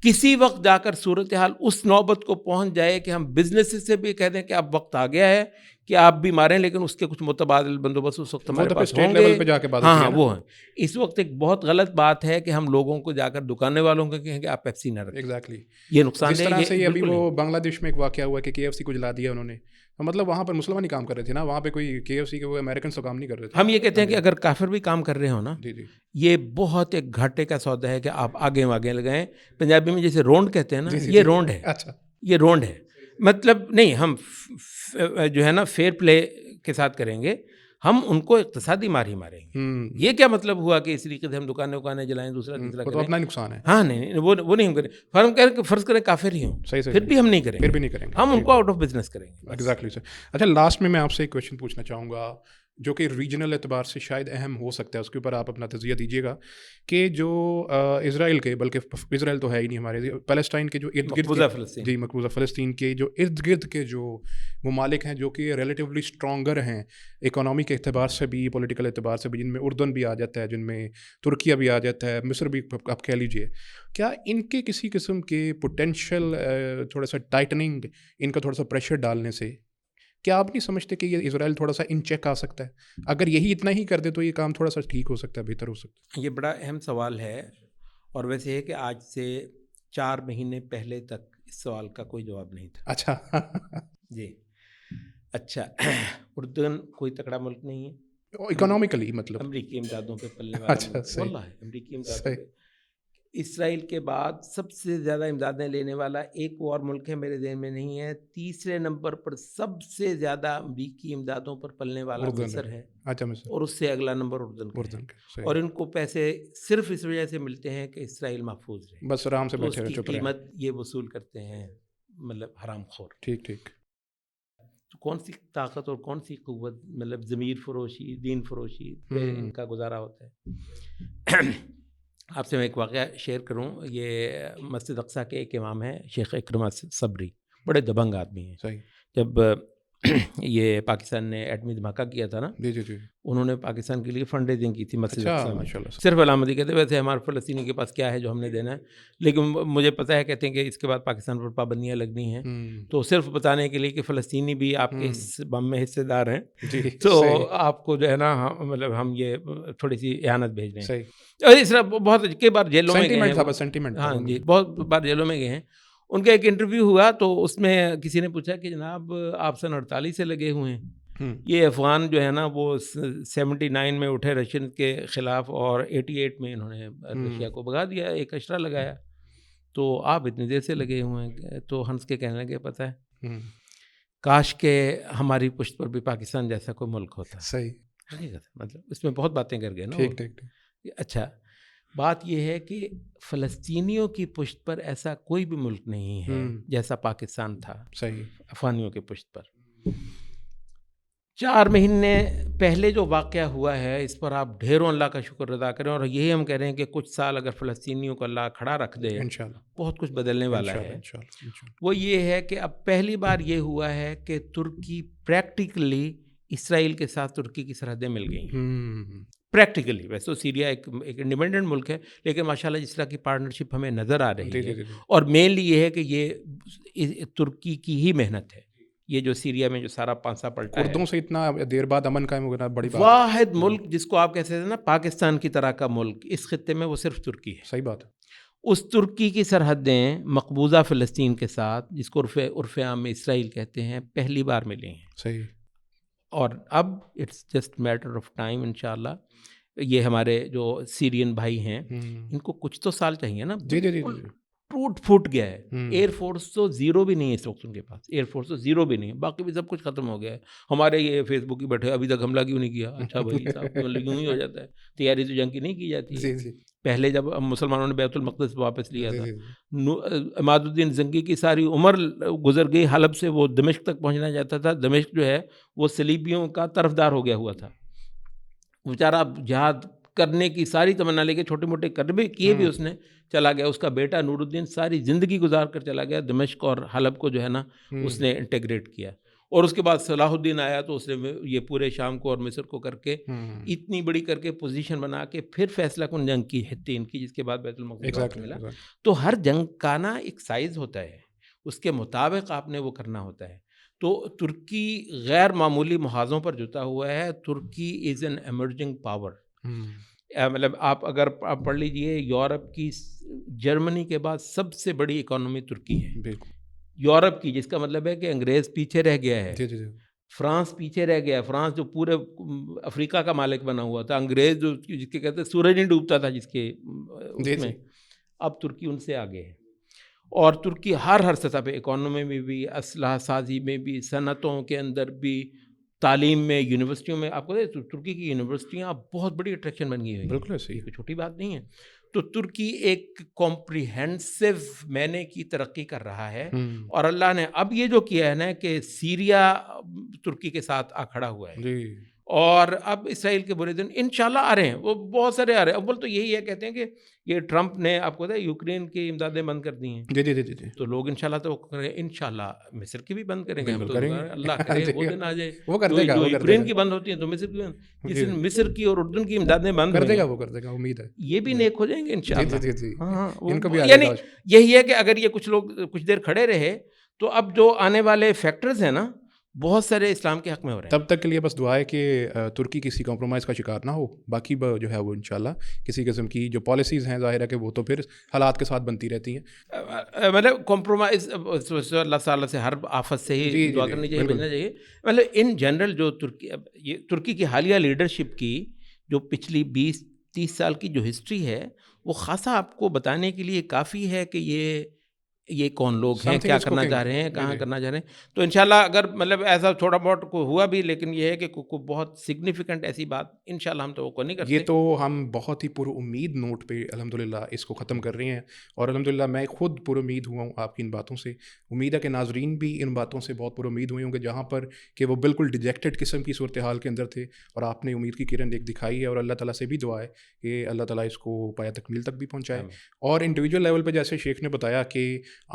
کسی وقت جا کر صورتحال اس نوبت کو پہنچ جائے کہ ہم بزنسز سے بھی کہہ دیں کہ اب وقت آ گیا ہے کہ آپ بھی ماریں، لیکن اس کے کچھ متبادل بندوبست اس وقت ہمارے پاس ہوں گے. ہاں وہ ہیں. اس وقت ایک بہت غلط بات ہے کہ ہم لوگوں کو جا کر دکانے والوں کو کہیں کہ آپ پیپسی نہ رکھیں. ایگزیکٹلی. یہ نقصان جس طرح سے ابھی وہ بنگلہ دیش میں ایک واقعہ ہوا کہ KFC کو جلا دیا انہوں نے، مطلب وہاں پر مسلمان ہی کام کر رہے تھے نا، وہاں پہ کوئی KFC کے وہ امریکن تو کام نہیں کر رہے تھے. ہم یہ کہتے ہیں کہ اگر کافر بھی کام کر رہے ہو نا، یہ بہت ایک گھاٹے کا سودا ہے کہ آپ آگے لگائیں. پنجابی میں جیسے رونڈ کہتے ہیں نا، یہ رونڈ ہے. اچھا، یہ رونڈ ہے، مطلب نہیں، ہم جو ہے نا فیئر پلے کے ساتھ کریں گے، ہم ان کو اقتصادی مار ہی ماریں گے. یہ کیا مطلب ہوا کہ اس طریقے سے ہم دکانیں جلائیں، دوسرا تیسرا کریں؟ تو اپنا نقصان ہے. ہاں نہیں، وہ نہیں ہم کریں. فرض کریں کافر ہی ہوں، پھر بھی ہم نہیں کریں گے، ہم ان کو آؤٹ آف بزنس کریں گے. ایگزیکٹلی سر. اچھا، لاسٹ میں آپ سے ایک کویشچن پوچھنا چاہوں گا جو کہ ریجنل اعتبار سے شاید اہم ہو سکتا ہے، اس کے اوپر آپ اپنا تجزیہ دیجیے گا کہ جو اسرائیل کے، بلکہ اسرائیل تو ہے ہی نہیں ہمارے، پیلسٹائن کے جو ارد گرد، مقبوضہ فلسطین کے جو ارد گرد کے جو ممالک ہیں جو کہ ریلیٹیولی اسٹرانگر ہیں اکنامی کے اعتبار سے بھی، پولیٹیکل اعتبار سے بھی، جن میں اردن بھی آ جاتا ہے، جن میں ترکیہ بھی آ جاتا ہے، مصر بھی آپ کہہ لیجیے، کیا ان کے کسی قسم کے پوٹینشیل تھوڑا سا ٹائٹننگ، ان کا تھوڑا سا پریشر ڈالنے سے، کیا آپ نہیں سمجھتے کہ یہ اسرائیل تھوڑا سا ان چیک آ سکتا ہے؟ اگر یہی اتنا ہی کر دے تو یہ کام تھوڑا سا ٹھیک ہو سکتا ہے، بہتر ہو سکتا ہے. یہ بڑا اہم سوال ہے، اور ویسے ہے کہ آج سے 4 مہینے پہلے تک اس سوال کا کوئی جواب نہیں تھا. اچھا جی. اچھا، اردن کوئی تکڑا ملک نہیں ہے اکنامکلی، مطلب امریکی امدادوں پہ پلنے والا ملک. واللہ امریکی امدادوں پہ. اسرائیل کے بعد سب سے زیادہ امدادیں لینے والا ایک اور ملک ہے، میرے ذہن میں نہیں ہے. تیسرے نمبر پر سب سے زیادہ امریکی امدادوں پر پلنے والا مصر ہے، اور اس سے اگلا نمبر اردن کا ہے. اور ان کو پیسے صرف اس وجہ سے ملتے ہیں کہ اسرائیل محفوظ رہے، بس آرام سے بیٹھے رہے. چپ رہے. قیمت یہ وصول کرتے ہیں مطلب حرام خور. ٹھیک. تو کون سی طاقت اور کون سی قوت، مطلب ضمیر فروشی، دین فروشی پہ ان کا گزارا ہوتا ہے. آپ سے میں ایک واقعہ شیئر کروں. یہ مسجد اقصیٰ کے ایک امام ہیں، شیخ اکرمہ صبری، بڑے دبنگ آدمی ہیں. صحیح. جب یہ پاکستان نے ایٹمی دھماکہ کیا تھا نا، جی انہوں نے پاکستان کے لیے فنڈ ریزنگ کی تھی مسجد اقصیٰ میں. اچھا، صرف علامتی کہتے ہیں، ویسے ہمارے فلسطینی کے پاس کیا ہے جو ہم نے دینا ہے، لیکن مجھے پتہ ہے کہتے ہیں کہ اس کے بعد پاکستان پر پابندیاں لگنی ہیں، تو صرف بتانے کے لیے کہ فلسطینی بھی آپ کے اس بم میں حصے دار ہیں، تو آپ کو جو ہے نا مطلب ہم یہ تھوڑی سی اعانت بھیج رہے ہیں. اور اس طرح بہت کئی بار جیلوں میں گئے ہیں. ہاں جی، بہت بار جیلوں میں گئے ہیں. ان کا ایک انٹرویو ہوا تو اس میں کسی نے پوچھا کہ جناب آپ سن 48 سے لگے ہوئے ہیں، یہ افغان جو ہے نا وہ 79 میں اٹھے رشین کے خلاف، اور 88 میں انہوں نے رشیا کو بھگا دیا، ایک اشرا لگایا، تو آپ اتنی دیر سے لگے ہوئے ہیں. تو ہنس کے کہنے لگے پتہ ہے کاش کہ ہماری پشت پر بھی پاکستان جیسا کوئی ملک ہوتا. صحیح. مطلب اس میں بہت باتیں کر گئے نا. ٹھیک. اچھا، بات یہ ہے کہ فلسطینیوں کی پشت پر ایسا کوئی بھی ملک نہیں ہے جیسا پاکستان تھا. صحیح. افغانیوں کے پشت پر. 4 مہینے پہلے جو واقعہ ہوا ہے اس پر آپ ڈھیروں اللہ کا شکر ادا کریں، اور یہی ہم کہہ رہے ہیں کہ کچھ سال اگر فلسطینیوں کو اللہ کھڑا رکھ دے انشاءاللہ بہت کچھ بدلنے والا انشاءاللہ ہے۔ انشاءاللہ وہ یہ ہے کہ اب پہلی بار یہ ہوا ہے کہ ترکی پریکٹیکلی اسرائیل کے ساتھ ترکی کی سرحدیں مل گئی ہیں پریکٹیکلی۔ ویسے تو سیریا ایک انڈیپینڈنٹ ملک ہے، لیکن ماشاءاللہ جس طرح کی پارٹنرشپ ہمیں نظر آ رہی ہے، اور مینلی یہ ہے کہ یہ ترکی کی ہی محنت ہے۔ یہ جو سیریا میں جو سارا پانسا پلٹا ہے، اردوں سے اتنا دیر بعد امن قائم ہونا بڑی بات ہے۔ واحد ملک جس کو آپ کہتے ہیں نا پاکستان کی طرح کا ملک اس خطے میں، وہ صرف ترکی ہے۔ صحیح بات ہے۔ اس ترکی کی سرحدیں مقبوضہ فلسطین کے ساتھ، جس کو عرف عام میں اسرائیل کہتے ہیں، پہلی بار ملی ہیں۔ صحیح۔ اور اب it's just matter of time انشاءاللہ۔ یہ ہمارے جو سیرین بھائی ہیں ان کو کچھ تو سال چاہیے نا، جی جی جی بالکل ٹوٹ پھوٹ گیا ہے۔ ایئر فورس تو زیرو بھی نہیں ہے اس وقت ان کے پاس، ایئر فورس تو زیرو بھی نہیں ہے، باقی بھی سب کچھ ختم ہو گیا ہے۔ ہمارے یہ فیس بک ہی بیٹھے ابھی تک حملہ کیوں نہیں کیا؟ اچھا بھائی صاحب، یوں ہی ہو جاتا ہے، تیاری تو جنگ کی نہیں کی جاتی ہے۔ پہلے جب مسلمانوں نے بیت المقدس واپس لیا تھا، عماد الدین زنگی کی ساری عمر گزر گئی حلب سے، وہ دمشق تک پہنچنا چاہتا تھا۔ دمشق جو ہے وہ صلیبیوں کا طرفدار ہو گیا ہوا تھا، بیچارہ جہاد کرنے کی ساری تمنا لے کے چھوٹے موٹے قدمے کیے بھی اس نے چلا گیا۔ اس کا بیٹا نور الدین ساری زندگی گزار کر چلا گیا دمشق اور حلب کو جو ہے نا اس نے انٹیگریٹ کیا، اور اس کے بعد صلاح الدین آیا تو اس نے یہ پورے شام کو اور مصر کو کر کے اتنی بڑی کر کے پوزیشن بنا کے پھر فیصلہ کن جنگ کی حتین کی، جس کے بعد بیت المقدس ملا۔ تو ہر جنگ کا نا ایک سائز ہوتا ہے، اس کے مطابق آپ نے وہ کرنا ہوتا ہے۔ تو ترکی غیر معمولی محاذوں پر جتا ہوا ہے۔ ترکی از این ایمرجنگ پاور۔ مطلب آپ اگر آپ پڑھ لیجئے، یورپ کی جرمنی کے بعد سب سے بڑی اکانومی ترکی ہے، بالکل یورپ کی، جس کا مطلب ہے کہ انگریز پیچھے رہ گیا ہے، فرانس پیچھے رہ گیا ہے۔ فرانس جو پورے افریقہ کا مالک بنا ہوا تھا، انگریز جو جس کے کہتے ہیں سورج نہیں ڈوبتا تھا جس کے اس میں، اب ترکی ان سے آگے ہے۔ اور ترکی ہر سطح پہ، اکانومی میں بھی، اسلحہ سازی میں بھی، صنعتوں کے اندر بھی، تعلیم میں، یونیورسٹیوں میں، آپ کو ترکی کی یونیورسٹیاں بہت بڑی اٹریکشن بن گئی ہوئی ہیں، بالکل ایسے ہی، کوئی چھوٹی بات نہیں ہے۔ تو ترکی ایک کمپریہنسو معنی کی ترقی کر رہا ہے، اور اللہ نے اب یہ جو کیا ہے نا کہ سیریا ترکی کے ساتھ آ کھڑا ہوا ہے، اور اب اسرائیل کے برے دن انشاءاللہ آ رہے ہیں، وہ بہت سارے آ رہے ہیں۔ اول تو یہی ہے، کہتے ہیں کہ یہ ٹرمپ نے آپ کو پتہ ہے یوکرین کی امدادیں بند کر دی ہیں، جی، تو لوگ انشاءاللہ تو کریں، انشاءاللہ مصر کی بھی بند کریں گے، ہم تو اللہ کرے وہ دن آ جائے جو یوکرین کی بند ہوتی ہیں تو مصر کی بند، جس دن مصر کی اور اردن کی امدادیں بند کر دے گا، وہ کر دے گا، امید ہے یہ بھی نیک ہو جائیں گے انشاءاللہ۔ ہاں، یعنی یہی ہے کہ اگر یہ کچھ لوگ کچھ دیر کھڑے رہے تو اب جو آنے والے فیکٹرز ہیں نا بہت سارے اسلام کے حق میں ہو رہے ہیں۔ تب تک کے لیے بس دعا ہے کہ ترکی کسی کمپرومائز کا شکار نہ ہو، باقی جو ہے وہ انشاءاللہ کسی قسم کی جو پالیسیز ہیں ظاہر ہے کہ وہ تو پھر حالات کے ساتھ بنتی رہتی ہیں۔ مطلب کمپرومائز اللہ تعالیٰ سے ہر آفت سے ہی دعا کرنی چاہیے، بچنا چاہیے۔ مطلب ان جنرل جو ترکی کی حالیہ لیڈرشپ کی جو پچھلی 20-30 سال کی جو ہسٹری ہے، وہ خاصا آپ کو بتانے کے لیے کافی ہے کہ یہ کون لوگ ہیں، کیا کرنا چاہ رہے ہیں، کہاں کرنا چاہ رہے ہیں۔ تو انشاءاللہ اگر مطلب ایسا تھوڑا بہت ہوا بھی، لیکن یہ ہے کہ بہت سگنیفیکنٹ ایسی بات انشاءاللہ ہم توقع نہیں کرتے۔ یہ تو ہم بہت ہی پر امید نوٹ پہ الحمدللہ اس کو ختم کر رہے ہیں، اور الحمدللہ میں خود پر امید ہوا ہوں آپ کی ان باتوں سے۔ امید ہے کہ ناظرین بھی ان باتوں سے بہت پر امید ہوئے ہوں گے، جہاں پر کہ وہ بالکل ڈیجیکٹڈ قسم کی صورتحال کے اندر تھے، اور آپ نے امید کی کرن ایک دکھائی ہے، اور اللہ تعالیٰ سے بھی دعا ہے کہ اللہ تعالیٰ اس کو پایہ تکمیل تک بھی پہنچائے۔ اور انڈیویجول لیول پہ جیسے شیخ نے بتایا کہ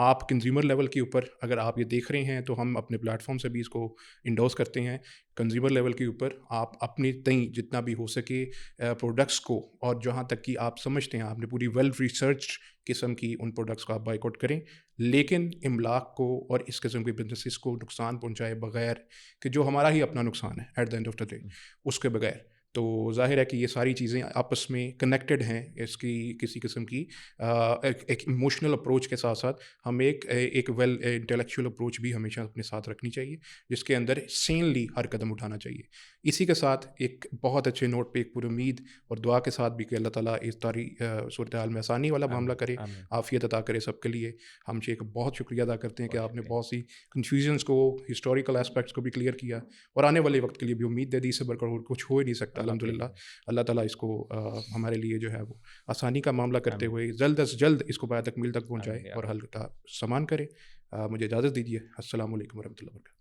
آپ کنزیومر لیول کے اوپر اگر آپ یہ دیکھ رہے ہیں تو ہم اپنے پلیٹ فارم سے بھی اس کو انڈورس کرتے ہیں۔ کنزیومر لیول کے اوپر آپ اپنی تئیں جتنا بھی ہو سکے پروڈکٹس کو، اور جہاں تک کہ آپ سمجھتے ہیں آپ نے پوری ویل ریسرچ قسم کی ان پروڈکٹس کو آپ بائیک آؤٹ کریں، لیکن املاک کو اور اس قسم کے بزنسز کو نقصان پہنچائے بغیر، کہ جو ہمارا ہی اپنا نقصان ہے at the end of the day, اس کے بغیر۔ تو ظاہر ہے کہ یہ ساری چیزیں آپس میں کنیکٹڈ ہیں۔ اس کی کسی قسم کی ایک ایموشنل اپروچ کے ساتھ ساتھ ہم ایک ویل انٹلیکچوئل اپروچ بھی ہمیشہ اپنے ساتھ رکھنی چاہیے، جس کے اندر سینلی ہر قدم اٹھانا چاہیے۔ اسی کے ساتھ ایک بہت اچھے نوٹ پہ ایک پر امید اور دعا کے ساتھ بھی کہ اللہ تعالیٰ اس ساری صورتحال میں آسانی والا معاملہ کرے، عافیت عطا کرے سب کے لیے۔ ہم شیخ بہت شکریہ ادا کرتے ہیں کہ آپ نے بہت سی کنفیوژنس کو، ہسٹوریکل اسپیکٹس کو بھی کلیئر کیا، اور آنے والے وقت کے لیے بھی امید دے دی، اس سے بڑھ کر اور کچھ ہو ہی نہیں سکتا الحمدللہ۔ اللہ تعالیٰ اس کو ہمارے لیے جو ہے وہ آسانی کا معاملہ کرتے ہوئے جلد از جلد اس کو پایہ تکمیل تک پہنچائے اور حل کا سامان کرے۔ مجھے اجازت دیجیے، السلام علیکم ورحمۃ اللہ وبرکاتہ۔